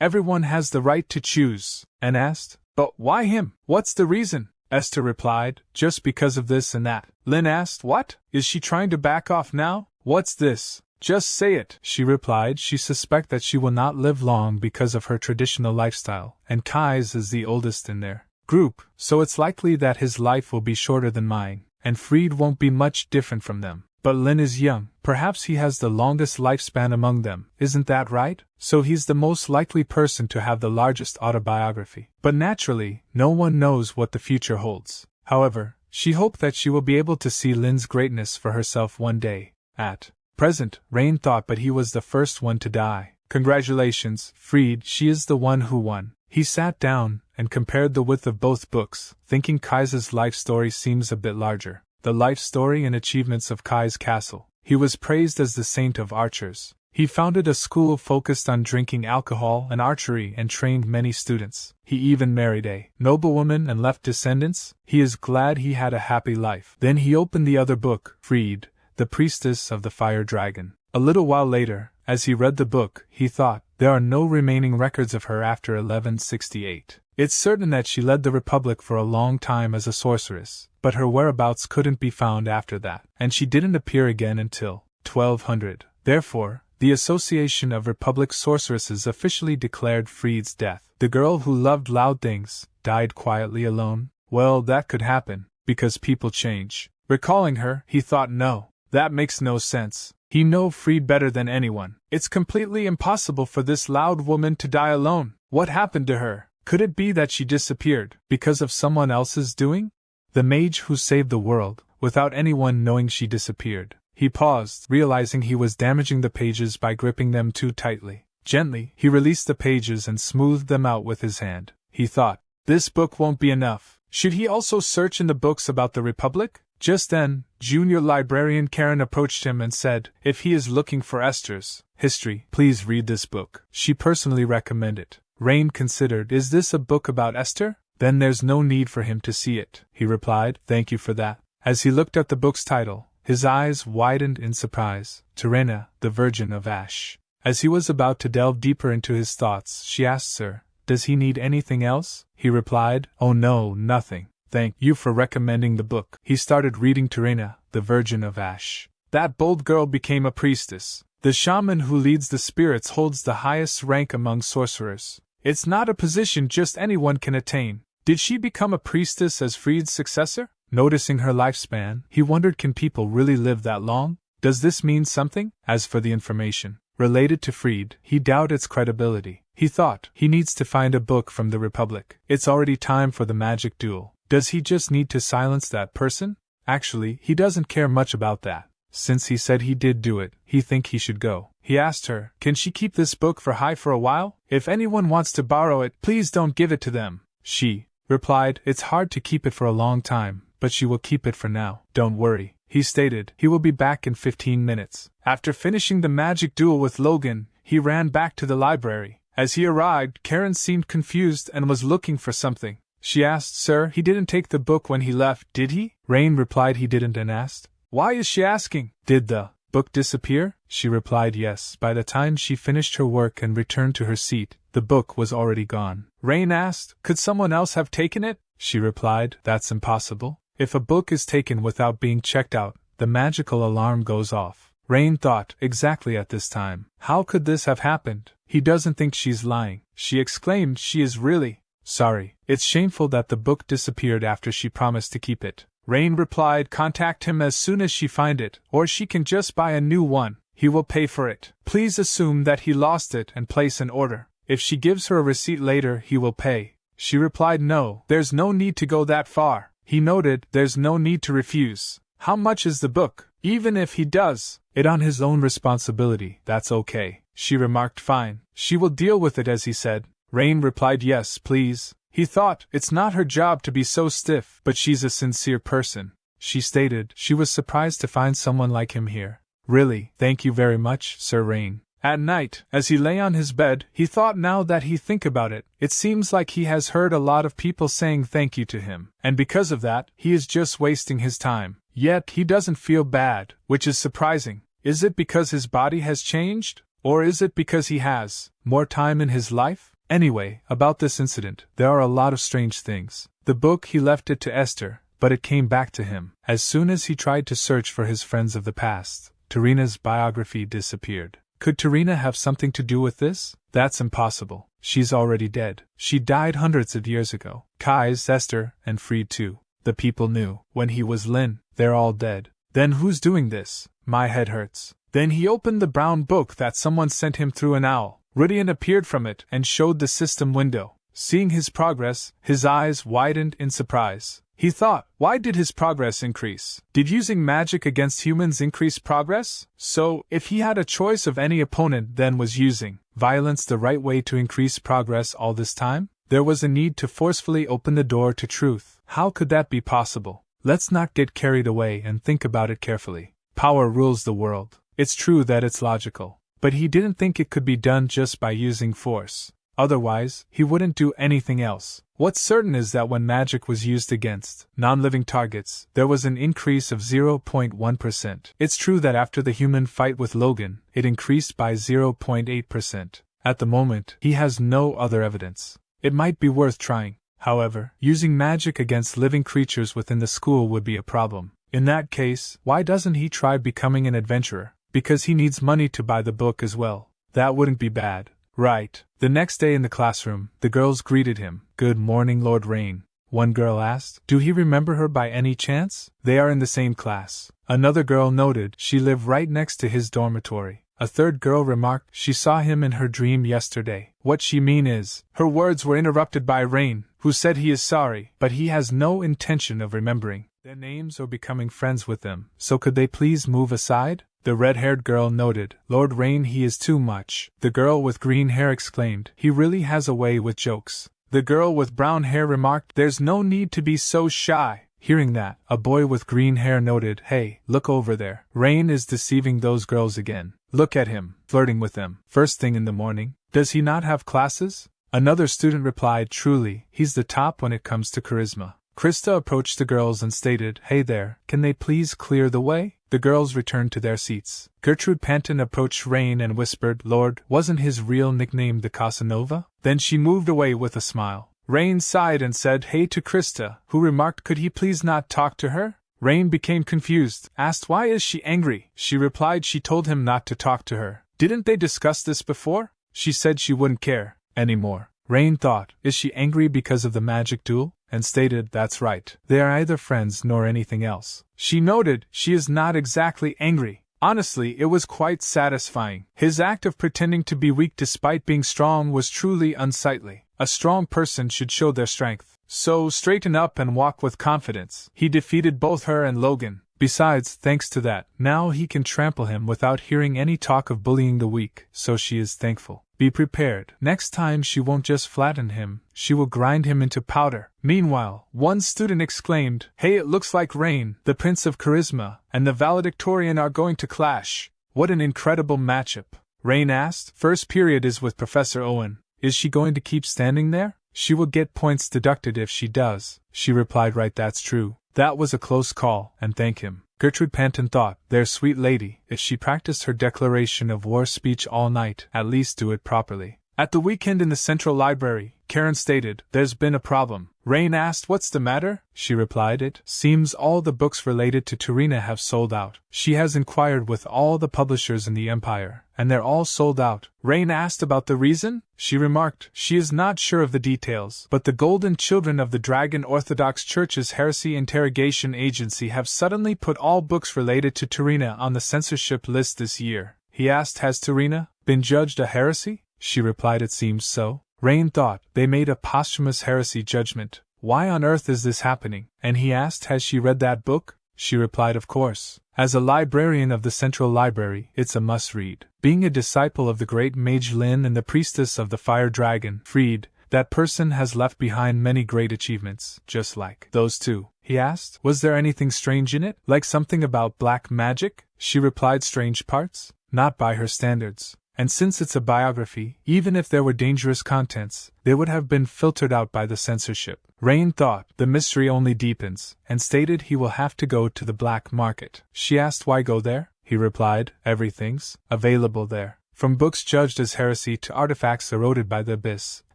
everyone has the right to choose, and asked, but why him? What's the reason? Esther replied, just because of this and that. Lynn asked, what? Is she trying to back off now? What's this? Just say it, she replied. She suspects that she will not live long because of her traditional lifestyle, and Kai's is the oldest in their group, so it's likely that his life will be shorter than mine, and Fried won't be much different from them. But Lynn is young, perhaps he has the longest lifespan among them, isn't that right? So he's the most likely person to have the largest autobiography. But naturally, no one knows what the future holds. However, she hoped that she will be able to see Lynn's greatness for herself one day. At present, Rain thought, but he was the first one to die. Congratulations, Fried, she is the one who won. He sat down and compared the width of both books, thinking Kai's life story seems a bit larger. The life story and achievements of Kai's castle. He was praised as the saint of archers. He founded a school focused on drinking alcohol and archery and trained many students. He even married a noblewoman and left descendants. He is glad he had a happy life. Then he opened the other book, Fried, the priestess of the fire dragon. A little while later, as he read the book, he thought, there are no remaining records of her after 1168. It's certain that she led the Republic for a long time as a sorceress, but her whereabouts couldn't be found after that, and she didn't appear again until 1200. Therefore, the Association of Republic Sorceresses officially declared Fried's death. The girl who loved loud things died quietly alone. Well, that could happen, because people change. Recalling her, he thought, no, that makes no sense. He knows Fried better than anyone. It's completely impossible for this loud woman to die alone. What happened to her? Could it be that she disappeared because of someone else's doing? The mage who saved the world, without anyone knowing she disappeared. He paused, realizing he was damaging the pages by gripping them too tightly. Gently, he released the pages and smoothed them out with his hand. He thought, this book won't be enough. Should he also search in the books about the Republic? Just then, junior librarian Karen approached him and said, if he is looking for Esther's history, please read this book. She personally recommended it. Rain considered, is this a book about Esther? Then there's no need for him to see it, he replied. Thank you for that. As he looked at the book's title, his eyes widened in surprise. Terena, the Virgin of Ash. As he was about to delve deeper into his thoughts, she asked, sir, does he need anything else? He replied, oh no, nothing. Thank you for recommending the book. He started reading Terena, the Virgin of Ash. That bold girl became a priestess. The shaman who leads the spirits holds the highest rank among sorcerers. It's not a position just anyone can attain. Did she become a priestess as Fried's successor? Noticing her lifespan, he wondered, can people really live that long? Does this mean something? As for the information related to Fried, he doubted its credibility. He thought, he needs to find a book from the Republic. It's already time for the magic duel. Does he just need to silence that person? Actually, he doesn't care much about that. Since he said he did do it, he think he should go. He asked her, can she keep this book for a while? If anyone wants to borrow it, please don't give it to them. She replied, it's hard to keep it for a long time, but she will keep it for now. Don't worry, he stated. He will be back in 15 minutes. After finishing the magic duel with Logan, he ran back to the library. As he arrived, Karen seemed confused and was looking for something. She asked, sir, he didn't take the book when he left, did he? Rain replied he didn't and asked, why is she asking? Did the book disappear? She replied yes. By the time she finished her work and returned to her seat, the book was already gone. Rain asked, could someone else have taken it? She replied, that's impossible. If a book is taken without being checked out, the magical alarm goes off. Rain thought, exactly at this time. How could this have happened? He doesn't think she's lying. She exclaimed, she is really sorry. It's shameful that the book disappeared after she promised to keep it. Rain replied, contact him as soon as she find it, or she can just buy a new one. He will pay for it. Please assume that he lost it and place an order. If she gives her a receipt later, he will pay. She replied, no, there's no need to go that far. He noted, there's no need to refuse. How much is the book? Even if he does it on his own responsibility, that's okay. She remarked, fine. She will deal with it as he said. Rain replied, yes, please. He thought, it's not her job to be so stiff, but she's a sincere person. She stated, she was surprised to find someone like him here. Really, thank you very much, Sir Rain. At night, as he lay on his bed, he thought, now that he think about it, it seems like he has heard a lot of people saying thank you to him, and because of that, he is just wasting his time. Yet, he doesn't feel bad, which is surprising. Is it because his body has changed? Or is it because he has more time in his life? Anyway, about this incident, there are a lot of strange things. The book, he left it to Esther, but it came back to him. As soon as he tried to search for his friends of the past, Tarina's biography disappeared. Could Tarina have something to do with this? That's impossible. She's already dead. She died hundreds of years ago. Kai's, Esther, and Fried too. The people knew. When he was Lynn, they're all dead. Then who's doing this? My head hurts. Then he opened the brown book that someone sent him through an owl. Rudian appeared from it and showed the system window. Seeing his progress, his eyes widened in surprise. He thought, why did his progress increase? Did using magic against humans increase progress? So, if he had a choice of any opponent, then was using violence the right way to increase progress all this time? There was a need to forcefully open the door to truth. How could that be possible? Let's not get carried away and think about it carefully. Power rules the world. It's true that it's logical. But he didn't think it could be done just by using force. Otherwise, he wouldn't do anything else. What's certain is that when magic was used against non-living targets, there was an increase of 0.1%. It's true that after the human fight with Logan, it increased by 0.8%. At the moment, he has no other evidence. It might be worth trying. However, using magic against living creatures within the school would be a problem. In that case, why doesn't he try becoming an adventurer? Because he needs money to buy the book as well. That wouldn't be bad. Right. The next day in the classroom, the girls greeted him. Good morning, Lord Rain. One girl asked, do he remember her by any chance? They are in the same class. Another girl noted she lived right next to his dormitory. A third girl remarked she saw him in her dream yesterday. What she mean is, her words were interrupted by Rain, who said he is sorry, but he has no intention of remembering their names or becoming friends with them, so could they please move aside? The red-haired girl noted, Lord Rain, he is too much. The girl with green hair exclaimed, he really has a way with jokes. The girl with brown hair remarked, there's no need to be so shy. Hearing that, a boy with green hair noted, hey, look over there. Rain is deceiving those girls again. Look at him, flirting with them. First thing in the morning. Does he not have classes? Another student replied, truly, he's the top when it comes to charisma. Krista approached the girls and stated, hey there, can they please clear the way? The girls returned to their seats. Gertrude Panton approached Rain and whispered, Lord, wasn't his real nickname the Casanova? Then she moved away with a smile. Rain sighed and said hey to Krista, who remarked, could he please not talk to her? Rain became confused, asked why is she angry? She replied she told him not to talk to her. Didn't they discuss this before? She said she wouldn't care anymore. Rain thought, is she angry because of the magic duel? And stated, that's right. They are either friends nor anything else. She noted, she is not exactly angry. Honestly, it was quite satisfying. His act of pretending to be weak despite being strong was truly unsightly. A strong person should show their strength. So straighten up and walk with confidence. He defeated both her and Logan. Besides, thanks to that, now he can trample him without hearing any talk of bullying the weak, so she is thankful. Be prepared. Next time she won't just flatten him, she will grind him into powder. Meanwhile, one student exclaimed, hey, it looks like Rain, the Prince of Charisma, and the valedictorian are going to clash. What an incredible matchup. Rain asked. First period is with Professor Owen. Is she going to keep standing there? She will get points deducted if she does. She replied, right, that's true. That was a close call, and thank him. Gertrude Panton thought, there's sweet lady, if she practiced her declaration of war speech all night, at least do it properly. At the weekend in the Central Library, Karen stated, there's been a problem. Rain asked, what's the matter? She replied, it seems all the books related to Tarina have sold out. She has inquired with all the publishers in the Empire, and they're all sold out. Rain asked about the reason? She remarked, she is not sure of the details, but the Golden Children of the Dragon Orthodox Church's Heresy Interrogation Agency have suddenly put all books related to Tarina on the censorship list this year. He asked, has Tarina been judged a heresy? She replied, it seems so. Rain thought, they made a posthumous heresy judgment. Why on earth is this happening? And he asked, has she read that book? She replied, of course. As a librarian of the Central Library, it's a must-read. Being a disciple of the great Mage Lynn and the priestess of the fire dragon, Fried, that person has left behind many great achievements, just like those two. He asked, was there anything strange in it? Like something about black magic? She replied, strange parts? Not by her standards. And since it's a biography, even if there were dangerous contents, they would have been filtered out by the censorship. Rain thought, the mystery only deepens, and stated he will have to go to the black market. She asked why go there? He replied, everything's available there. From books judged as heresy to artifacts eroded by the abyss,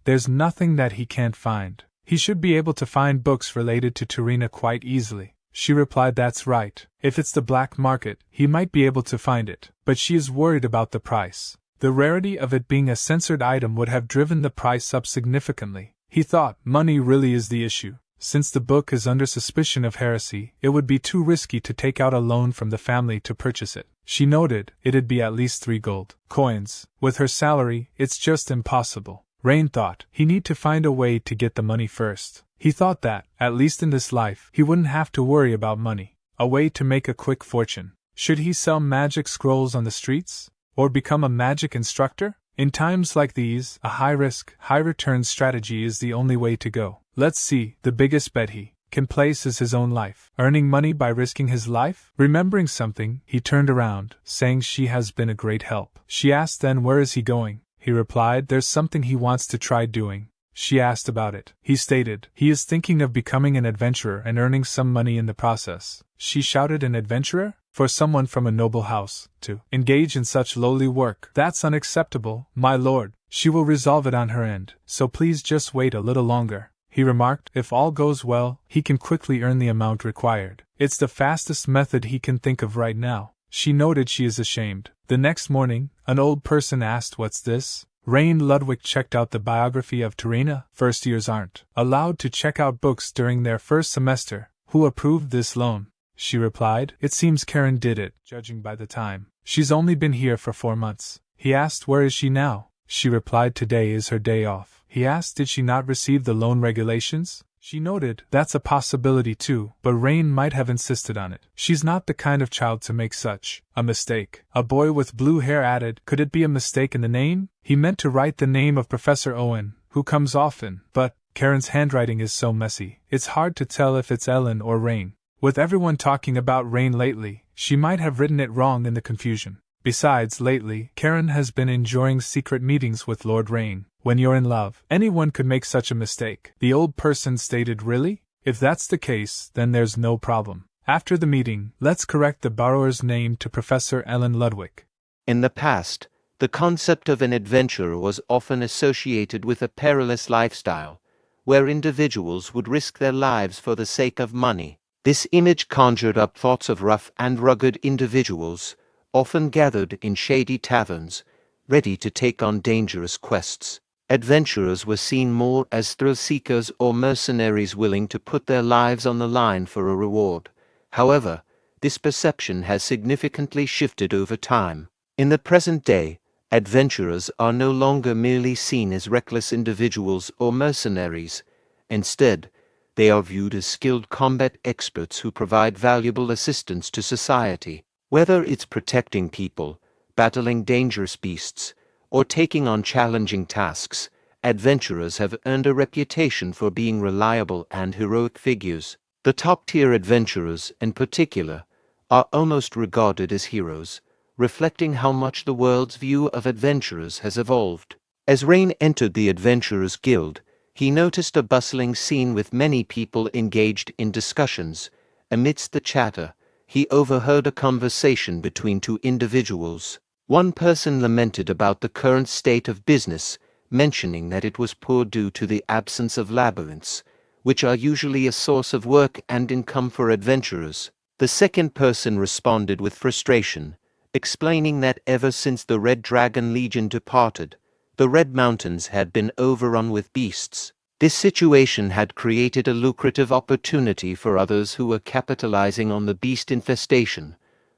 There's nothing that he can't find. He should be able to find books related to Turina quite easily. She replied, that's right. If it's the black market, he might be able to find it. But she is worried about the price. The rarity of it being a censored item would have driven the price up significantly. He thought, money really is the issue. Since the book is under suspicion of heresy, it would be too risky to take out a loan from the family to purchase it. She noted, it'd be at least 3 gold coins. With her salary, it's just impossible. Rain thought, he need to find a way to get the money first. He thought that, at least in this life, he wouldn't have to worry about money. A way to make a quick fortune. Should he sell magic scrolls on the streets? Or become a magic instructor? In times like these, a high-risk, high-return strategy is the only way to go. Let's see, the biggest bet he can place is his own life. Earning money by risking his life? Remembering something, he turned around, saying she has been a great help. She asked then, where is he going? He replied, there's something he wants to try doing. She asked about it. He stated, he is thinking of becoming an adventurer and earning some money in the process. She shouted, an adventurer? For someone from a noble house to engage in such lowly work, that's unacceptable, my lord. She will resolve it on her end, so please just wait a little longer. He remarked, if all goes well, he can quickly earn the amount required. It's the fastest method he can think of right now. She noted she is ashamed. The next morning, an old person asked, what's this? Rain Ludwick checked out the biography of Turina. First years aren't allowed to check out books during their first semester. Who approved this loan? She replied, it seems Karen did it, judging by the time. She's only been here for 4 months. He asked, where is she now? She replied, today is her day off. He asked, did she not receive the loan regulations? She noted, that's a possibility too, but Rain might have insisted on it. She's not the kind of child to make such a mistake. A boy with blue hair added, could it be a mistake in the name? He meant to write the name of Professor Owen, who comes often, but Karen's handwriting is so messy. It's hard to tell if it's Ellen or Rain. With everyone talking about Rain lately, she might have written it wrong in the confusion. Besides, lately, Karen has been enjoying secret meetings with Lord Rain. When you're in love, anyone could make such a mistake. The old person stated, really? If that's the case, then there's no problem. After the meeting, let's correct the borrower's name to Professor Ellen Ludwick. In the past, the concept of an adventurer was often associated with a perilous lifestyle, where individuals would risk their lives for the sake of money. This image conjured up thoughts of rough and rugged individuals, often gathered in shady taverns, ready to take on dangerous quests. Adventurers were seen more as thrill-seekers or mercenaries willing to put their lives on the line for a reward. However, this perception has significantly shifted over time. In the present day, adventurers are no longer merely seen as reckless individuals or mercenaries. Instead, they are viewed as skilled combat experts who provide valuable assistance to society. Whether it's protecting people, battling dangerous beasts, or taking on challenging tasks, adventurers have earned a reputation for being reliable and heroic figures. The top-tier adventurers, in particular, are almost regarded as heroes, reflecting how much the world's view of adventurers has evolved. As Rain entered the Adventurers Guild, he noticed a bustling scene with many people engaged in discussions. Amidst the chatter, he overheard a conversation between 2 individuals. One person lamented about the current state of business, mentioning that it was poor due to the absence of labyrinths, which are usually a source of work and income for adventurers. The second person responded with frustration, explaining that ever since the Red Dragon Legion departed, the Red Mountains had been overrun with beasts. This situation had created a lucrative opportunity for others who were capitalizing on the beast infestation,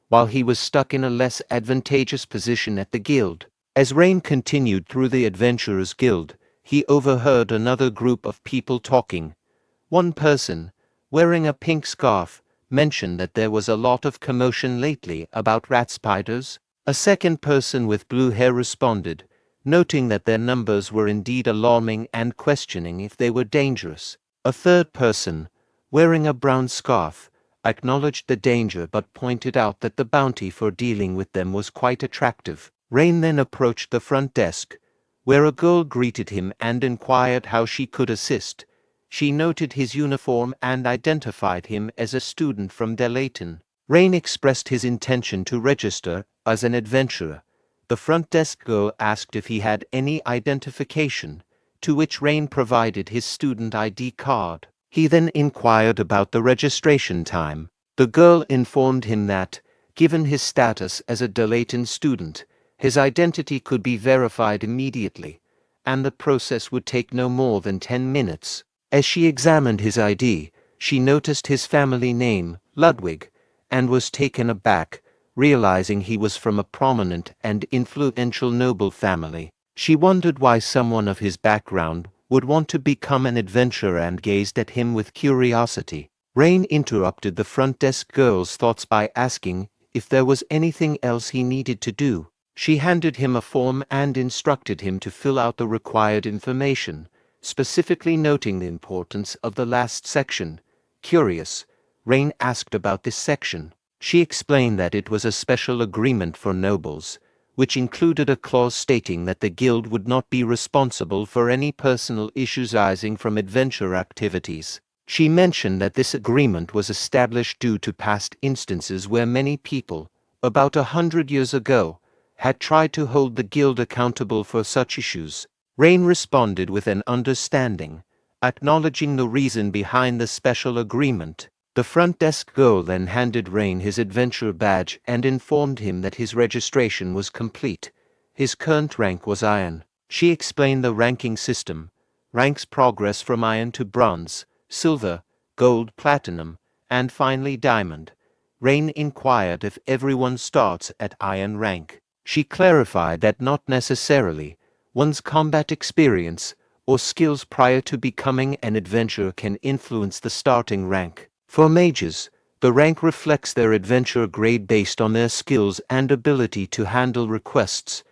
while he was stuck in a less advantageous position at the guild. As Rain continued through the Adventurers Guild, he overheard another group of people talking. One person, wearing a pink scarf, mentioned that there was a lot of commotion lately about rat spiders. A second person with blue hair responded, noting that their numbers were indeed alarming and questioning if they were dangerous. A third person, wearing a brown scarf, acknowledged the danger but pointed out that the bounty for dealing with them was quite attractive. Rain then approached the front desk, where a girl greeted him and inquired how she could assist. She noted his uniform and identified him as a student from Delon. Rain expressed his intention to register as an adventurer. The front desk girl asked if he had any identification. to which Rain provided his student ID card. He then inquired about the registration time. The girl informed him that, given his status as a Delon student, his identity could be verified immediately, and the process would take no more than 10 minutes. As she examined his ID, she noticed his family name, Ludwick, and was taken aback, realizing he was from a prominent and influential noble family. She wondered why someone of his background would want to become an adventurer and gazed at him with curiosity. Rain interrupted the front desk girl's thoughts by asking if there was anything else he needed to do. She handed him a form and instructed him to fill out the required information, specifically noting the importance of the last section. Curious, Rain asked about this section. She explained that it was a special agreement for nobles, which included a clause stating that the guild would not be responsible for any personal issues arising from adventure activities. She mentioned that this agreement was established due to past instances where many people, about 100 years ago, had tried to hold the guild accountable for such issues. Rain responded with an understanding, acknowledging the reason behind the special agreement. The front desk girl then handed Rain his adventure badge and informed him that his registration was complete. His current rank was Iron. She explained the ranking system. Ranks progress from Iron to Bronze, Silver, Gold, Platinum, and finally Diamond. Rain inquired if everyone starts at Iron rank. She clarified that not necessarily. One's combat experience or skills prior to becoming an adventurer can influence the starting rank. For mages, the rank reflects their adventure grade based on their skills and ability to handle requests.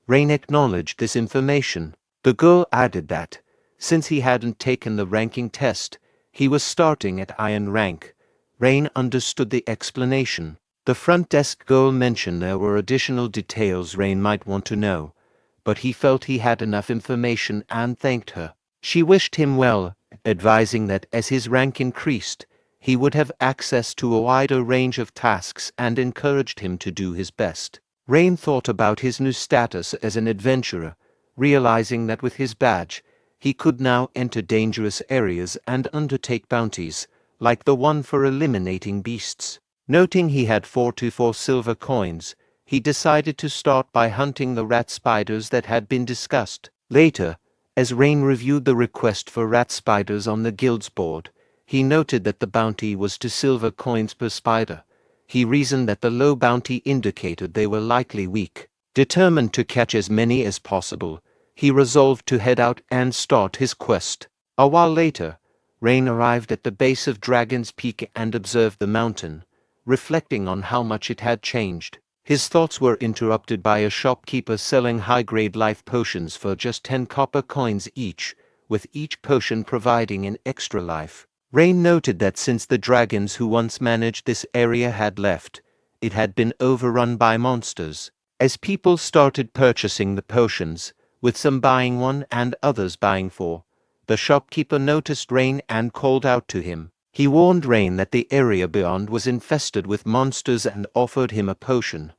Rain acknowledged this information. The girl added that, since he hadn't taken the ranking test, he was starting at Iron rank. Rain understood the explanation. The front desk girl mentioned there were additional details Rain might want to know, but he felt he had enough information and thanked her. She wished him well, advising that as his rank increased, he would have access to a wider range of tasks and encouraged him to do his best. Rain thought about his new status as an adventurer, realizing that with his badge, he could now enter dangerous areas and undertake bounties, like the one for eliminating beasts. Noting he had 4 silver coins, he decided to start by hunting the rat spiders that had been discussed. Later, as Rain reviewed the request for rat spiders on the guild's board, he noted that the bounty was 2 silver coins per spider. He reasoned that the low bounty indicated they were likely weak. Determined to catch as many as possible, he resolved to head out and start his quest. A while later, Rain arrived at the base of Dragon's Peak and observed the mountain, reflecting on how much it had changed. His thoughts were interrupted by a shopkeeper selling high-grade life potions for just 10 copper coins each, with each potion providing an extra life. Rain noted that since the dragons who once managed this area had left, it had been overrun by monsters. As people started purchasing the potions, with some buying 1 and others buying 4, the shopkeeper noticed Rain and called out to him. He warned Rain that the area beyond was infested with monsters and offered him a potion.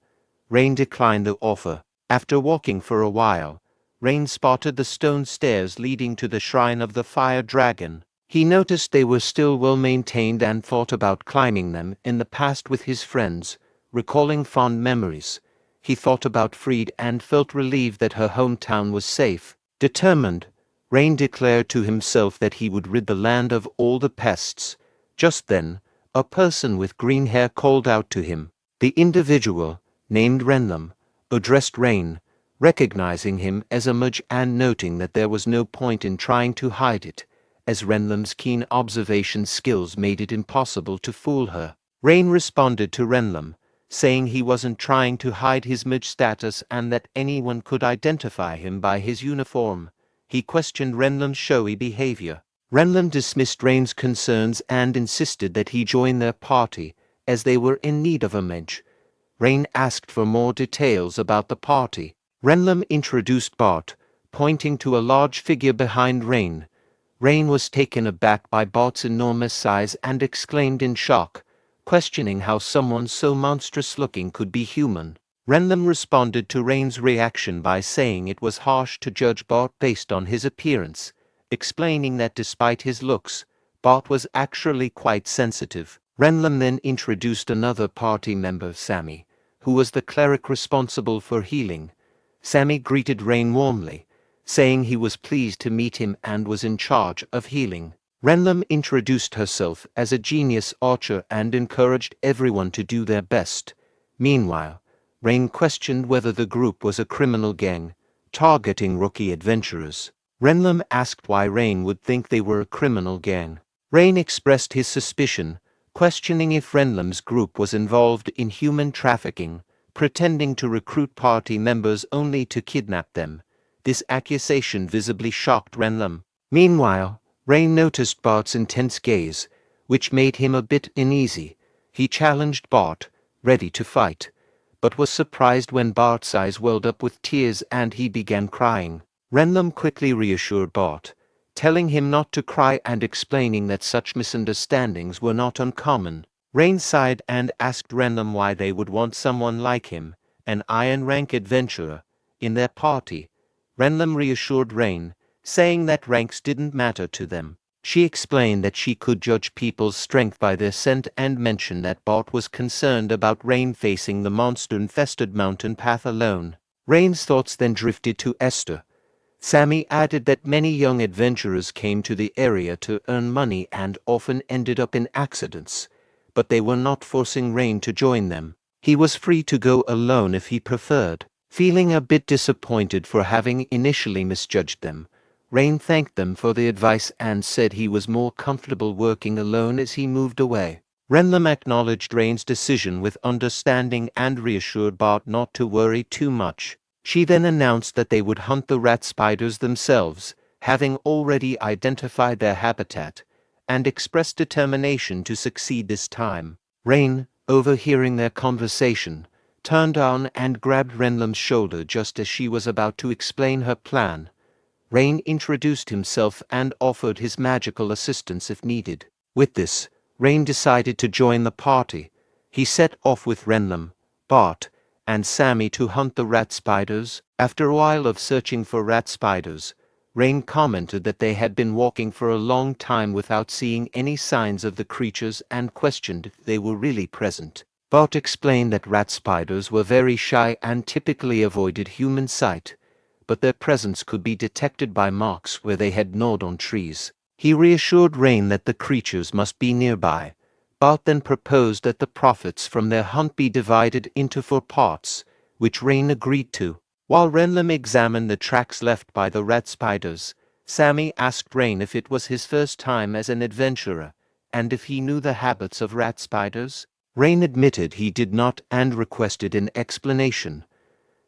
Rain declined the offer. After walking for a while, Rain spotted the stone stairs leading to the shrine of the fire dragon. He noticed they were still well maintained and thought about climbing them in the past with his friends, recalling fond memories. He thought about Fried and felt relieved that her hometown was safe. Determined, Rain declared to himself that he would rid the land of all the pests. Just then, a person with green hair called out to him. The individual, named Renlam, addressed Rain, recognizing him as a mage and noting that there was no point in trying to hide it, as Renlam's keen observation skills made it impossible to fool her. Rain responded to Renlam, saying he wasn't trying to hide his mage status and that anyone could identify him by his uniform. He questioned Renlam's showy behavior. Renlam dismissed Rain's concerns and insisted that he join their party, as they were in need of a mage. Rain asked for more details about the party. Renlam introduced Bart, pointing to a large figure behind Rain. Rain was taken aback by Bart's enormous size and exclaimed in shock, questioning how someone so monstrous-looking could be human. Renlam responded to Rain's reaction by saying it was harsh to judge Bart based on his appearance, explaining that despite his looks, Bart was actually quite sensitive. Renlam then introduced another party member, Sammy, who was the cleric responsible for healing. Sammy greeted Rain warmly, saying he was pleased to meet him and was in charge of healing. Renlam introduced herself as a genius archer and encouraged everyone to do their best. Meanwhile, Rain questioned whether the group was a criminal gang, targeting rookie adventurers. Renlam asked why Rain would think they were a criminal gang. Rain expressed his suspicion, questioning if Renlam's group was involved in human trafficking, pretending to recruit party members only to kidnap them. This accusation visibly shocked Renlam. Meanwhile, Rain noticed Bart's intense gaze, which made him a bit uneasy. He challenged Bart, ready to fight, but was surprised when Bart's eyes welled up with tears and he began crying. Renlam quickly reassured Bart, telling him not to cry and explaining that such misunderstandings were not uncommon. Rain sighed and asked Renlam why they would want someone like him, an iron-rank adventurer, in their party. Renlam reassured Rain, saying that ranks didn't matter to them. She explained that she could judge people's strength by their scent and mentioned that Bart was concerned about Rain facing the monster-infested mountain path alone. Rain's thoughts then drifted to Esther. Sammy added that many young adventurers came to the area to earn money and often ended up in accidents, but they were not forcing Rain to join them. He was free to go alone if he preferred. Feeling a bit disappointed for having initially misjudged them, Rain thanked them for the advice and said he was more comfortable working alone as he moved away. Renlam acknowledged Rain's decision with understanding and reassured Bart not to worry too much. She then announced that they would hunt the rat spiders themselves, having already identified their habitat, and expressed determination to succeed this time. Rain, overhearing their conversation, turned on and grabbed Renlam's shoulder just as she was about to explain her plan. Rain introduced himself and offered his magical assistance if needed. With this, Rain decided to join the party. He set off with Renlam, Bart, and Sammy to hunt the rat spiders. After a while of searching for rat spiders, Rain commented that they had been walking for a long time without seeing any signs of the creatures and questioned if they were really present. Bart explained that rat spiders were very shy and typically avoided human sight, but their presence could be detected by marks where they had gnawed on trees. He reassured Rain that the creatures must be nearby. Bart then proposed that the profits from their hunt be divided into 4 parts, which Rain agreed to. While Renlam examined the tracks left by the rat spiders, Sammy asked Rain if it was his first time as an adventurer, and if he knew the habits of rat spiders. Rain admitted he did not and requested an explanation.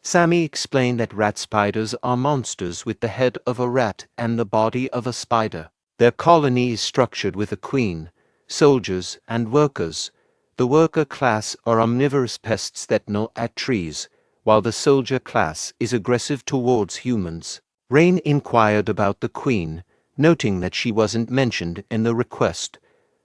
Sammy explained that rat spiders are monsters with the head of a rat and the body of a spider. Their colony is structured with a queen, soldiers, and workers. The worker class are omnivorous pests that gnaw at trees, while the soldier class is aggressive towards humans. Rain inquired about the queen, noting that she wasn't mentioned in the request.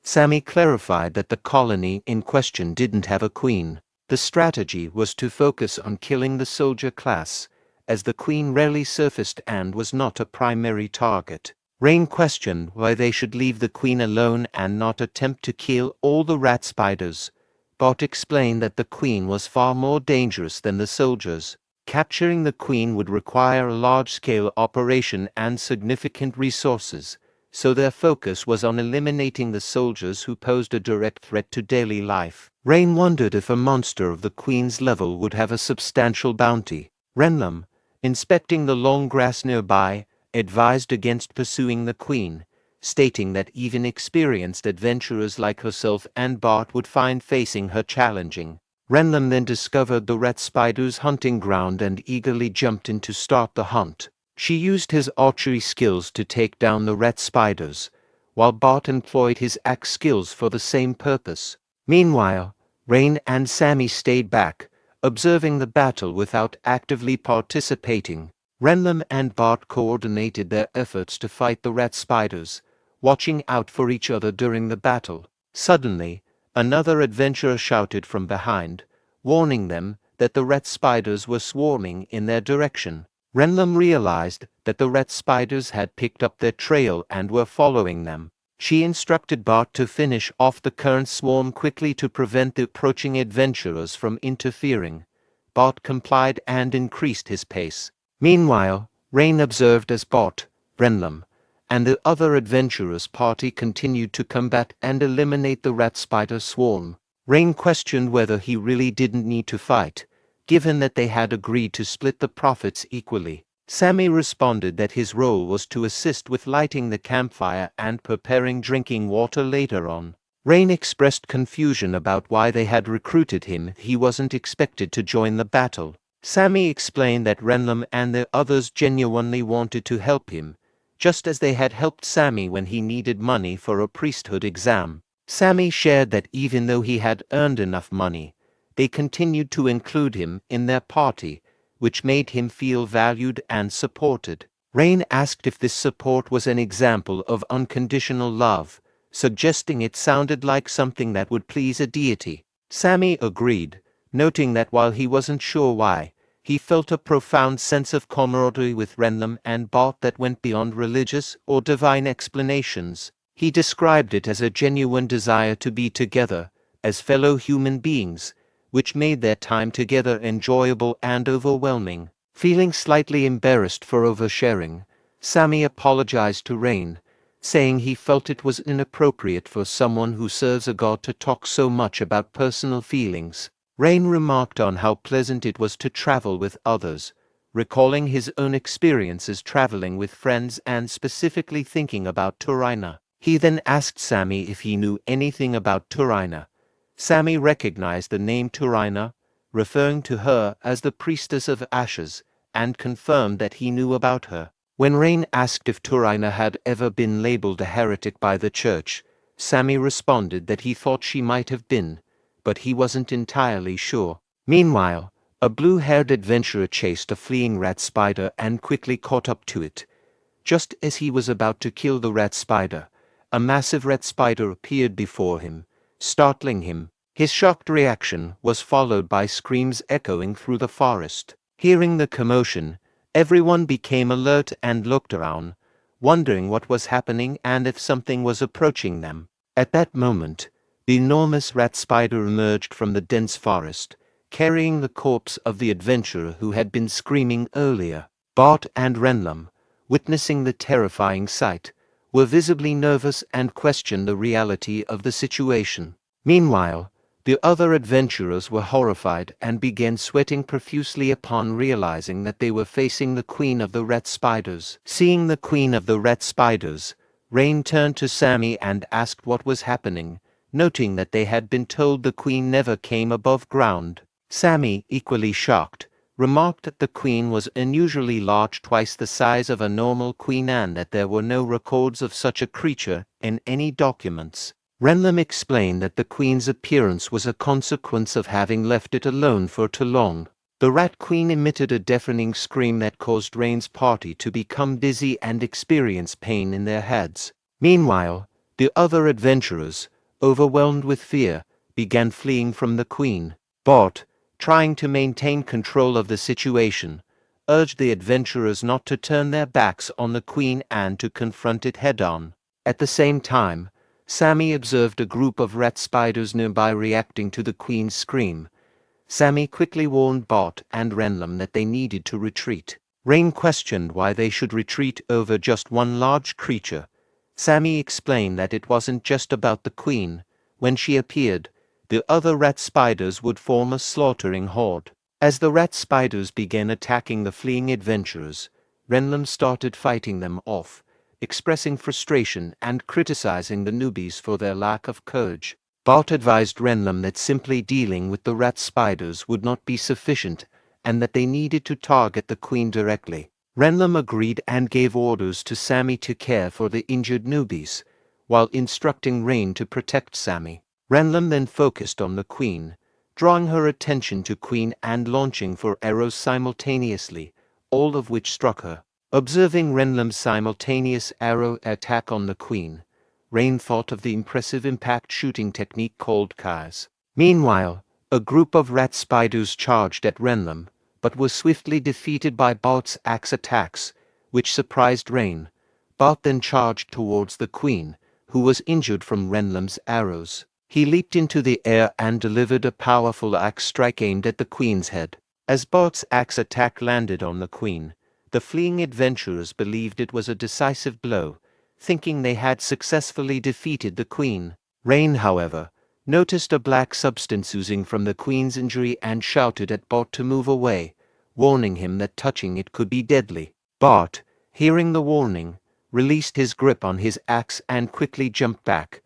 Sammy clarified that the colony in question didn't have a queen. The strategy was to focus on killing the soldier class, as the queen rarely surfaced and was not a primary target. Rain questioned why they should leave the queen alone and not attempt to kill all the rat spiders. Bart explained that the queen was far more dangerous than the soldiers. Capturing the queen would require a large-scale operation and significant resources, so their focus was on eliminating the soldiers who posed a direct threat to daily life. Rain wondered if a monster of the queen's level would have a substantial bounty. Renlam, inspecting the long grass nearby, advised against pursuing the queen, stating that even experienced adventurers like herself and Bart would find facing her challenging. Renlam then discovered the rat spider's hunting ground and eagerly jumped in to start the hunt. She used his archery skills to take down the rat spiders, while Bart employed his axe skills for the same purpose. Meanwhile, Rain and Sammy stayed back, observing the battle without actively participating. Renlam and Bart coordinated their efforts to fight the rat spiders, watching out for each other during the battle. Suddenly, another adventurer shouted from behind, warning them that the rat spiders were swarming in their direction. Renlam realized that the rat spiders had picked up their trail and were following them. She instructed Bart to finish off the current swarm quickly to prevent the approaching adventurers from interfering. Bart complied and increased his pace. Meanwhile, Rain observed as Bart, Renlam, and the other adventurers' party continued to combat and eliminate the rat spider swarm. Rain questioned whether he really didn't need to fight, given that they had agreed to split the profits equally. Sammy responded that his role was to assist with lighting the campfire and preparing drinking water later on. Rain expressed confusion about why they had recruited him. He wasn't expected to join the battle. Sammy explained that Renlam and the others genuinely wanted to help him, just as they had helped Sammy when he needed money for a priesthood exam. Sammy shared that even though he had earned enough money, they continued to include him in their party, which made him feel valued and supported. Rain asked if this support was an example of unconditional love, suggesting it sounded like something that would please a deity. Sammy agreed, noting that while he wasn't sure why, he felt a profound sense of camaraderie with Renlam and Bart that went beyond religious or divine explanations. He described it as a genuine desire to be together, as fellow human beings, which made their time together enjoyable and overwhelming. Feeling slightly embarrassed for oversharing, Sammy apologized to Rain, saying he felt it was inappropriate for someone who serves a god to talk so much about personal feelings. Rain remarked on how pleasant it was to travel with others, recalling his own experiences traveling with friends and specifically thinking about Turina. He then asked Sammy if he knew anything about Turina. Sammy recognized the name Turina, referring to her as the Priestess of Ashes, and confirmed that he knew about her. When Rain asked if Turina had ever been labeled a heretic by the church, Sammy responded that he thought she might have been, but he wasn't entirely sure. Meanwhile, a blue-haired adventurer chased a fleeing rat spider and quickly caught up to it. Just as he was about to kill the rat spider, a massive rat spider appeared before him, startling him. His shocked reaction was followed by screams echoing through the forest. Hearing the commotion, everyone became alert and looked around, wondering what was happening and if something was approaching them. At that moment, the enormous rat spider emerged from the dense forest, carrying the corpse of the adventurer who had been screaming earlier. Bart and Renlam, witnessing the terrifying sight, were visibly nervous and questioned the reality of the situation. Meanwhile, the other adventurers were horrified and began sweating profusely upon realizing that they were facing the Queen of the Rat Spiders. Seeing the Queen of the Rat Spiders, Rain turned to Sammy and asked what was happening, noting that they had been told the Queen never came above ground. Sammy, equally shocked, remarked that the Queen was unusually large, twice the size of a normal queen, and that there were no records of such a creature in any documents. Renlam explained that the Queen's appearance was a consequence of having left it alone for too long. The Rat Queen emitted a deafening scream that caused Rain's party to become dizzy and experience pain in their heads. Meanwhile, the other adventurers, overwhelmed with fear, began fleeing from the Queen. Bart, trying to maintain control of the situation, urged the adventurers not to turn their backs on the Queen and to confront it head-on. At the same time, Sammy observed a group of rat spiders nearby reacting to the Queen's scream. Sammy quickly warned Bart and Renlam that they needed to retreat. Rain questioned why they should retreat over just one large creature. Sammy explained that it wasn't just about the Queen. When she appeared, the other rat spiders would form a slaughtering horde. As the rat spiders began attacking the fleeing adventurers, Renlam started fighting them off, expressing frustration and criticizing the newbies for their lack of courage. Bart advised Renlam that simply dealing with the rat spiders would not be sufficient and that they needed to target the Queen directly. Renlam agreed and gave orders to Sammy to care for the injured newbies, while instructing Rain to protect Sammy. Renlam then focused on the Queen, drawing her attention to Queen and launching 4 arrows simultaneously, all of which struck her. Observing Renlam's simultaneous arrow attack on the Queen, Rain thought of the impressive impact shooting technique called Kai's. Meanwhile, A group of rat spiders charged at Renlam, but was swiftly defeated by Bart's axe attacks, which surprised Rain. Bart then charged towards the queen, who was injured from Renlam's arrows. He leaped into the air and delivered a powerful axe strike aimed at the queen's head. As Bart's axe attack landed on the queen, the fleeing adventurers believed it was a decisive blow, thinking they had successfully defeated the queen. Rain, however, noticed a black substance oozing from the queen's injury and shouted at Bart to move away, warning him that touching it could be deadly. Bart, hearing the warning, released his grip on his axe and quickly jumped back.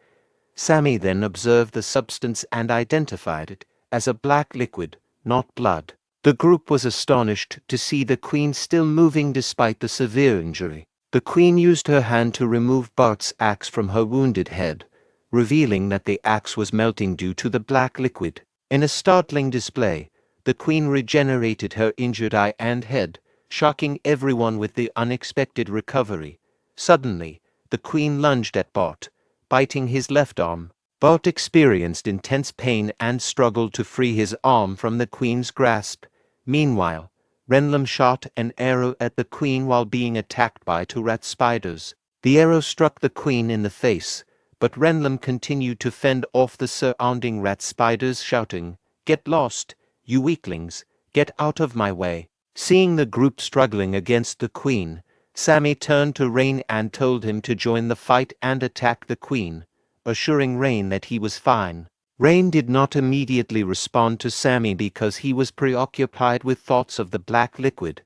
Sammy then observed the substance and identified it as a black liquid, not blood. The group was astonished to see the queen still moving despite the severe injury. The queen used her hand to remove Bart's axe from her wounded head, revealing that the axe was melting due to the black liquid. In a startling display, the queen regenerated her injured eye and head, shocking everyone with the unexpected recovery. Suddenly, the queen lunged at Bart, biting his left arm. Bart experienced intense pain and struggled to free his arm from the queen's grasp. Meanwhile, Renlam shot an arrow at the queen while being attacked by two rat spiders. The arrow struck the queen in the face, but Renlam continued to fend off the surrounding rat spiders, shouting, "Get lost, you weaklings, get out of my way." Seeing the group struggling against the queen, Sammy turned to Rain and told him to join the fight and attack the queen, assuring Rain that he was fine. Rain did not immediately respond to Sammy because he was preoccupied with thoughts of the black liquid,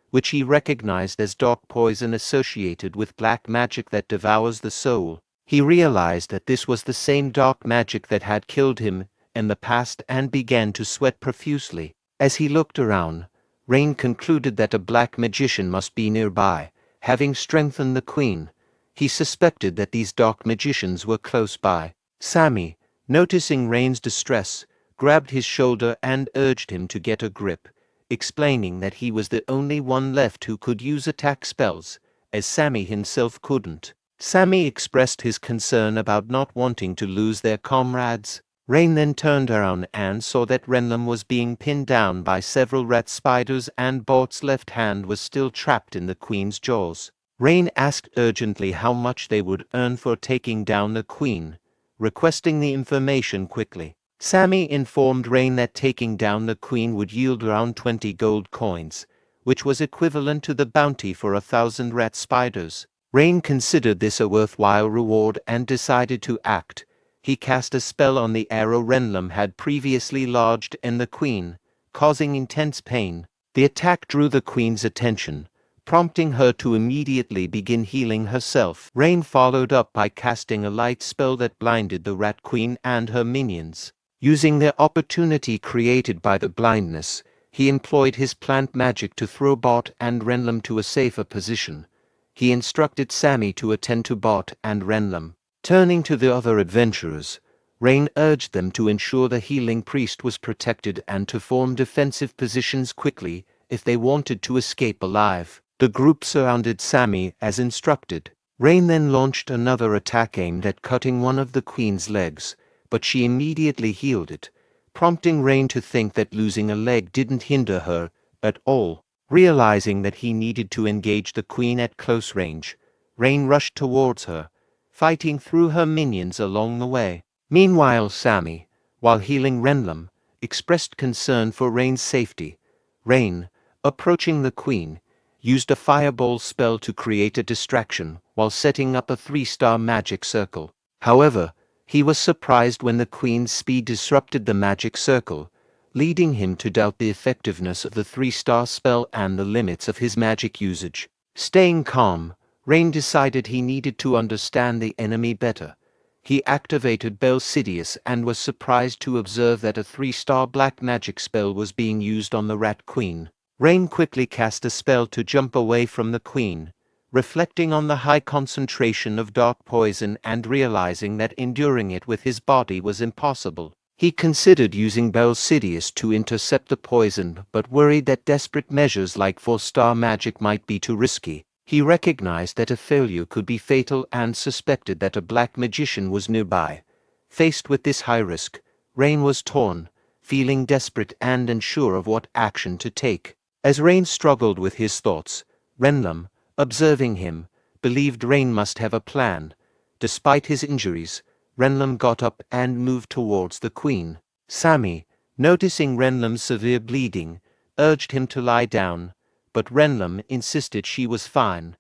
which he recognized as dark poison associated with black magic that devours the soul. He realized that this was the same dark magic that had killed him in the past and began to sweat profusely. As he looked around, Rain concluded that a black magician must be nearby. Having strengthened the queen, he suspected that these dark magicians were close by. Sammy, noticing Rain's distress, grabbed his shoulder and urged him to get a grip, explaining that he was the only one left who could use attack spells, as Sammy himself couldn't. Sammy expressed his concern about not wanting to lose their comrades. Rain then turned around and saw that Renlam was being pinned down by several rat spiders and Bart's left hand was still trapped in the queen's jaws. Rain asked urgently how much they would earn for taking down the queen, requesting the information quickly. Sammy informed Rain that taking down the queen would yield around 20 gold coins, which was equivalent to the bounty for 1,000 rat spiders. Rain considered this a worthwhile reward and decided to act. He cast a spell on the arrow Renlam had previously lodged in the queen, causing intense pain. The attack drew the queen's attention, prompting her to immediately begin healing herself. Rain followed up by casting a light spell that blinded the rat queen and her minions. Using the opportunity created by the blindness, he employed his plant magic to throw Bart and Renlam to a safer position. He instructed Sammy to attend to Bart and Renlam. Turning to the other adventurers, Rain urged them to ensure the healing priest was protected and to form defensive positions quickly if they wanted to escape alive. The group surrounded Sammy as instructed. Rain then launched another attack aimed at cutting one of the queen's legs, but she immediately healed it, prompting Rain to think that losing a leg didn't hinder her at all. Realizing that he needed to engage the queen at close range, Rain rushed towards her, fighting through her minions along the way. Meanwhile, Sammy, while healing Renlam, expressed concern for Rain's safety. Rain, approaching the queen, used a fireball spell to create a distraction while setting up a 3-star magic circle. However, he was surprised when the queen's speed disrupted the magic circle, leading him to doubt the effectiveness of the 3-star spell and the limits of his magic usage. Staying calm, Rain decided he needed to understand the enemy better. He activated Belsidius and was surprised to observe that a 3-star black magic spell was being used on the rat queen. Rain quickly cast a spell to jump away from the queen, reflecting on the high concentration of dark poison and realizing that enduring it with his body was impossible. He considered using Belsidius to intercept the poison but worried that desperate measures like 4-star magic might be too risky. He recognized that a failure could be fatal and suspected that a black magician was nearby. Faced with this high risk, Rain was torn, feeling desperate and unsure of what action to take. As Rain struggled with his thoughts, Renlam, observing him, believed Rain must have a plan. Despite his injuries, Renlam got up and moved towards the queen. Sammy, noticing Renlam's severe bleeding, urged him to lie down, but Renlam insisted she was fine.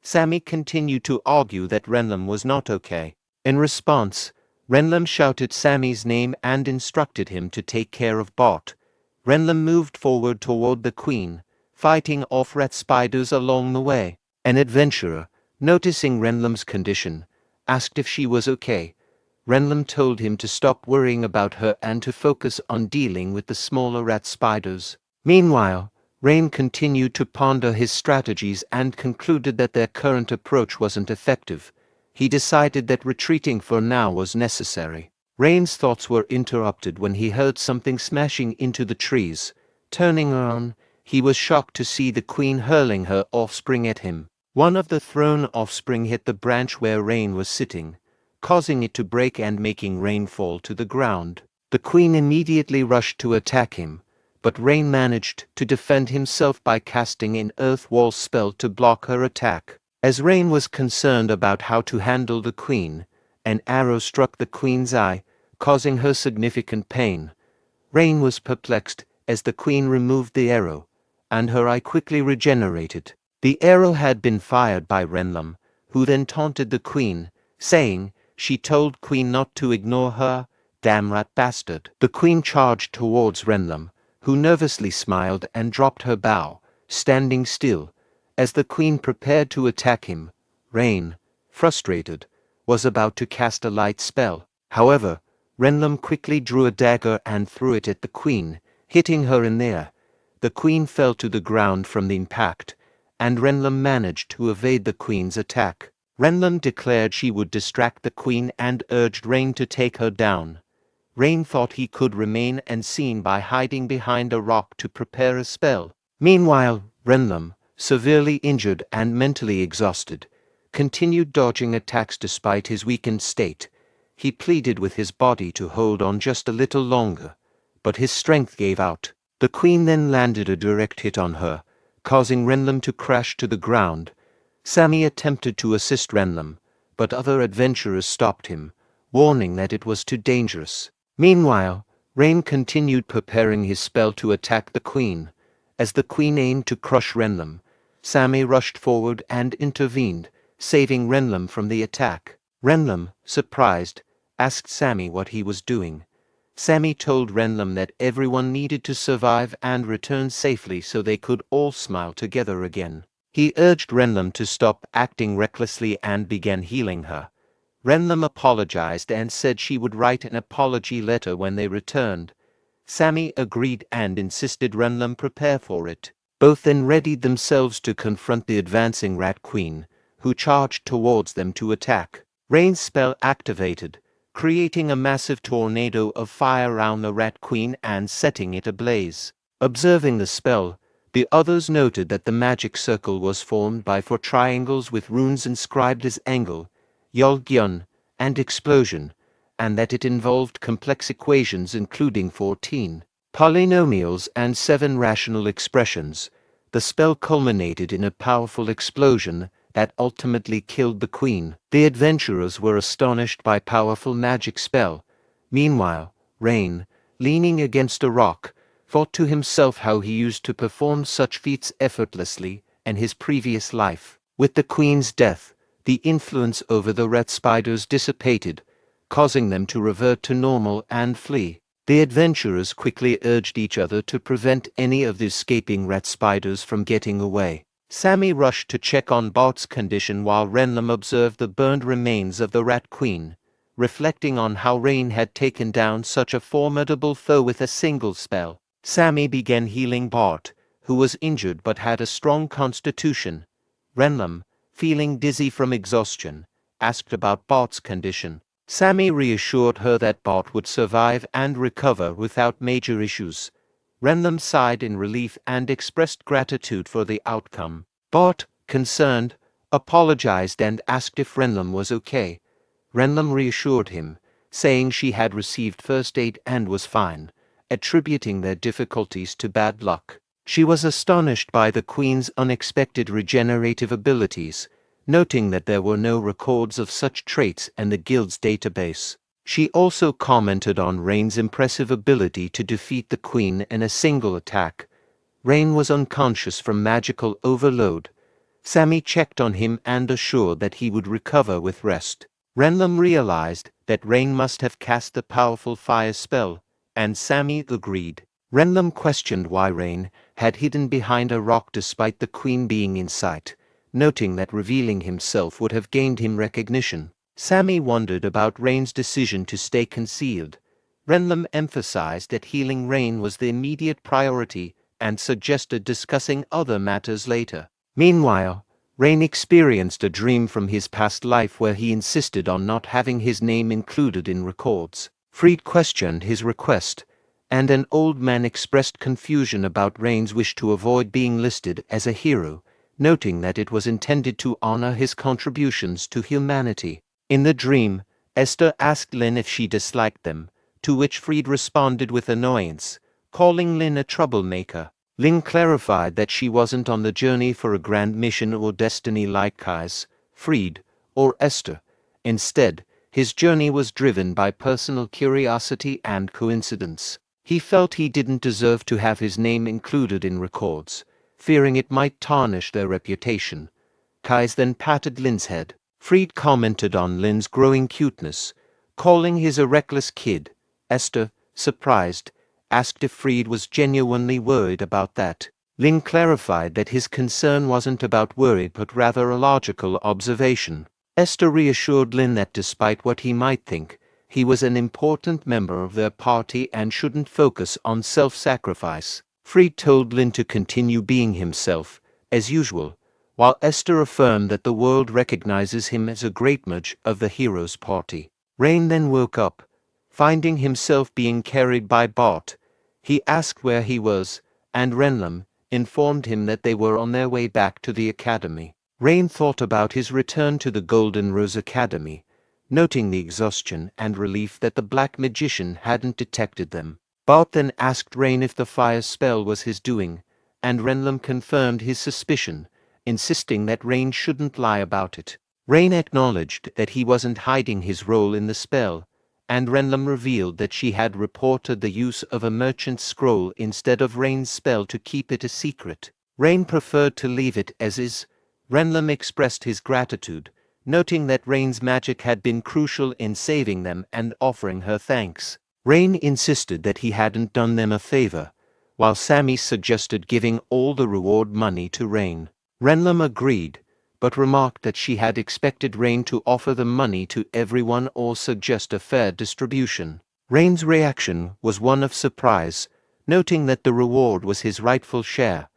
Sammy continued to argue that Renlam was not okay. In response, Renlam shouted Sammy's name and instructed him to take care of Bart. Renlam moved forward toward the queen, fighting off rat spiders along the way. An adventurer, noticing Renlam's condition, asked if she was okay. Renlam told him to stop worrying about her and to focus on dealing with the smaller rat spiders. Meanwhile, Rain continued to ponder his strategies and concluded that their current approach wasn't effective. He decided that retreating for now was necessary. Rain's thoughts were interrupted when he heard something smashing into the trees. Turning around, he was shocked to see the queen hurling her offspring at him. One of the thrown offspring hit the branch where Rain was sitting, causing it to break and making Rain fall to the ground. The queen immediately rushed to attack him, but Rain managed to defend himself by casting an earth wall spell to block her attack. As Rain was concerned about how to handle the queen, an arrow struck the queen's eye, causing her significant pain. Rain was perplexed as the queen removed the arrow, and her eye quickly regenerated. The arrow had been fired by Renlam, who then taunted the queen, saying, "She told queen not to ignore her, damn rat bastard." The queen charged towards Renlam, who nervously smiled and dropped her bow, standing still. As the queen prepared to attack him, Rain, frustrated, was about to cast a light spell. However, Renlam quickly drew a dagger and threw it at the queen, hitting her in the air. The queen fell to the ground from the impact, and Renlam managed to evade the queen's attack. Renlam declared she would distract the queen and urged Rain to take her down. Rain thought he could remain unseen by hiding behind a rock to prepare a spell. Meanwhile, Renlam, severely injured and mentally exhausted, continued dodging attacks despite his weakened state. He pleaded with his body to hold on just a little longer, but his strength gave out. The queen then landed a direct hit on her, causing Renlam to crash to the ground. Sammy attempted to assist Renlam, but other adventurers stopped him, warning that it was too dangerous. Meanwhile, Rain continued preparing his spell to attack the queen. As the queen aimed to crush Renlam, Sammy rushed forward and intervened, saving Renlam from the attack. Renlam, surprised, asked Sammy what he was doing. Sammy told Renlam that everyone needed to survive and return safely so they could all smile together again. He urged Renlam to stop acting recklessly and began healing her. Renlam apologized and said she would write an apology letter when they returned. Sammy agreed and insisted Renlam prepare for it. Both then readied themselves to confront the advancing Rat Queen, who charged towards them to attack. Rain's spell activated, creating a massive tornado of fire around the Rat Queen and setting it ablaze. Observing the spell, the others noted that the magic circle was formed by 4 triangles with runes inscribed as angle, Yolgyun, and explosion, and that it involved complex equations including 14 polynomials and 7 rational expressions. The spell culminated in a powerful explosion that ultimately killed the queen. The adventurers were astonished by powerful magic spell. Meanwhile, Rain, leaning against a rock, thought to himself how he used to perform such feats effortlessly in his previous life. With the queen's death, the influence over the rat spiders dissipated, causing them to revert to normal and flee. The adventurers quickly urged each other to prevent any of the escaping rat spiders from getting away. Sammy rushed to check on Bart's condition while Renlam observed the burned remains of the Rat Queen, reflecting on how Rain had taken down such a formidable foe with a single spell. Sammy began healing Bart, who was injured but had a strong constitution. Renlam, feeling dizzy from exhaustion, asked about Bart's condition. Sammy reassured her that Bart would survive and recover without major issues. Renlam sighed in relief and expressed gratitude for the outcome. Bart, concerned, apologized and asked if Renlam was okay. Renlam reassured him, saying she had received first aid and was fine, attributing their difficulties to bad luck. She was astonished by the Queen's unexpected regenerative abilities, noting that there were no records of such traits in the Guild's database. She also commented on Rain's impressive ability to defeat the Queen in a single attack. Rain was unconscious from magical overload. Sammy checked on him and assured that he would recover with rest. Renlam realized that Rain must have cast the powerful fire spell, and Sammy agreed. Renlam questioned why Rain had hidden behind a rock despite the Queen being in sight, noting that revealing himself would have gained him recognition. Sammy wondered about Rain's decision to stay concealed. Renlam emphasized that healing Rain was the immediate priority and suggested discussing other matters later. Meanwhile, Rain experienced a dream from his past life where he insisted on not having his name included in records. Fried questioned his request, and an old man expressed confusion about Rain's wish to avoid being listed as a hero, noting that it was intended to honor his contributions to humanity. In the dream, Esther asked Lynn if she disliked them, to which Fried responded with annoyance, calling Lynn a troublemaker. Lynn clarified that she wasn't on the journey for a grand mission or destiny like Kai's, Fried, or Esther. Instead, his journey was driven by personal curiosity and coincidence. He felt he didn't deserve to have his name included in records, fearing it might tarnish their reputation. Kai's then patted Lynn's head. Fried commented on Lynn's growing cuteness, calling his a reckless kid. Esther, surprised, asked if Fried was genuinely worried about that. Lynn clarified that his concern wasn't about worry but rather a logical observation. Esther reassured Lynn that despite what he might think, he was an important member of their party and shouldn't focus on self-sacrifice. Fried told Lynn to continue being himself, as usual, while Esther affirmed that the world recognizes him as a great mage of the hero's party. Rain then woke up, finding himself being carried by Bart. He asked where he was, and Renlam informed him that they were on their way back to the academy. Rain thought about his return to the Golden Rose Academy, noting the exhaustion and relief that the black magician hadn't detected them. Bart then asked Rain if the fire spell was his doing, and Renlam confirmed his suspicion, insisting that Rain shouldn't lie about it. Rain acknowledged that he wasn't hiding his role in the spell, and Renlam revealed that she had reported the use of a merchant's scroll instead of Rain's spell to keep it a secret. Rain preferred to leave it as is. Renlam expressed his gratitude, noting that Rain's magic had been crucial in saving them and offering her thanks. Rain insisted that he hadn't done them a favor, while Sammy suggested giving all the reward money to Rain. Renlam agreed, but remarked that she had expected Rain to offer the money to everyone or suggest a fair distribution. Rain's reaction was one of surprise, noting that the reward was his rightful share.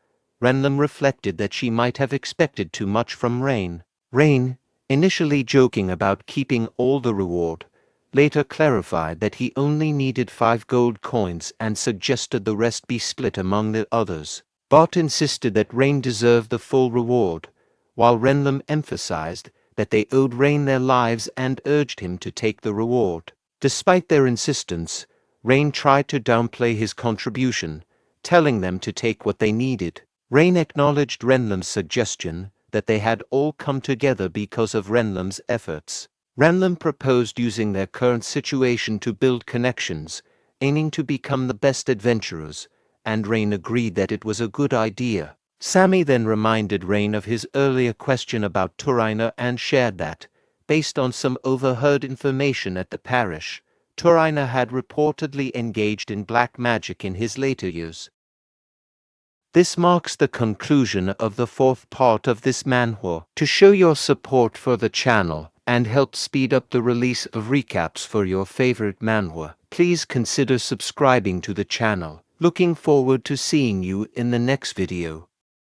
Renlam reflected that she might have expected too much from Rain. Rain, initially joking about keeping all the reward, later clarified that he only needed 5 gold coins and suggested the rest be split among the others. Bart insisted that Rain deserved the full reward, while Renlam emphasized that they owed Rain their lives and urged him to take the reward. Despite their insistence, Rain tried to downplay his contribution, telling them to take what they needed. Rain acknowledged Renlam's suggestion that they had all come together because of Renlam's efforts. Renlam proposed using their current situation to build connections, aiming to become the best adventurers, and Rain agreed that it was a good idea. Sammy then reminded Rain of his earlier question about Turina and shared that, based on some overheard information at the parish, Turina had reportedly engaged in black magic in his later years. This marks the conclusion of the 4th part of this manhwa. To show your support for the channel and help speed up the release of recaps for your favorite manhwa, please consider subscribing to the channel. Looking forward to seeing you in the next video.